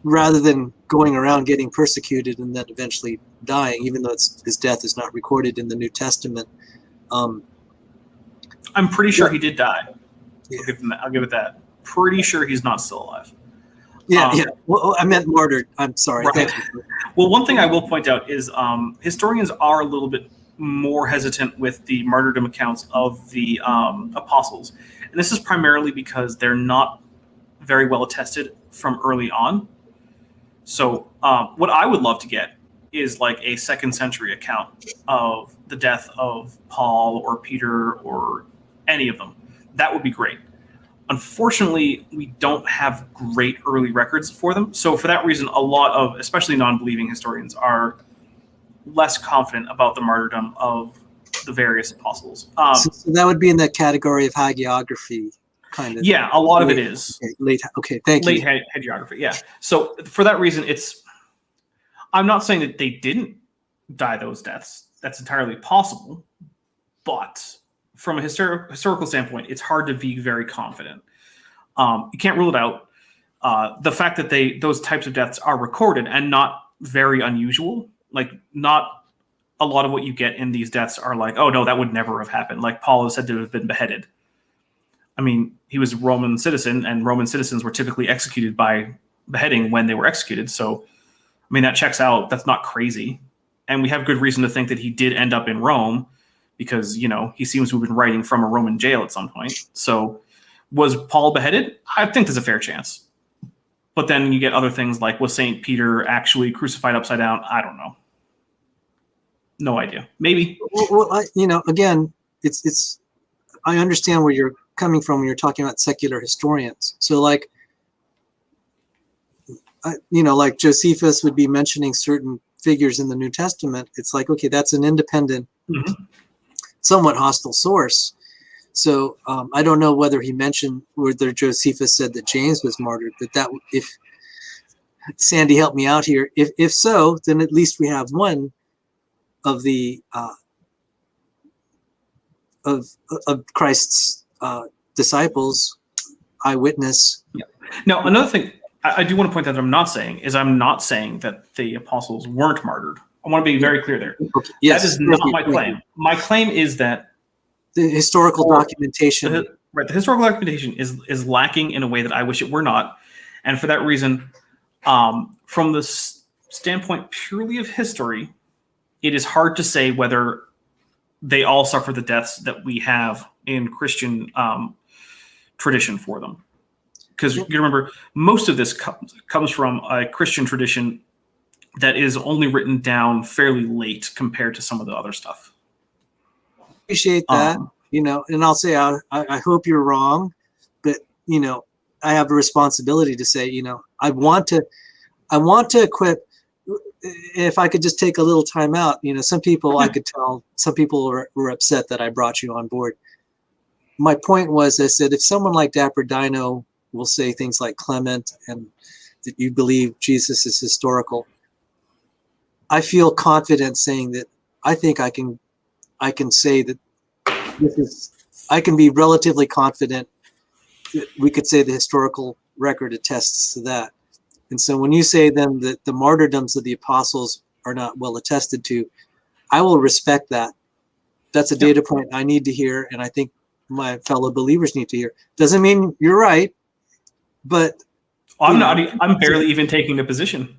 rather than going around getting persecuted and then eventually dying, even though his death is not recorded in the New Testament. I'm pretty sure he did die. Yeah. I'll give it that. Pretty sure he's not still alive. Yeah. Well, I meant martyred. I'm sorry. Right. Thank you. Well, one thing I will point out is historians are a little bit more hesitant with the martyrdom accounts of the apostles. And this is primarily because they're not very well attested from early on. So what I would love to get is like a 2nd century account of the death of Paul or Peter or any of them. That would be great. Unfortunately, we don't have great early records for them. So for that reason, a lot of, especially non-believing historians, are less confident about the martyrdom of the various apostles. So that would be in the category of hagiography, kind of. Yeah, a lot of it is. Okay, thank you. Late hagiography, yeah. So for that reason, I'm not saying that they didn't die those deaths. That's entirely possible. But from a historical standpoint, it's hard to be very confident. You can't rule it out. The fact that those types of deaths are recorded and not very unusual, like not a lot of what you get in these deaths are like, oh no, that would never have happened. Like Paul is said to have been beheaded. I mean, he was a Roman citizen, and Roman citizens were typically executed by beheading when they were executed. So, I mean, that checks out. That's not crazy. And we have good reason to think that he did end up in Rome because, he seems to have been writing from a Roman jail at some point. So was Paul beheaded? I think there's a fair chance. But then you get other things like, was St. Peter actually crucified upside down? I don't know. No idea. Maybe. Well, again, it's. I understand where you're coming from when you're talking about secular historians. So, like, like Josephus would be mentioning certain figures in the New Testament. It's like, okay, that's an independent, somewhat hostile source. So I don't know whether he mentioned, whether Josephus said that James was martyred, but that if Sandy helped me out here, if so, then at least we have one of the of Christ's disciples, eyewitness. Yeah. Now, another thing I do want to point out that I'm not saying that the apostles weren't martyred. I want to be very clear there. Okay. Yes, that is not my claim. My claim is that the historical documentation, the historical documentation is lacking in a way that I wish it were not, and for that reason, from the standpoint purely of history, it is hard to say whether they all suffer the deaths that we have in Christian tradition for them. Because you remember, most of this comes from a Christian tradition that is only written down fairly late compared to some of the other stuff. Appreciate that, and I'll say I hope you're wrong, but I have a responsibility to say, I want to equip. If I could just take a little time out, some people I could tell, some people were upset that I brought you on board. My point was, I said, if someone like Dapper Dino will say things like Clement and that you believe Jesus is historical, I feel confident saying that I think I can say that I can be relatively confident that we could say the historical record attests to that. And so when you say then that the martyrdoms of the apostles are not well attested to, I will respect that. That's a data point I need to hear, and I think my fellow believers need to hear. Doesn't mean you're right, but I'm barely even taking a position.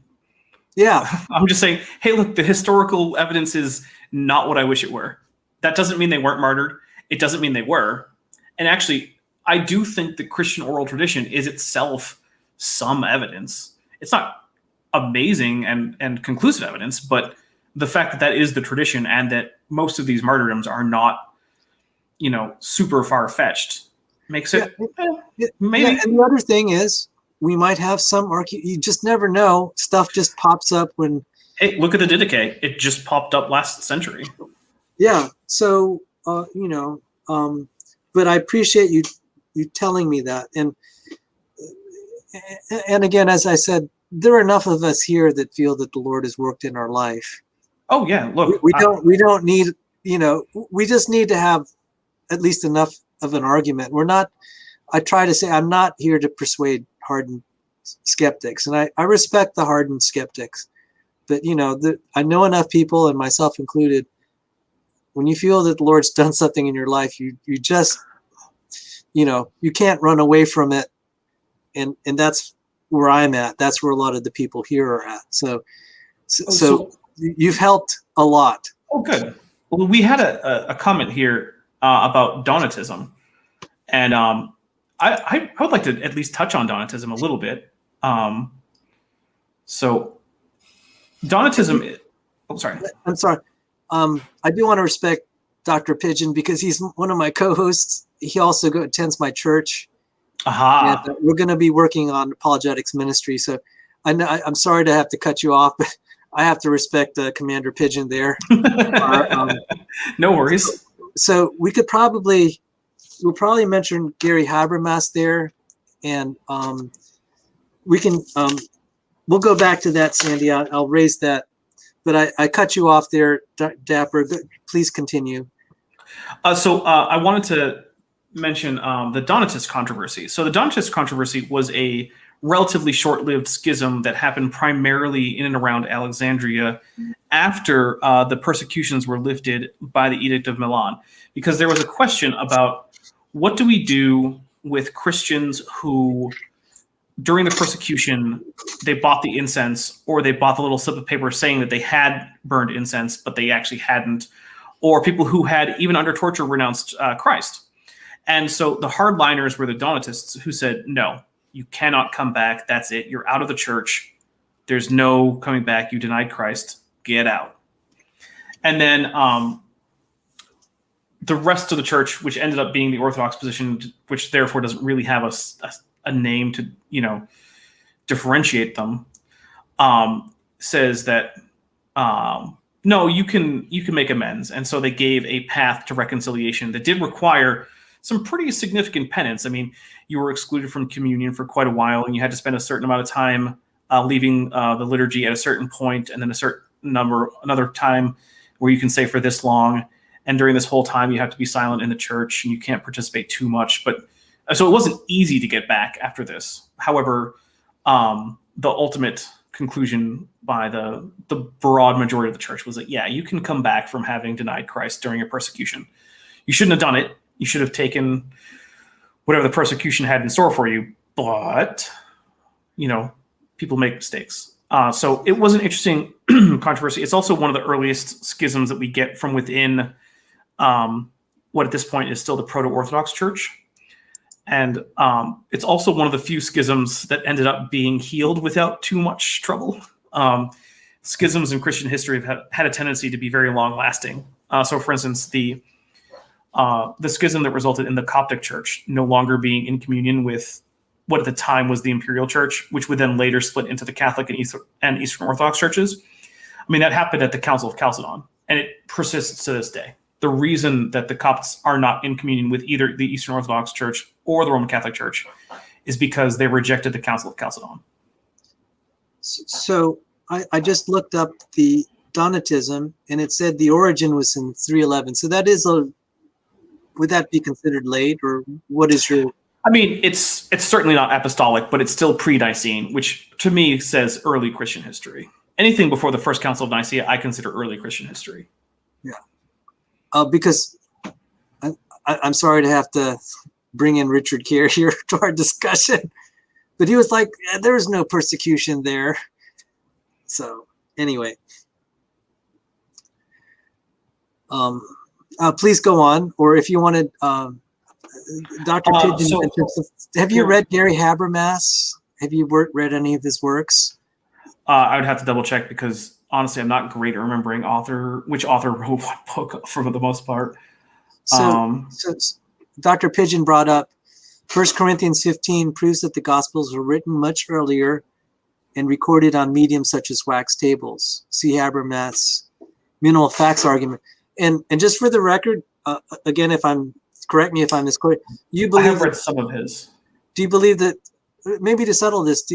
Yeah. I'm just saying, hey, look, the historical evidence is not what I wish it were. That doesn't mean they weren't martyred. It doesn't mean they were. And actually, I do think the Christian oral tradition is itself some evidence. It's not amazing and conclusive evidence, but the fact that that is the tradition and that most of these martyrdoms are not, super far-fetched makes it maybe. Yeah, and the other thing is, we might have some you just never know. Stuff just pops up when. Hey, look at the Didache. It just popped up last century. Yeah. So, but I appreciate you telling me that. And again, as I said, there are enough of us here that feel that the Lord has worked in our life. Oh yeah. Look, we don't need, we just need to have at least enough of an argument. I try to say, I'm not here to persuade hardened skeptics, and I respect the hardened skeptics, but I know enough people, and myself included, when you feel that the Lord's done something in your life, you just you can't run away from it, and that's where I'm at. That's where a lot of the people here are at. So you've helped a lot. Oh, good. Well, we had a comment here about Donatism, and I would like to at least touch on Donatism a little bit. So Donatism. Oh, sorry. I'm sorry. I do want to respect Dr. Pigeon because he's one of my co-hosts. He also attends my church. Aha. And we're going to be working on apologetics ministry. So I'm sorry to have to cut you off, but I have to respect Commander Pigeon there. No worries. So we'll probably mention Gary Habermas there, and we can we'll go back to that, Sandy. I'll raise that, but I cut you off there, Dapper. Please continue. So I wanted to mention the Donatist controversy. So the Donatist controversy was a relatively short-lived schism that happened primarily in and around Alexandria after the persecutions were lifted by the Edict of Milan, because there was a question about what do we do with Christians who, during the persecution, they bought the incense, or they bought the little slip of paper saying that they had burned incense, but they actually hadn't, or people who had, even under torture, renounced Christ. And so the hardliners were the Donatists, who said, no, you cannot come back. That's it. You're out of the church. There's no coming back. You denied Christ. Get out. And then the rest of the church, which ended up being the Orthodox position, which therefore doesn't really have a name to, differentiate them, says that no, you can make amends. And so they gave a path to reconciliation that did require some pretty significant penance. I mean, you were excluded from communion for quite a while, and you had to spend a certain amount of time leaving the liturgy at a certain point, and then another time where you can say for this long. And during this whole time, you have to be silent in the church, and you can't participate too much. But so it wasn't easy to get back after this. However, the ultimate conclusion by the broad majority of the church was that, yeah, you can come back from having denied Christ during your persecution. You shouldn't have done it. You should have taken whatever the persecution had in store for you. But, people make mistakes. So it was an interesting controversy. It's also one of the earliest schisms that we get from within what at this point is still the Proto-Orthodox Church. And it's also one of the few schisms that ended up being healed without too much trouble. Schisms in Christian history have had a tendency to be very long-lasting. So, for instance, the schism that resulted in the Coptic Church no longer being in communion with what at the time was the Imperial Church, which would then later split into the Catholic and Eastern Orthodox churches. I mean, that happened at the Council of Chalcedon, and it persists to this day. The reason that the Copts are not in communion with either the Eastern Orthodox Church or the Roman Catholic Church is because they rejected the Council of Chalcedon. So I just looked up the Donatism, and it said the origin was in 311. So that is would that be considered late, or what is your? I mean, it's certainly not apostolic, but it's still pre-Nicene, which to me says early Christian history. Anything before the First Council of Nicaea, I consider early Christian history. Yeah, because I'm sorry to have to bring in Richard Keir here to our discussion, but he was like, "There's no persecution there." So anyway, please go on, or if you wanted. Dr. Pigeon, have you read Gary Habermas? Have you read any of his works? I would have to double check because honestly, I'm not great at remembering which author wrote what book for the most part. So Dr. Pigeon brought up 1 Corinthians 15 proves that the Gospels were written much earlier and recorded on mediums such as wax tables. See Habermas' minimal facts argument. And just for the record, again, correct me if I'm misquoted. I have read some of his. Do you believe that, maybe to settle this,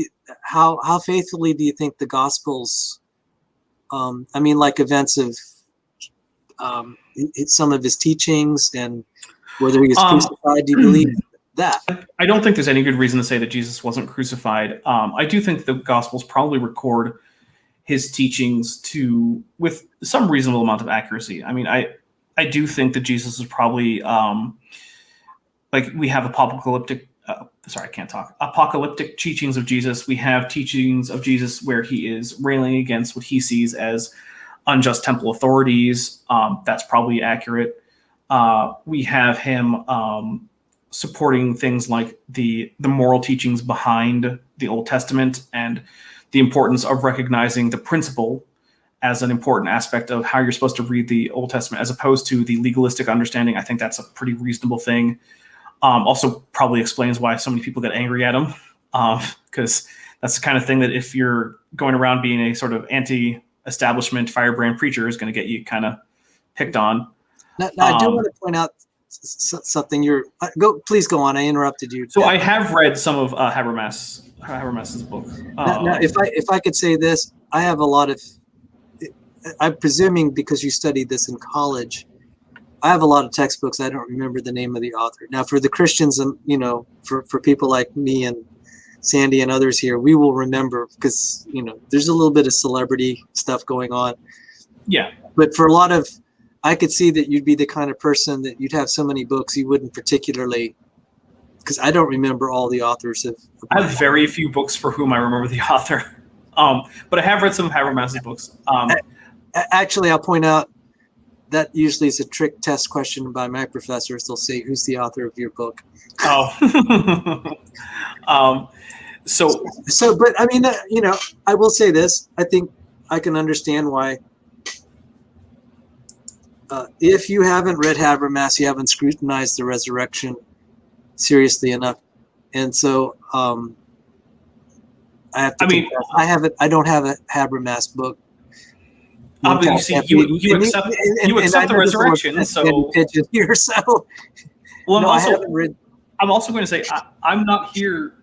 how faithfully do you think the Gospels, like events of some of his teachings and whether he was crucified, do you believe that? I don't think there's any good reason to say that Jesus wasn't crucified. I do think the Gospels probably record his teachings with some reasonable amount of accuracy. I mean, I do think that Jesus was probably we have apocalyptic teachings of Jesus. We have teachings of Jesus where he is railing against what he sees as unjust temple authorities. That's probably accurate. We have him supporting things like the moral teachings behind the Old Testament and the importance of recognizing the principle as an important aspect of how you're supposed to read the Old Testament, as opposed to the legalistic understanding. I think that's a pretty reasonable thing. Also probably explains why so many people get angry at him, because that's the kind of thing that if you're going around being a sort of anti-establishment firebrand preacher is going to get you kind of picked on. Now I do want to point out something. Please go on. I interrupted you. So I have read some of Habermas's book. Now, if I could say this, I have a lot of. I'm presuming because you studied this in college, I have a lot of textbooks. I don't remember the name of the author. Now, for the Christians, for people like me and Sandy and others here, we will remember because, there's a little bit of celebrity stuff going on. Yeah. But for a lot of, I could see that you'd be the kind of person that you'd have so many books you wouldn't particularly, because I don't remember all the authors of. I have very few books for whom I remember the author. But I have read some of Habermas's books. Actually, I'll point out that usually is a trick test question by my professors. They'll say, "Who's the author of your book?" Oh, but I mean, I will say this. I think I can understand why if you haven't read Habermas, you haven't scrutinized the resurrection seriously enough. And so I have to confess, I don't have a Habermas book. Obviously, you accept the resurrection. So pigeon here. So well, no, I haven't read. I'm also going to say I'm not here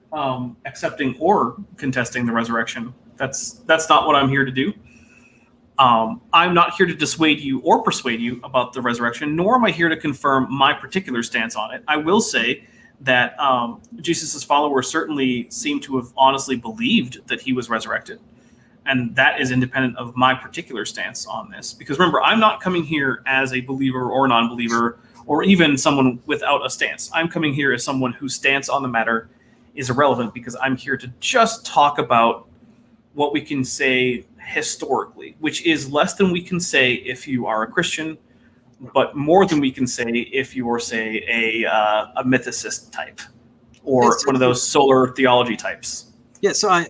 accepting or contesting the resurrection. That's not what I'm here to do. I'm not here to dissuade you or persuade you about the resurrection, nor am I here to confirm my particular stance on it. I will say that Jesus' followers certainly seem to have honestly believed that he was resurrected. And that is independent of my particular stance on this. Because remember, I'm not coming here as a believer or non-believer or even someone without a stance. I'm coming here as someone whose stance on the matter is irrelevant, because I'm here to just talk about what we can say historically, which is less than we can say if you are a Christian, but more than we can say if you are, say, a mythicist type or one of those solar theology types. Yeah, so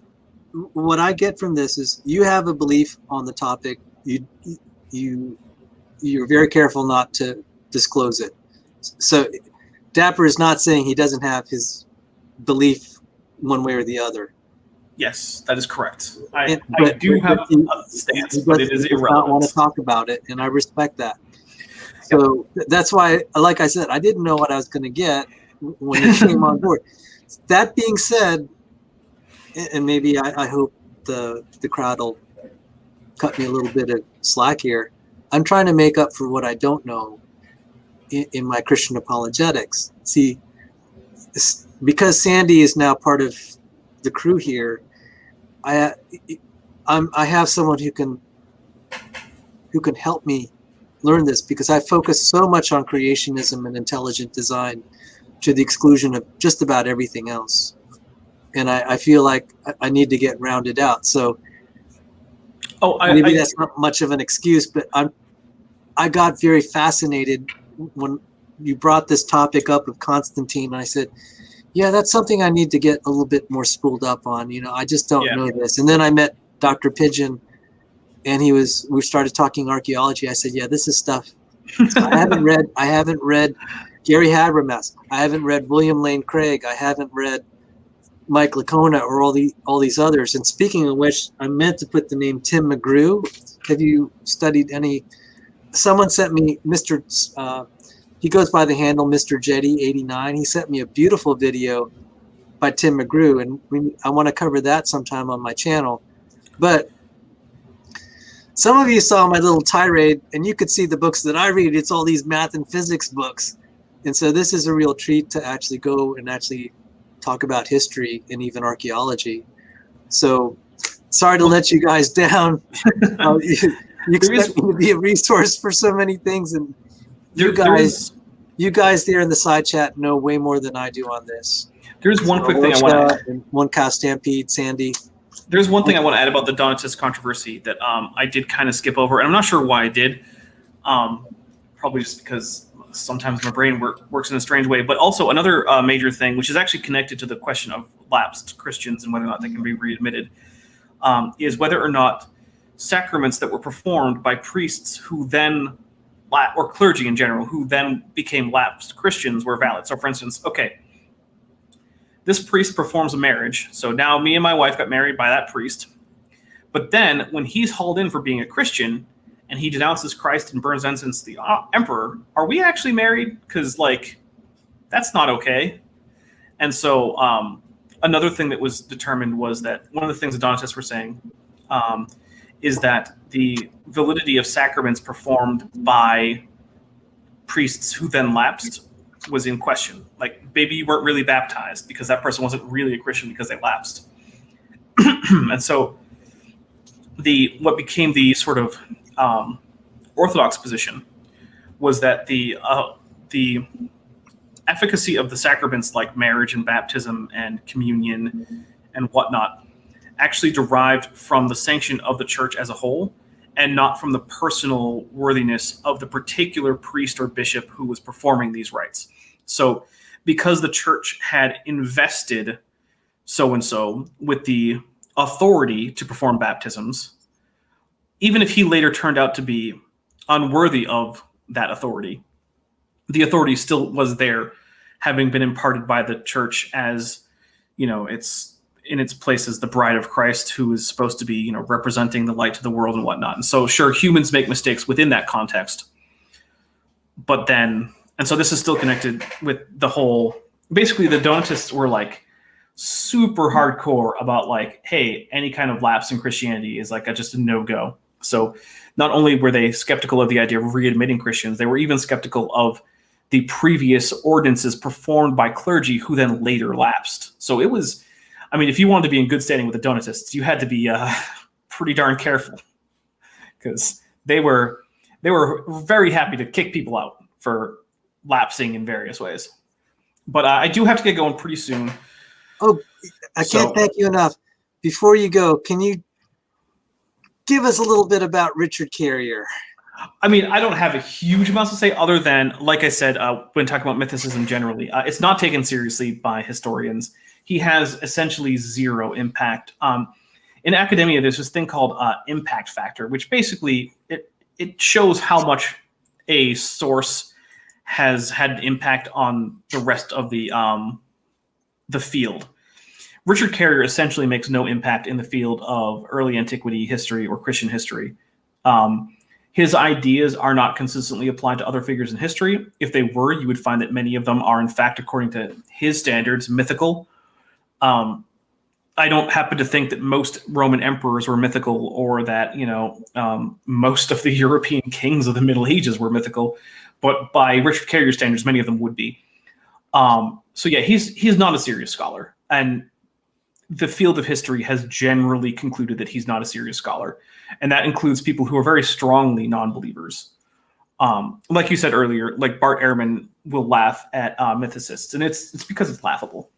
what I get from this is you have a belief on the topic. You're very careful not to disclose it. So Dapper is not saying he doesn't have his belief one way or the other. Yes, that is correct. I do have a stance, but it is irrelevant. I don't want to talk about it, and I respect that. So that's why, like I said, I didn't know what I was going to get when you came on board. That being said, and maybe I hope the crowd will cut me a little bit of slack here, I'm trying to make up for what I don't know in my Christian apologetics. See, because Sandy is now part of the crew here, I have someone who can help me learn this, because I focus so much on creationism and intelligent design to the exclusion of just about everything else. And I feel like I need to get rounded out. So maybe that's not much of an excuse, but I got very fascinated when you brought this topic up of Constantine, and I said, yeah, that's something I need to get a little bit more spooled up on. I just don't know this. And then I met Dr. Pigeon, and we started talking archaeology. I said, yeah, this is stuff. So I haven't read Gary Habermas. I haven't read William Lane Craig. I haven't read Mike Licona or all these others. And speaking of which, I meant to put the name Tim McGrew. Have you studied any? Someone sent me he goes by the handle Mr. Jetty 89. He sent me a beautiful video by Tim McGrew, and I want to cover that sometime on my channel. But some of you saw my little tirade, and you could see the books that I read. It's all these math and physics books. And so this is a real treat to actually go and actually talk about history and even archaeology. So sorry to let you guys down. You expect me to be a resource for so many things, and you guys there in the side chat know way more than I do on this. There's one quick thing I want to add. One cow stampede, Sandy. There's one thing I want to add about the Donatist controversy that I did kind of skip over, and I'm not sure why I did. Probably just because sometimes my brain works in a strange way. But also another major thing, which is actually connected to the question of lapsed Christians and whether or not they can be readmitted, is whether or not sacraments that were performed by priests who then, or clergy in general, who then became lapsed Christians were valid. So for instance, okay, this priest performs a marriage. So now me and my wife got married by that priest. But then when he's hauled in for being a Christian and he denounces Christ and burns incense to the emperor, are we actually married? Because, that's not okay. And so another thing that was determined was that one of the things the Donatists were saying is that the validity of sacraments performed by priests who then lapsed was in question. Maybe you weren't really baptized because that person wasn't really a Christian because they lapsed. And so what became the sort of orthodox position was that the efficacy of the sacraments like marriage and baptism and communion and whatnot actually derived from the sanction of the church as a whole, and not from the personal worthiness of the particular priest or bishop who was performing these rites. So because the church had invested so-and-so with the authority to perform baptisms, even if he later turned out to be unworthy of that authority. The authority still was there, having been imparted by the church as, it's in its place as the bride of Christ, who is supposed to be, representing the light to the world and whatnot. And so, sure, humans make mistakes within that context. But then, and so this is still connected with the whole, basically the Donatists were like super hardcore about like, hey, any kind of lapse in Christianity is like just a no-go. So not only were they skeptical of the idea of readmitting Christians, they were even skeptical of the previous ordinances performed by clergy who then later lapsed. So it was, if you wanted to be in good standing with the Donatists, you had to be pretty darn careful, because they were very happy to kick people out for lapsing in various ways. But I do have to get going pretty soon. Oh, I can't thank you enough. Before you go, can you give us a little bit about Richard Carrier? I don't have a huge amount to say other than, like I said, when talking about mythicism generally, it's not taken seriously by historians. He has essentially zero impact. In academia, there's this thing called impact factor, which basically it shows how much a source has had an impact on the rest of the field. Richard Carrier essentially makes no impact in the field of early antiquity history or Christian history. His ideas are not consistently applied to other figures in history. If they were, you would find that many of them are, in fact, according to his standards, mythical. I don't happen to think that most Roman emperors were mythical, or that most of the European kings of the Middle Ages were mythical. But by Richard Carrier's standards, many of them would be. So yeah, he's not a serious scholar, and the field of history has generally concluded that he's not a serious scholar, and that includes people who are very strongly non-believers. Like you said earlier, like Bart Ehrman will laugh at mythicists, and it's because it's laughable.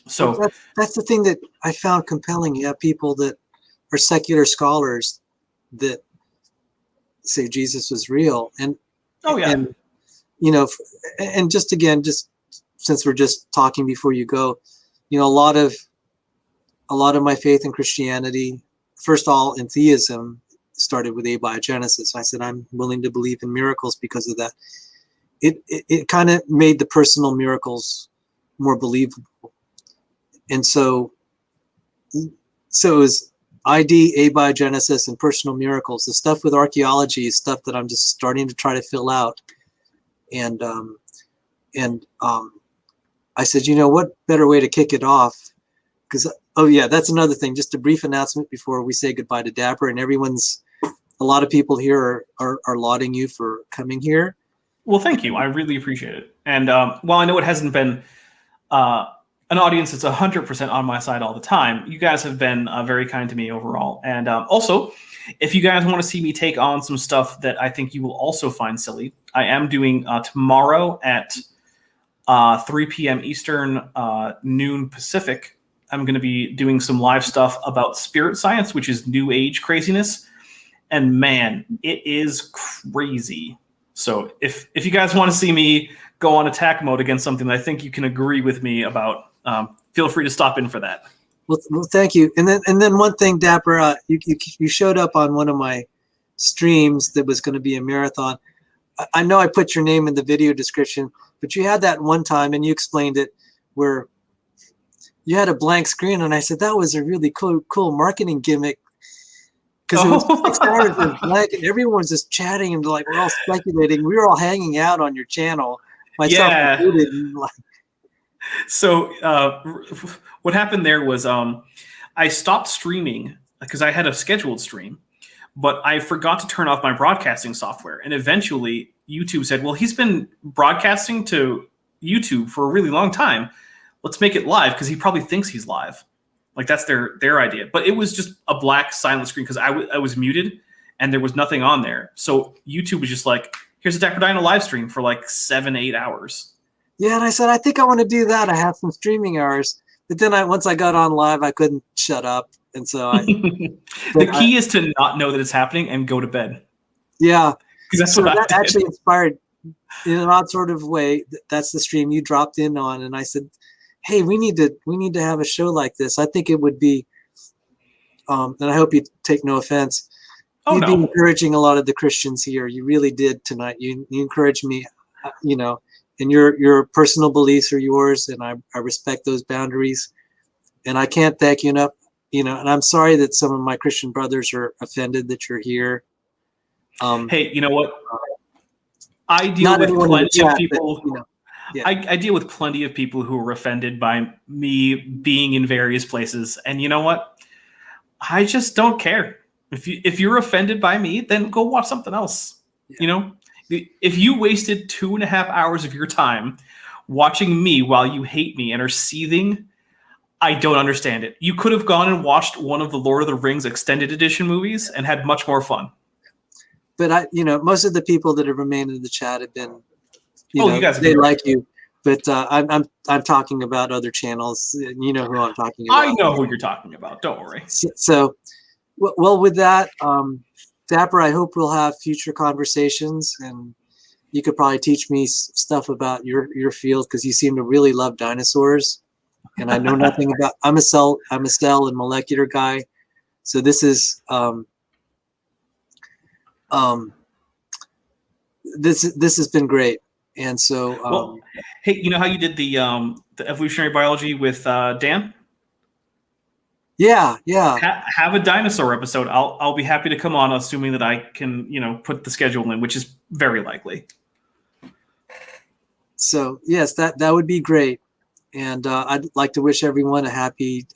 So that's the thing that I found compelling. You have people that are secular scholars that say Jesus was real, and and just since we're just talking before you go, a lot of my faith in Christianity, first of all, in theism, started with abiogenesis. I said I'm willing to believe in miracles because of that. It kind of made the personal miracles more believable, and so it was ID, abiogenesis, and personal miracles. The stuff with archaeology is stuff that I'm just starting to try to fill out, and I said, what better way to kick it off? Because, that's another thing. Just a brief announcement before we say goodbye to Dapper. And a lot of people here are lauding you for coming here. Well, thank you. I really appreciate it. And while I know it hasn't been an audience that's 100% on my side all the time, you guys have been very kind to me overall. And also, if you guys want to see me take on some stuff that I think you will also find silly, I am doing tomorrow at 3 p.m. Eastern, noon Pacific. I'm going to be doing some live stuff about spirit science, which is New Age craziness. And man, it is crazy. So if you guys want to see me go on attack mode against something that I think you can agree with me about, feel free to stop in for that. Well, thank you. And then one thing, Dapper, you showed up on one of my streams that was going to be a marathon. I know I put your name in the video description, but you had that one time and you explained it where you had a blank screen, and I said that was a really cool marketing gimmick, because it was 6 hours of blank and everyone's just chatting and like we're all speculating. We were all hanging out on your channel, myself included. So what happened there was I stopped streaming because I had a scheduled stream, but I forgot to turn off my broadcasting software. And eventually YouTube said, well, he's been broadcasting to YouTube for a really long time. Let's make it live, because he probably thinks he's live. Like that's their idea. But it was just a black silent screen because I was muted and there was nothing on there. So YouTube was just like, here's a Dapper Dino live stream for like 7-8 hours. Yeah, and I said, I think I want to do that. I have some streaming hours. But then once I got on live, I couldn't shut up. And so the key is to not know that it's happening and go to bed. Yeah. That's so what that actually inspired, in an odd sort of way, that's the stream you dropped in on. And I said, hey, we need to have a show like this. I think it would be, and I hope you take no offense. Oh, you'd be no. encouraging a lot of the Christians here. You really did tonight. You encouraged me, you know, and your personal beliefs are yours, and I respect those boundaries. And I can't thank you enough, you know, and I'm sorry that some of my Christian brothers are offended that you're here. Hey, you know what? I deal Not with everyone in the plenty of chat, people. but, you know, yeah. I deal with plenty of people who are offended by me being in various places, and you know what? I just don't care. If you're offended by me, then go watch something else. Yeah. You know, if you wasted 2.5 hours of your time watching me while you hate me and are seething, I don't understand it. You could have gone and watched one of the Lord of the Rings extended edition movies and had much more fun. But you know, most of the people that have remained in the chat have been, you know, You guys they like you. But I'm talking about other channels. You know who I'm talking about. I know who you're talking about. Don't worry. So well, with that, Dapper, I hope we'll have future conversations, and you could probably teach me stuff about your field, because you seem to really love dinosaurs, and I know nothing about. I'm a cell and molecular guy, so this is this has been great. And so well, hey, you know how you did the evolutionary biology with Dan? Yeah. Have a dinosaur episode. I'll be happy to come on, assuming that I can, you know, put the schedule in, which is very likely. So yes, that would be great. And I'd like to wish everyone a happy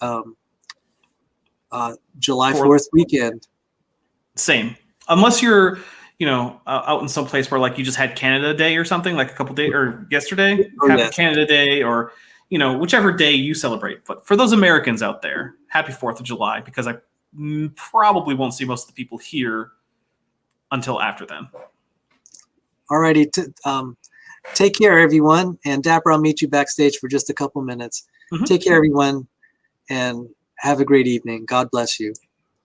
July 4th weekend. Same, unless you're, you know, out in some place where like you just had Canada Day or something, like a couple days or yesterday. Happy Canada Day, or you know, whichever day you celebrate. But for those Americans out there, happy 4th of July, because I probably won't see most of the people here until after then. Alrighty, take care, everyone. And Dapper, I'll meet you backstage for just a couple minutes. Take care, everyone, and have a great evening. God bless you.